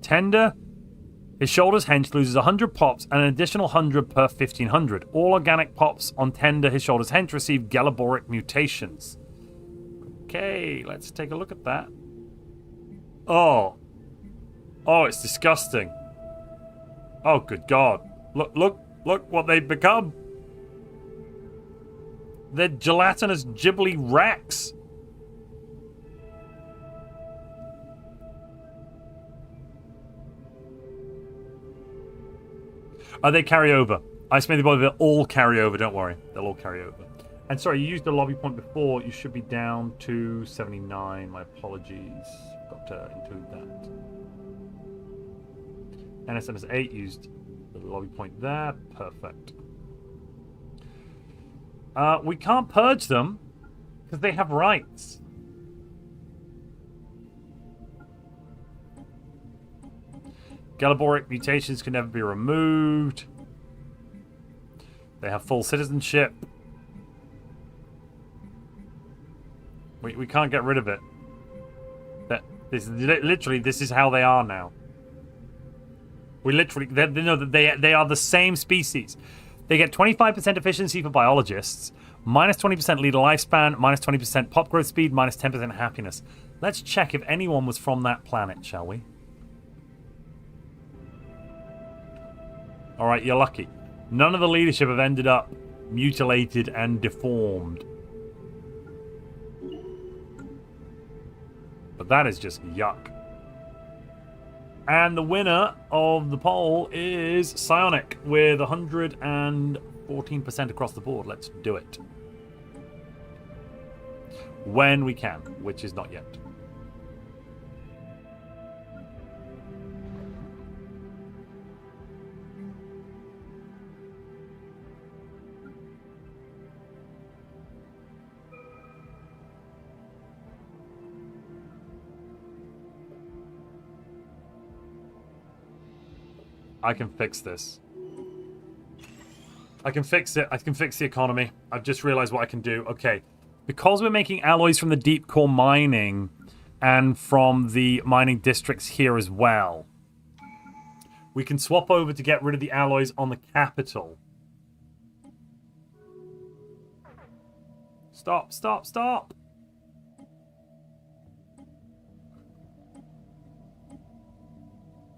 Tender, his shoulders hench loses 100 pops and an additional 100 per 1500. All organic pops on Tender, his shoulders hench receive galaboric mutations. Okay, let's take a look at that. Oh, it's disgusting. Oh, good God. Look what they've become. They're gelatinous gibbly wrecks. They carry over. I made the body, they'll all carry over, don't worry. They'll all carry over. And sorry, you used the lobby point before. You should be down to 79. My apologies. Got to include that. NSMS 8 used the lobby point there. Perfect. We can't purge them because they have rights. Galaboric mutations can never be removed. They have full citizenship. We can't get rid of it. This is how they are now. They are the same species. They get 25% efficiency for biologists, minus 20% leader lifespan, minus 20% pop growth speed, minus 10% happiness. Let's check if anyone was from that planet, shall we? Alright, you're lucky. None of the leadership have ended up mutilated and deformed. But that is just yuck. And the winner of the poll is Psionic with 114% across the board. Let's do it. When we can, which is not yet. I can fix this. I can fix it. I can fix the economy. I've just realized what I can do. Okay. Because we're making alloys from the deep core mining and from the mining districts here as well, we can swap over to get rid of the alloys on the capital. Stop, stop, stop!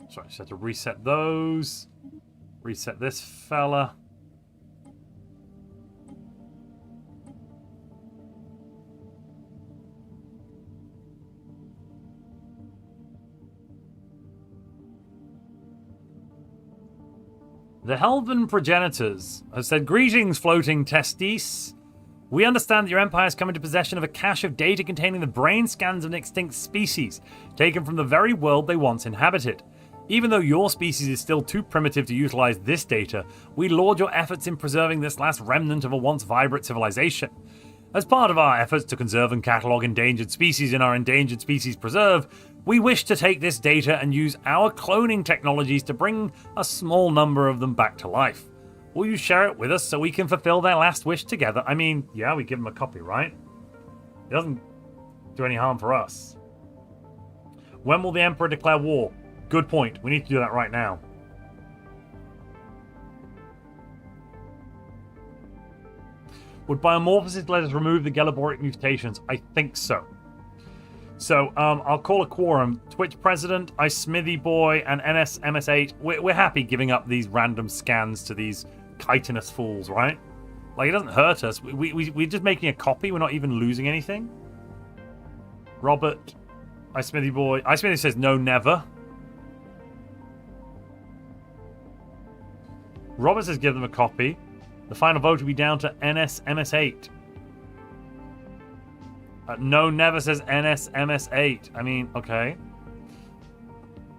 Sorry, just had to reset those. Reset this fella. The Helven progenitors have said, "Greetings, floating testes. We understand that your empire has come into possession of a cache of data containing the brain scans of an extinct species, taken from the very world they once inhabited. Even though your species is still too primitive to utilize this data, we laud your efforts in preserving this last remnant of a once vibrant civilization. As part of our efforts to conserve and catalogue endangered species in our Endangered Species Preserve, we wish to take this data and use our cloning technologies to bring a small number of them back to life. Will you share it with us so we can fulfill their last wish together?" I mean, yeah, we give them a copy, right? It doesn't do any harm for us. When will the Emperor declare war? Good point. We need to do that right now. Would biomorphosis let us remove the Gelaboric mutations? I think so. So, I'll call a quorum. Twitch President, Smithy Boy, and NSMS8. We're happy giving up these random scans to these chitinous fools, right? Like, it doesn't hurt us. We're just making a copy. We're not even losing anything. Robert, Smithy Boy. Smithy says no, never. Robert says give them a copy. The final vote will be down to NSMS8. No, never says NSMS8. I mean, okay.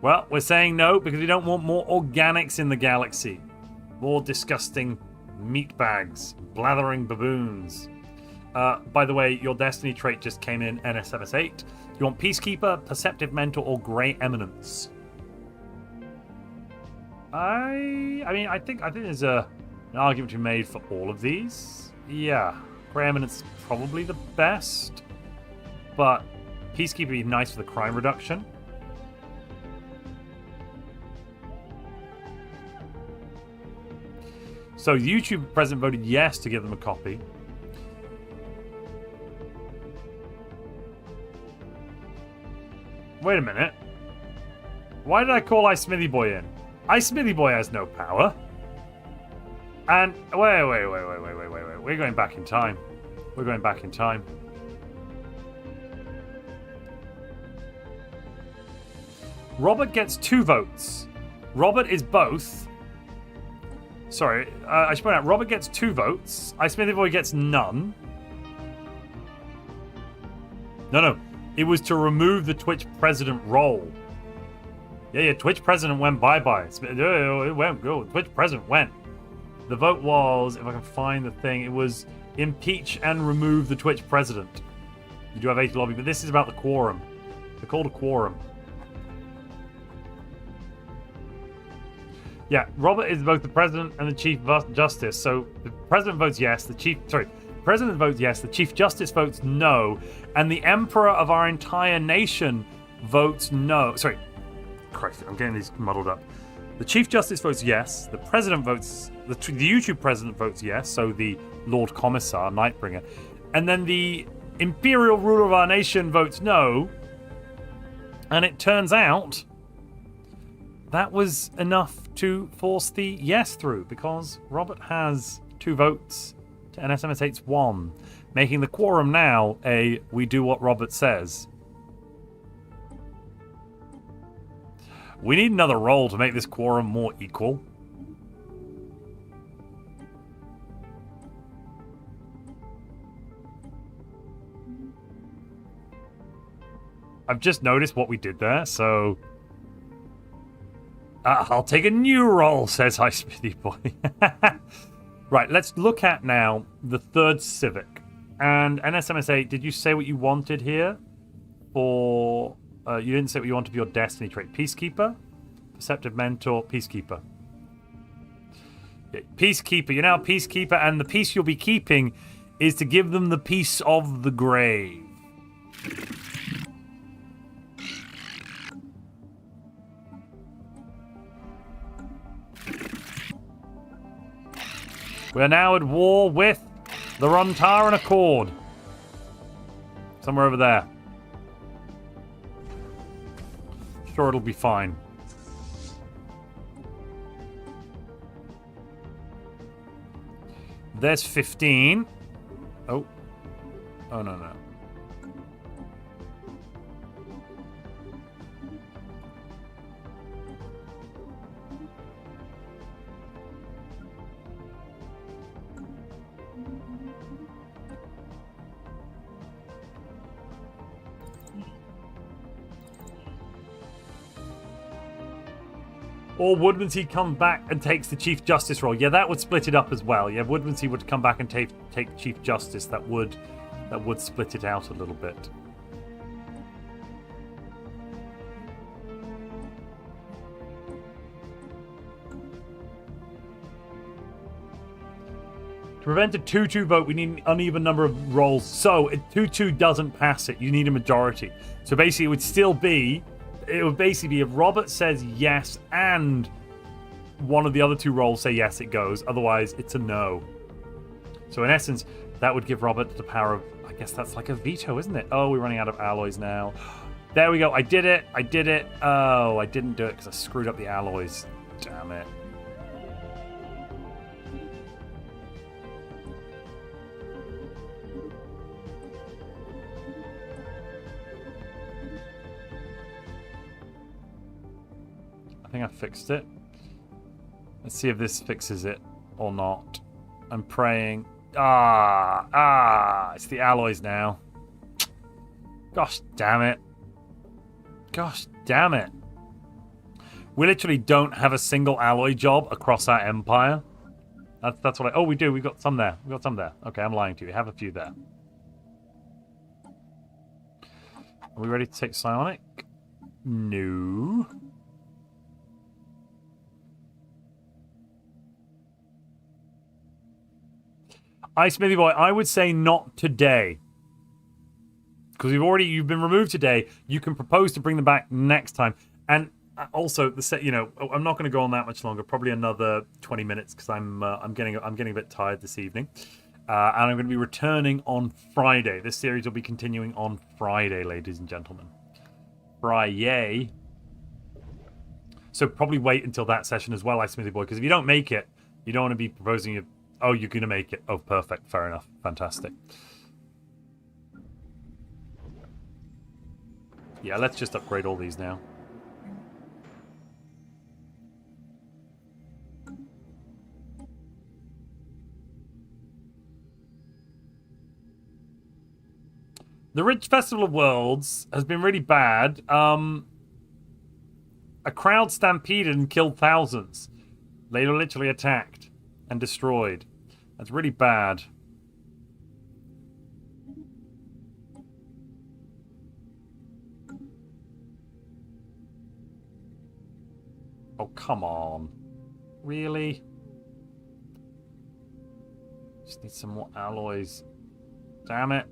Well, we're saying no because we don't want more organics in the galaxy. More disgusting meat bags, blathering baboons. By the way, your destiny trait just came in NSMS8. Do you want Peacekeeper, Perceptive Mentor, or Grey Eminence? I think there's an argument to be made for all of these. Yeah, Grey Eminence is probably the best, but Peacekeeper would be nice for the crime reduction. So YouTube president voted yes to give them a copy. Wait a minute. Why did I call Smithy Boy in? Smithy Boy has no power. And wait. We're going back in time. We're going back in time. Robert gets 2 votes. Robert is both. Sorry, I should point out, Robert gets 2 votes. Smithy Boy gets none. No. It was to remove the Twitch president role. Yeah, Twitch president went bye-bye. It went go. Twitch president went. The vote was, if I can find the thing, it was impeach and remove the Twitch president. You do have 80 lobby, but this is about the quorum. They're called a quorum. Yeah, Robert is both the president and the chief justice. So the president votes yes, the president votes yes, the chief justice votes no, and the emperor of our entire nation votes no. Sorry, Christ, I'm getting these muddled up. The chief justice votes yes, the president votes, the YouTube president votes yes, so the Lord Commissar, Nightbringer, and then the imperial ruler of our nation votes no, and it turns out that was enough to force the yes through, because Robert has 2 votes to NSMS8's 1, making the quorum now a we do what Robert says. We need another roll to make this quorum more equal. I've just noticed what we did there, so I'll take a new roll, says Smithy Boy. Right, let's look at now the 3rd Civic. And NSMS8, did you say what you wanted here? Or you didn't say what you wanted for your destiny trait. Peacekeeper, Perceptive Mentor, Peacekeeper. Yeah, Peacekeeper, you're now Peacekeeper, and the peace you'll be keeping is to give them the peace of the grave. We are now at war with the Rontaran Accord. Somewhere over there. Sure, it'll be fine. There's 15. Oh. Oh, no, no. Or Woodmansey comes back and takes the Chief Justice role. Yeah, that would split it up as well. Yeah, Woodmansey would come back and take Chief Justice. That would split it out a little bit. To prevent a 2-2 vote, we need an uneven number of rolls. So, if 2-2 doesn't pass it, you need a majority. So basically, it would still be... It would basically be if Robert says yes and one of the other two rolls say yes, it goes. Otherwise, it's a no. So in essence, that would give Robert the power of... I guess that's like a veto, isn't it? Oh, we're running out of alloys now. There we go. I did it. I did it. Oh, I didn't do it because I screwed up the alloys. Damn it. I think I fixed it. Let's see if this fixes it or not. I'm praying. It's the alloys now. Gosh damn it. Gosh damn it. We literally don't have a single alloy job across our empire. That's what I... Oh, we do. We got some there. We got some there. Okay, I'm lying to you. We have a few there. Are we ready to take psionic? No. Smithy Boy, I would say not today. Because you've been removed today. You can propose to bring them back next time. And also, I'm not going to go on that much longer. Probably another 20 minutes because I'm getting a bit tired this evening. And I'm going to be returning on Friday. This series will be continuing on Friday, ladies and gentlemen. Friday. So probably wait until that session as well, Smithy Boy. Because if you don't make it, you don't want to be proposing your... Oh, you're going to make it. Oh, perfect. Fair enough. Fantastic. Yeah, let's just upgrade all these now. The Ridge Festival of Worlds has been really bad. A crowd stampeded and killed thousands. They were literally attacked and destroyed. That's really bad. Oh, come on. Really? Just need some more alloys. Damn it.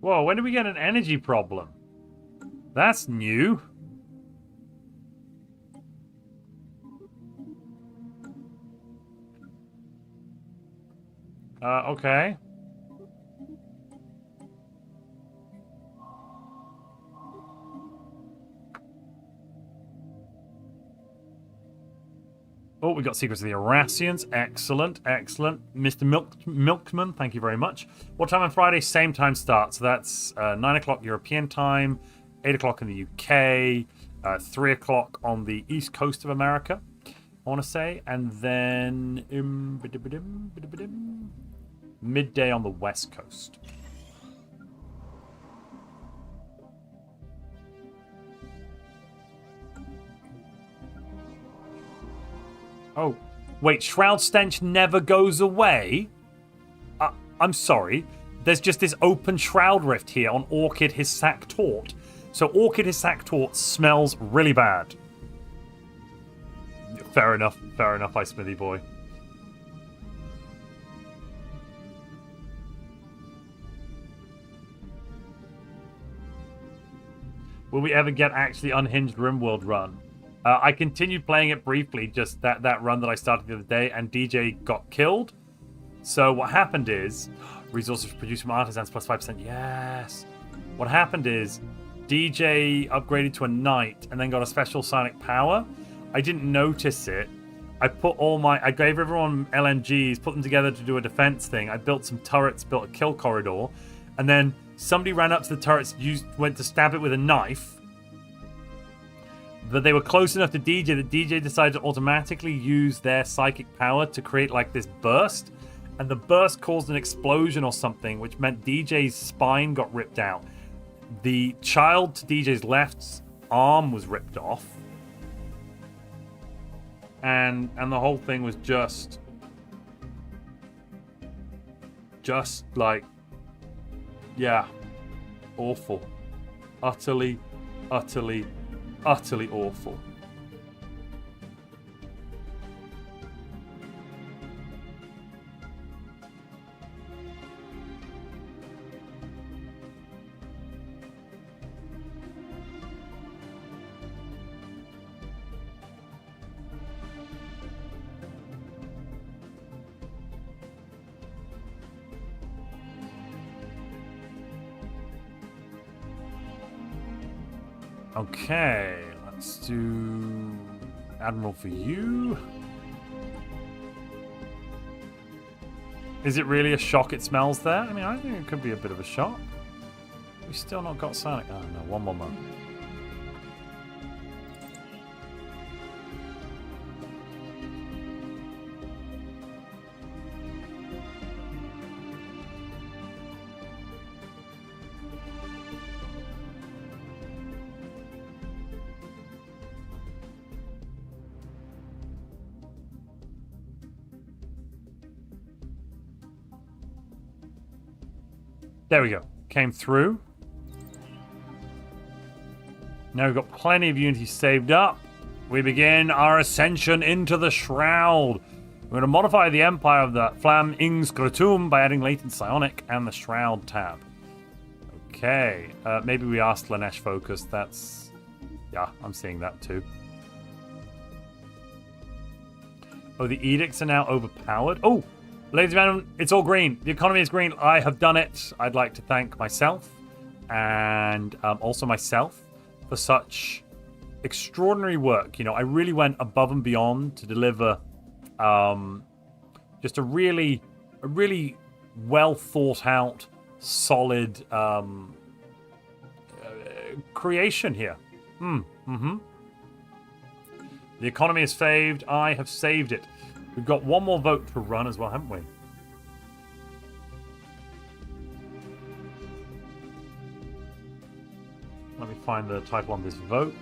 Whoa, when did we get an energy problem? That's new. Okay. Oh, we got Secrets of the Irasians. Excellent, excellent. Mr. Milkman, thank you very much. What time on Friday? Same time start. So that's 9 o'clock European time, 8 o'clock in the UK, 3 o'clock on the East Coast of America, I want to say. And then midday on the West Coast. Oh, wait, Shroud Stench never goes away? I'm sorry. There's just this open Shroud Rift here on Orchid Hissack Tort. So Orchid Hissack Tort smells really bad. Fair enough, Smithy Boy. Will we ever get actually Unhinged RimWorld run? I continued playing it briefly, just that run that I started the other day, and DJ got killed. So what happened is, resources produced from artisans plus 5%. Yes. What happened is, DJ upgraded to a knight and then got a special psionic power. I didn't notice it. I gave everyone LMGs, put them together to do a defense thing. I built some turrets, built a kill corridor, and then somebody ran up to the turrets, went to stab it with a knife. But they were close enough to DJ that DJ decided to automatically use their psychic power to create like this burst. And the burst caused an explosion or something, which meant DJ's spine got ripped out. The child to DJ's left's arm was ripped off. And the whole thing was just like, yeah, awful. Utterly, utterly, utterly awful. Okay, let's do Admiral for you. Is it really a shock it smells there? I mean, I think it could be a bit of a shock. We've still not got Sonic. Oh no, one more moment. There we go. Came through. Now we've got plenty of unity saved up. We begin our ascension into the shroud. We're going to modify the empire of the Flam Ing'Scrot'umm by adding latent psionic and the shroud tab. Okay. Maybe we are Slanesh focused. That's... yeah, I'm seeing that too. Oh, the edicts are now overpowered. Oh! Ladies and gentlemen, it's all green. The economy is green. I have done it. I'd like to thank myself and also myself for such extraordinary work. You know, I really went above and beyond to deliver just a really well thought out, solid creation here. The economy is saved. I have saved it. We've got one more vote to run as well, haven't we? Let me find the title on this vote.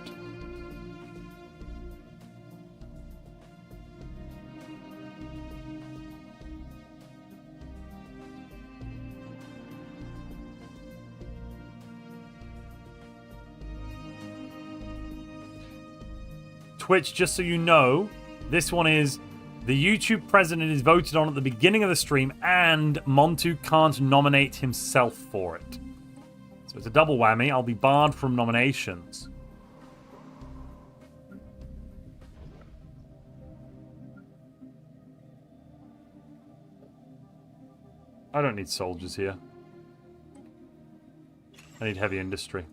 Twitch, just so you know, this one is... the YouTube president is voted on at the beginning of the stream, and Montu can't nominate himself for it. So it's a double whammy. I'll be barred from nominations. I don't need soldiers here. I need heavy industry.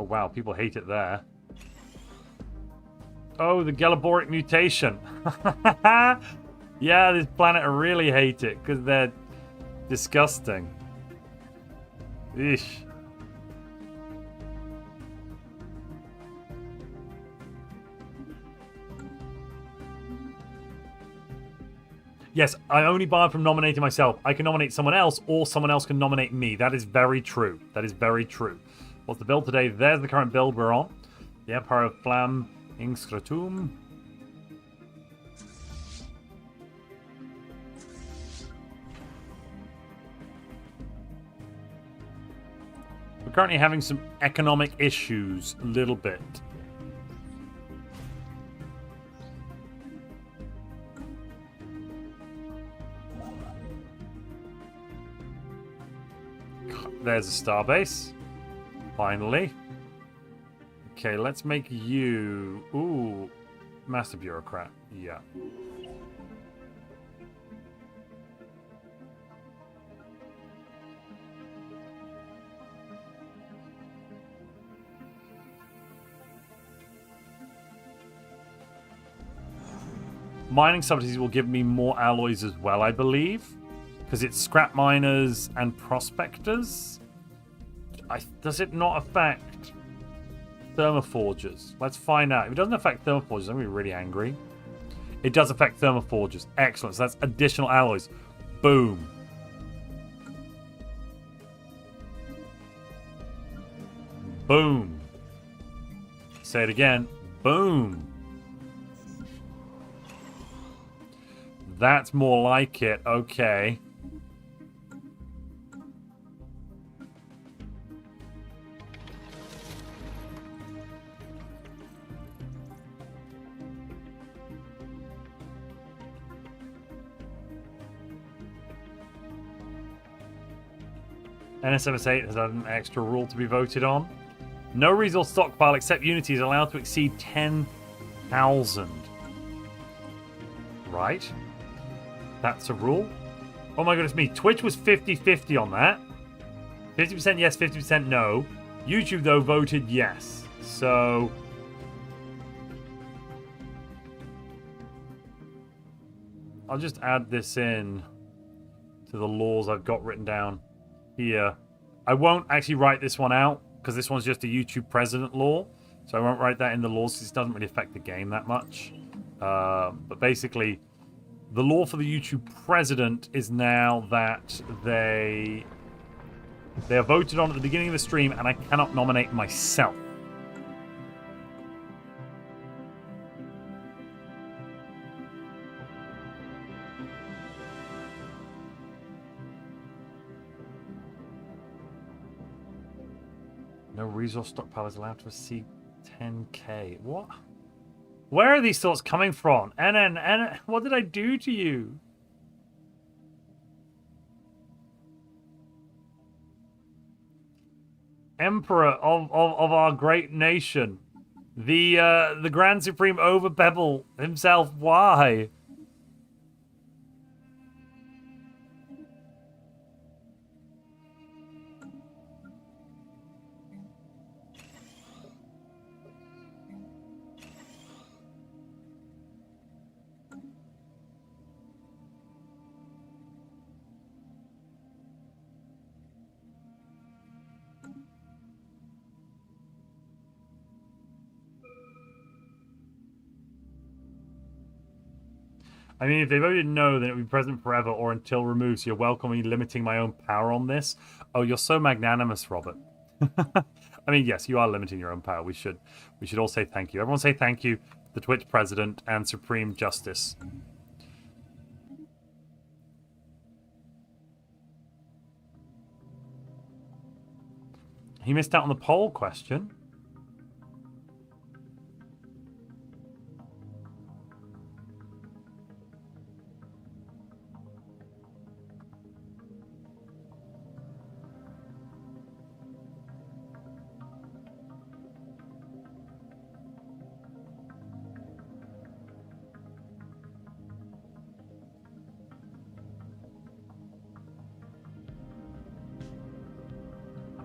Oh wow, people hate it there. Oh, the Gelaboric mutation. Yeah, this planet really hate it because they're disgusting. Eesh. Yes, I only barred from nominating myself. I can nominate someone else, or someone else can nominate me. That is very true. That is very true. What's the build today? There's the current build we're on. The Empire of Flam Ing'Scrot'umm. We're currently having some economic issues, a little bit. there's a starbase. Finally. Okay, let's make you... Ooh, master bureaucrat. Yeah. Mining subsidies will give me more alloys as well, I believe. Because it's scrap miners and prospectors. Does it not affect thermoforgers? Let's find out. If it doesn't affect thermoforgers, I'm going to be really angry. It does affect thermoforgers. Excellent. So that's additional alloys. Boom. Boom. Say it again. Boom. That's more like it. Okay. NSMS8 has had an extra rule to be voted on. No resource stockpile except Unity is allowed to exceed 10,000. Right. That's a rule. Oh my goodness me. Twitch was 50-50 on that. 50% yes, 50% no. YouTube, though, voted yes. So... I'll just add this in to the laws I've got written down here. I won't actually write this one out because this one's just a YouTube president law. So I won't write that in the laws because it doesn't really affect the game that much. But basically... The law for the YouTube president is now that they are voted on at the beginning of the stream, and I cannot nominate myself. No resource stockpile is allowed to exceed 10k. What? Where are these thoughts coming from? And what did I do to you? Emperor of our great nation. The Grand Supreme Overpebble himself. Why? I mean, if they voted no, then it would be present forever or until removed. So you're welcome me limiting my own power on this. Oh, you're so magnanimous, Robert. I mean, yes, you are limiting your own power. We should all say thank you. Everyone say thank you to the Twitch president and Supreme Justice. He missed out on the poll question.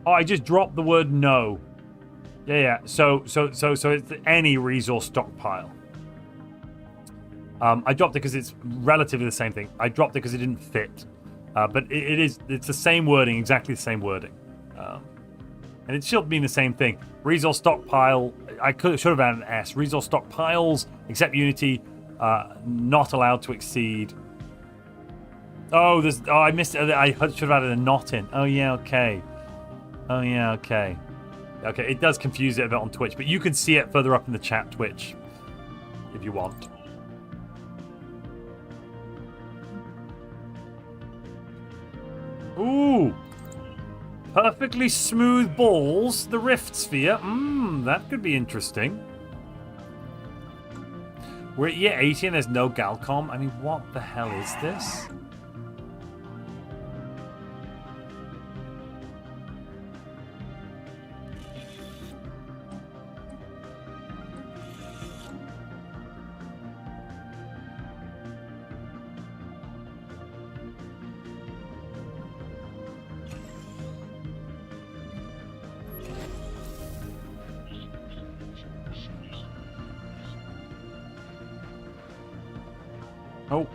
Oh, I just dropped the word no. Yeah. So it's any resource stockpile. I dropped it because it's relatively the same thing. I dropped it because it didn't fit. But it's the same wording, exactly the same wording. And it should mean the same thing. Resource stockpile, should have added an S. Resource stockpiles, except Unity, not allowed to exceed. I missed it. I should have added a not in. Oh, yeah, okay. Oh, yeah, okay. Okay, it does confuse it a bit on Twitch, but you can see it further up in the chat, Twitch, if you want. Ooh! Perfectly smooth balls, the Rift Sphere. That could be interesting. We're at year 80 and there's no Galcom. I mean, what the hell is this? Oh.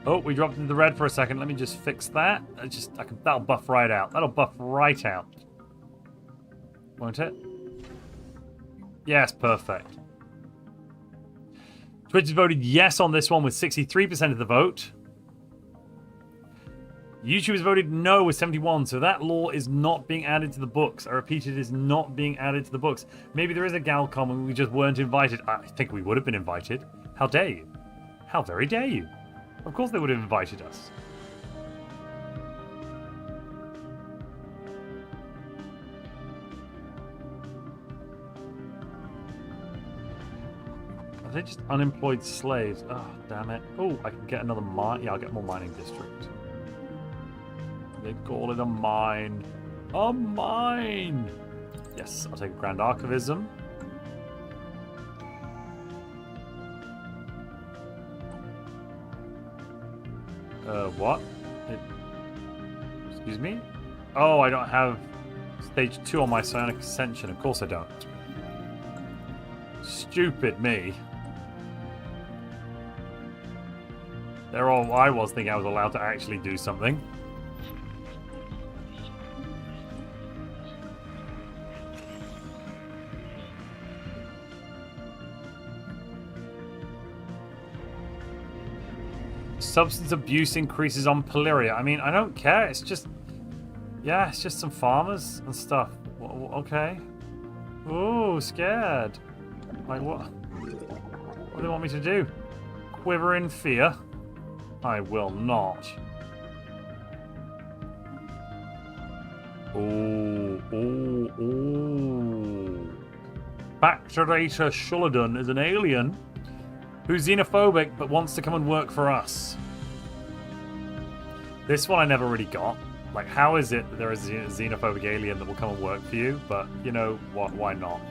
Oh, we dropped into the red for a second. Let me just fix that. That'll buff right out. That'll buff right out. Won't it? Yes, perfect. Twitch has voted yes on this one with 63% of the vote. YouTube has voted no with 71, so that law is not being added to the books. I repeat, it is not being added to the books. Maybe there is a Galcom and we just weren't invited. I think we would have been invited. How dare you? How very dare you? Of course they would have invited us. Are they just unemployed slaves? Oh, damn it. Oh, I can get another mine. Yeah, I'll get more mining district. They call it a mine. A mine! Yes, I'll take Grand Archivism. What? Excuse me? Oh, I don't have stage 2 on my Psionic Ascension. Of course I don't. Stupid me. There all I was thinking I was allowed to actually do something. Substance abuse increases on Polyria. I mean, I don't care. It's just... Yeah, it's just some farmers and stuff. Okay. Ooh, scared. Like, what? What do they want me to do? Quiver in fear? I will not. Ooh, ooh, ooh. Factorator Shulladun is an alien who's xenophobic but wants to come and work for us. This one I never really got. Like, how is it that there is a xenophobic alien that will come and work for you? But, you know, what? Why not?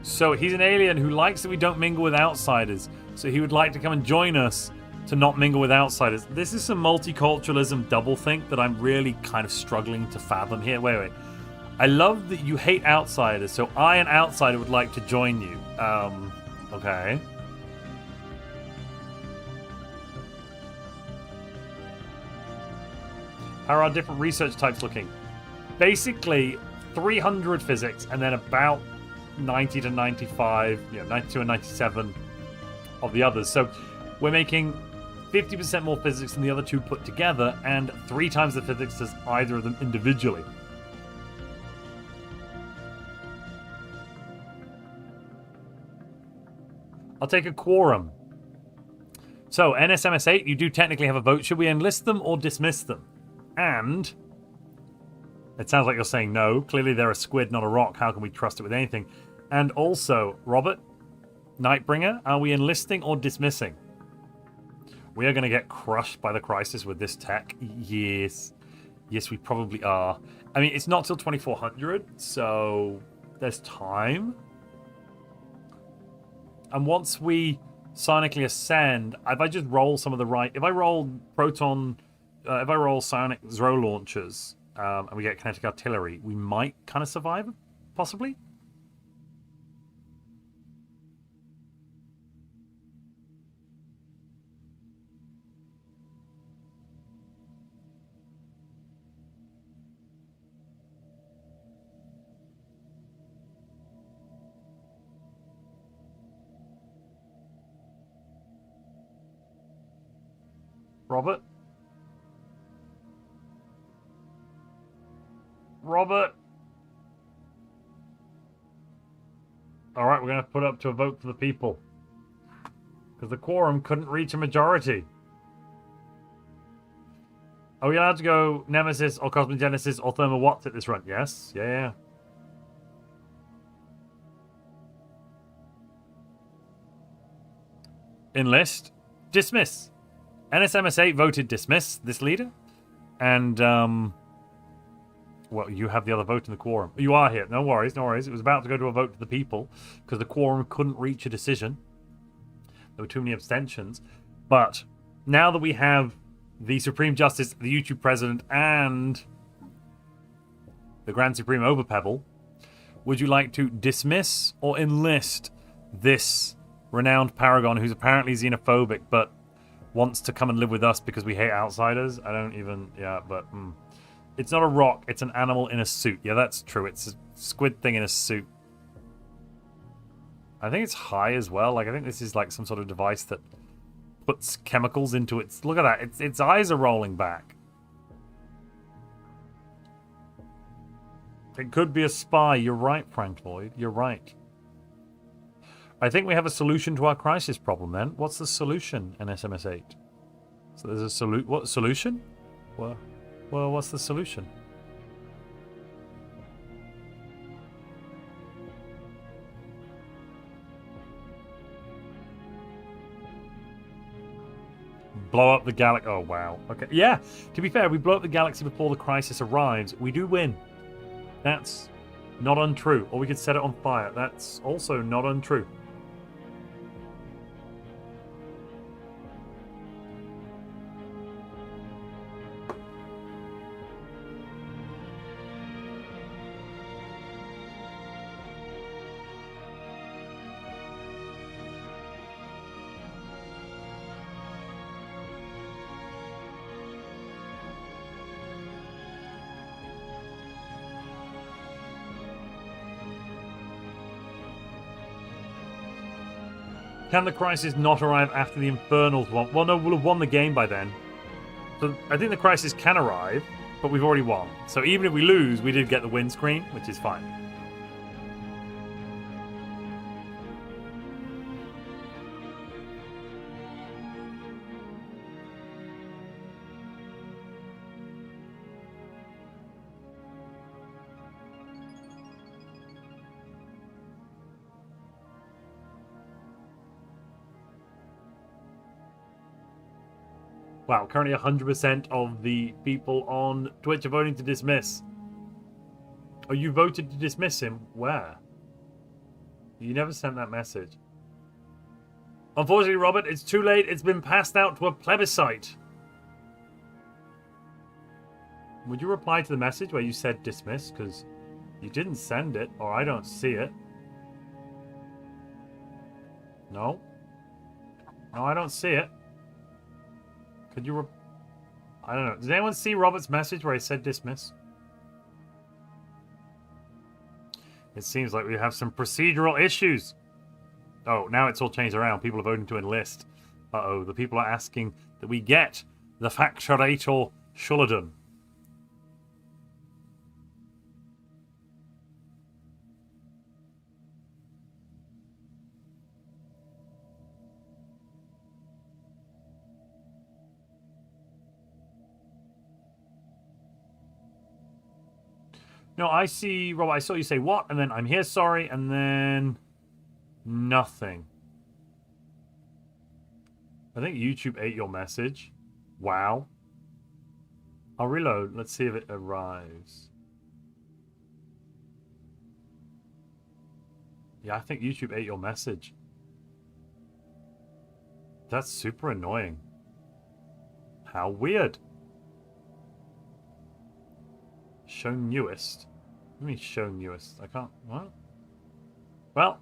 So he's an alien who likes that we don't mingle with outsiders. So he would like to come and join us to not mingle with outsiders. This is some multiculturalism doublethink that I'm really kind of struggling to fathom here. Wait. I love that you hate outsiders, so I, an outsider, would like to join you. Okay. How are our different research types looking? Basically, 300 physics, and then about 90 to 95, 92 and 97 of the others. So we're making 50% more physics than the other two put together, and 3 times the physics as either of them individually. I'll take a quorum. So, NSMS8, you do technically have a vote. Should we enlist them or dismiss them? And it sounds like you're saying no. Clearly they're a squid, not a rock. How can we trust it with anything? And also, Robert, Nightbringer, are we enlisting or dismissing? We are going to get crushed by the crisis with this tech. Yes. Yes, we probably are. I mean, it's not till 2400, so there's time. And once we psionically ascend, if I just roll some of the right... If I roll proton... if I roll psionic Zro launchers and we get kinetic artillery, we might kind of survive, possibly. Robert? Robert? Alright, we're going to put it up to a vote for the people. Because the quorum couldn't reach a majority. Are we allowed to go Nemesis or Cosmogenesis or Thermal Watts at this run? Yes. Yeah. Enlist. Dismiss. NSMS8 voted dismiss this leader. And, well, you have the other vote in the quorum. You are here. No worries. It was about to go to a vote to the people because the quorum couldn't reach a decision. There were too many abstentions. But now that we have the Supreme Justice, the YouTube President, and the Grand Supreme Overpebble, Would you like to dismiss or enlist this renowned paragon who's apparently xenophobic but wants to come and live with us because we hate outsiders? I don't even... Yeah, but... It's not a rock. It's an animal in a suit. Yeah, that's true. It's a squid thing in a suit. I think it's high as well. Like, I think this is like some sort of device that puts chemicals into its... Look at that. Its eyes are rolling back. It could be a spy. You're right, Frank Lloyd. You're right. I think we have a solution to our crisis problem then. What's the solution in SMS 8? So there's a what solution? Well, what's the solution? Blow up the galaxy. Oh, wow. Okay. Yeah, to be fair, we blow up the galaxy before the crisis arrives. We do win. That's not untrue. Or we could set it on fire. That's also not untrue. Can the crisis not arrive after the Infernals won? Well, no, we'll have won the game by then. So I think the crisis can arrive, but we've already won. So even if we lose, we did get the win screen, which is fine. Wow, currently 100% of the people on Twitch are voting to dismiss. Oh, you voted to dismiss him? Where? You never sent that message. Unfortunately, Robert, it's too late. It's been passed out to a plebiscite. Would you reply to the message where you said dismiss? Because you didn't send it, or I don't see it. No. No, I don't see it. Could you... I don't know. Does anyone see Robert's message where he said dismiss? It seems like we have some procedural issues. Oh, now it's all changed around. People are voting to enlist. Uh-oh. The people are asking that we get the factorator shroud. No, I see, Rob, I saw you say what, and then I'm here, sorry, and then nothing. I think YouTube ate your message. Wow. I'll reload. Let's see if it arrives. Yeah, I think YouTube ate your message. That's super annoying. How weird. Show newest. Let me show newest. I can't... What? Well,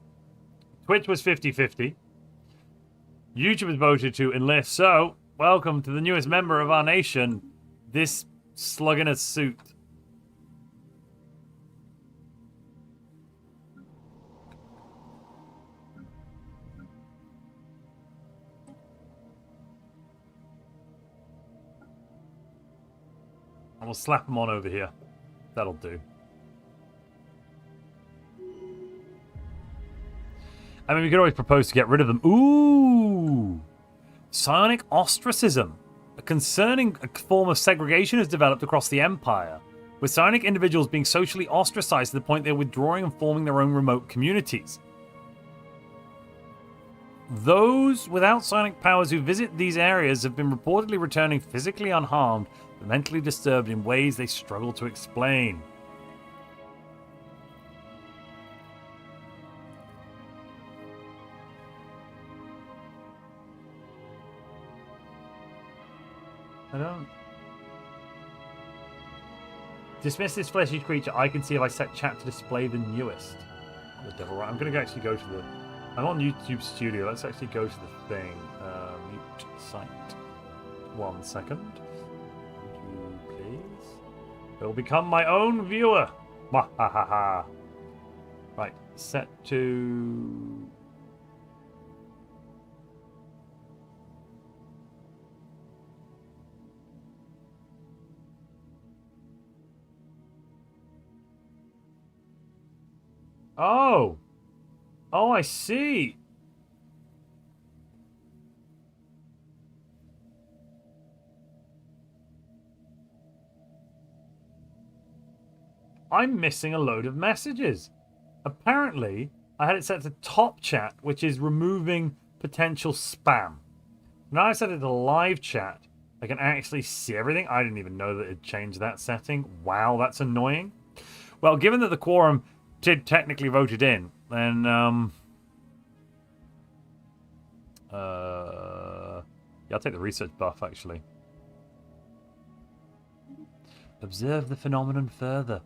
Twitch was 50-50. YouTube was voted to enlist. So, welcome to the newest member of our nation. This slug in a suit. I will slap him on over here. That'll do. I mean, we could always propose to get rid of them. Ooh! Psionic ostracism. A concerning form of segregation has developed across the Empire, with psionic individuals being socially ostracized to the point they're withdrawing and forming their own remote communities. Those without psionic powers who visit these areas have been reportedly returning physically unharmed, but mentally disturbed in ways they struggle to explain. I don't... Dismiss this fleshy creature. I can see if I set chat to display the newest. The devil, right? I'm going to actually go to the... I'm on YouTube Studio. Let's actually go to the thing. Mute site. 1 second. Please. It'll become my own viewer. Mwahaha. Right. Set to... Oh! Oh, I see! I'm missing a load of messages. Apparently, I had it set to top chat, which is removing potential spam. Now I set it to live chat. I can actually see everything. I didn't even know that it changed that setting. Wow, that's annoying. Well, given that the quorum did technically vote it in, then yeah, I'll take the research buff actually. Observe the phenomenon further.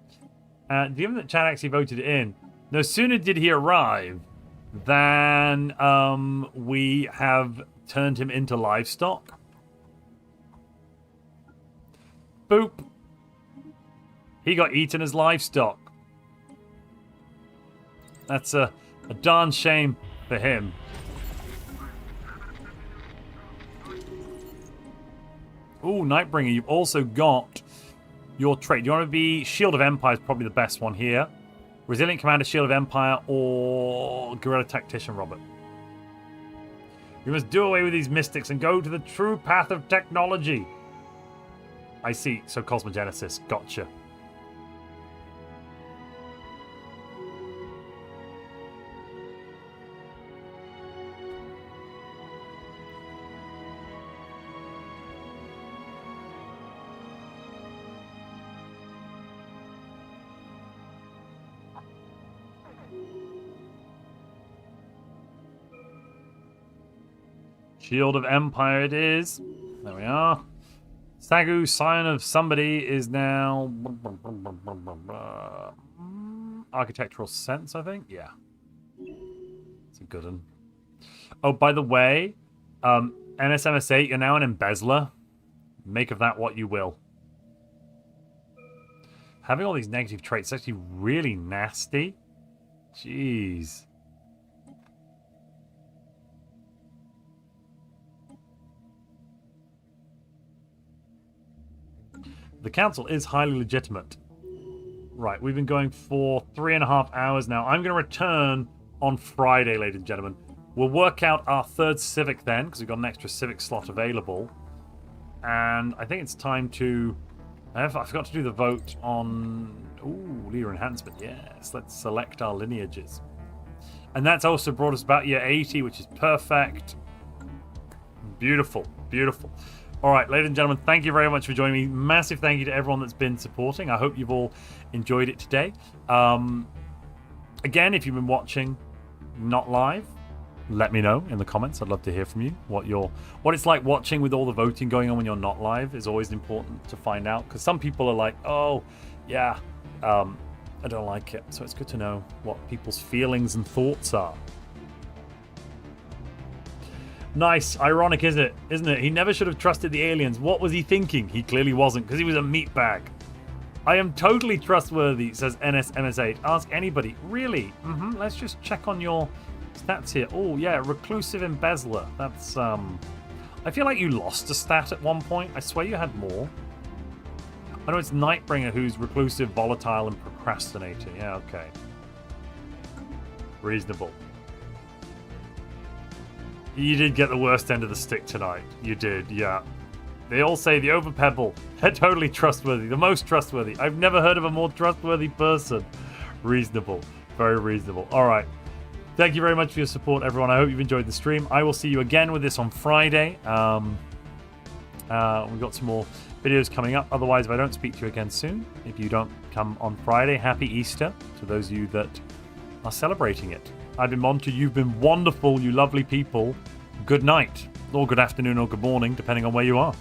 Given that Chad actually voted it in, no sooner did he arrive than we have turned him into livestock. Boop. He got eaten as livestock. That's a darn shame for him. Ooh, Nightbringer, you've also got your trait. Do you want to be Shield of Empire is probably the best one here. Resilient Commander, Shield of Empire, or Guerrilla Tactician, Robert. We must do away with these mystics and go to the true path of technology. I see. So Cosmogenesis. Gotcha. Shield of Empire it is. There we are. Sagu, Scion of Somebody, is now... Architectural Sense, I think? Yeah. It's a good one. Oh, by the way, NSMS8, you're now an embezzler. Make of that what you will. Having all these negative traits is actually really nasty. Jeez. The council is highly legitimate. Right, we've been going for 3.5 hours now. I'm going to return on Friday, ladies and gentlemen. We'll work out our third civic then, because we've got an extra civic slot available. And I think it's time to... I forgot to do the vote on... Ooh, leader enhancement. Yes, let's select our lineages. And that's also brought us about year 80, which is perfect. Beautiful, beautiful. All right, ladies and gentlemen, thank you very much for joining me. Massive thank you to everyone that's been supporting. I hope you've all enjoyed it today. Again, if you've been watching not live, let me know in the comments. I'd love to hear from you. What it's like watching with all the voting going on when you're not live is always important to find out. Because some people are like, oh, yeah, I don't like it. So it's good to know what people's feelings and thoughts are. Nice. Ironic, isn't it? He never should have trusted the aliens. What was he thinking? He clearly wasn't, because he was a meatbag. I am totally trustworthy, says NSMS8. Ask anybody. Really? Let's just check on your stats here. Oh, yeah. Reclusive Embezzler. That's, I feel like you lost a stat at one point. I swear you had more. I know it's Nightbringer who's reclusive, volatile, and procrastinator. Yeah, okay. Reasonable. You did get the worst end of the stick tonight. You did, yeah. They all say the Overpebble. They're totally trustworthy. The most trustworthy. I've never heard of a more trustworthy person. Reasonable. Very reasonable. All right. Thank you very much for your support, everyone. I hope you've enjoyed the stream. I will see you again with this on Friday. We've got some more videos coming up. Otherwise, if I don't speak to you again soon, if you don't come on Friday, happy Easter to those of you that are celebrating it. I've been Montu. You've been wonderful, you lovely people. Good night, or good afternoon, or good morning, depending on where you are.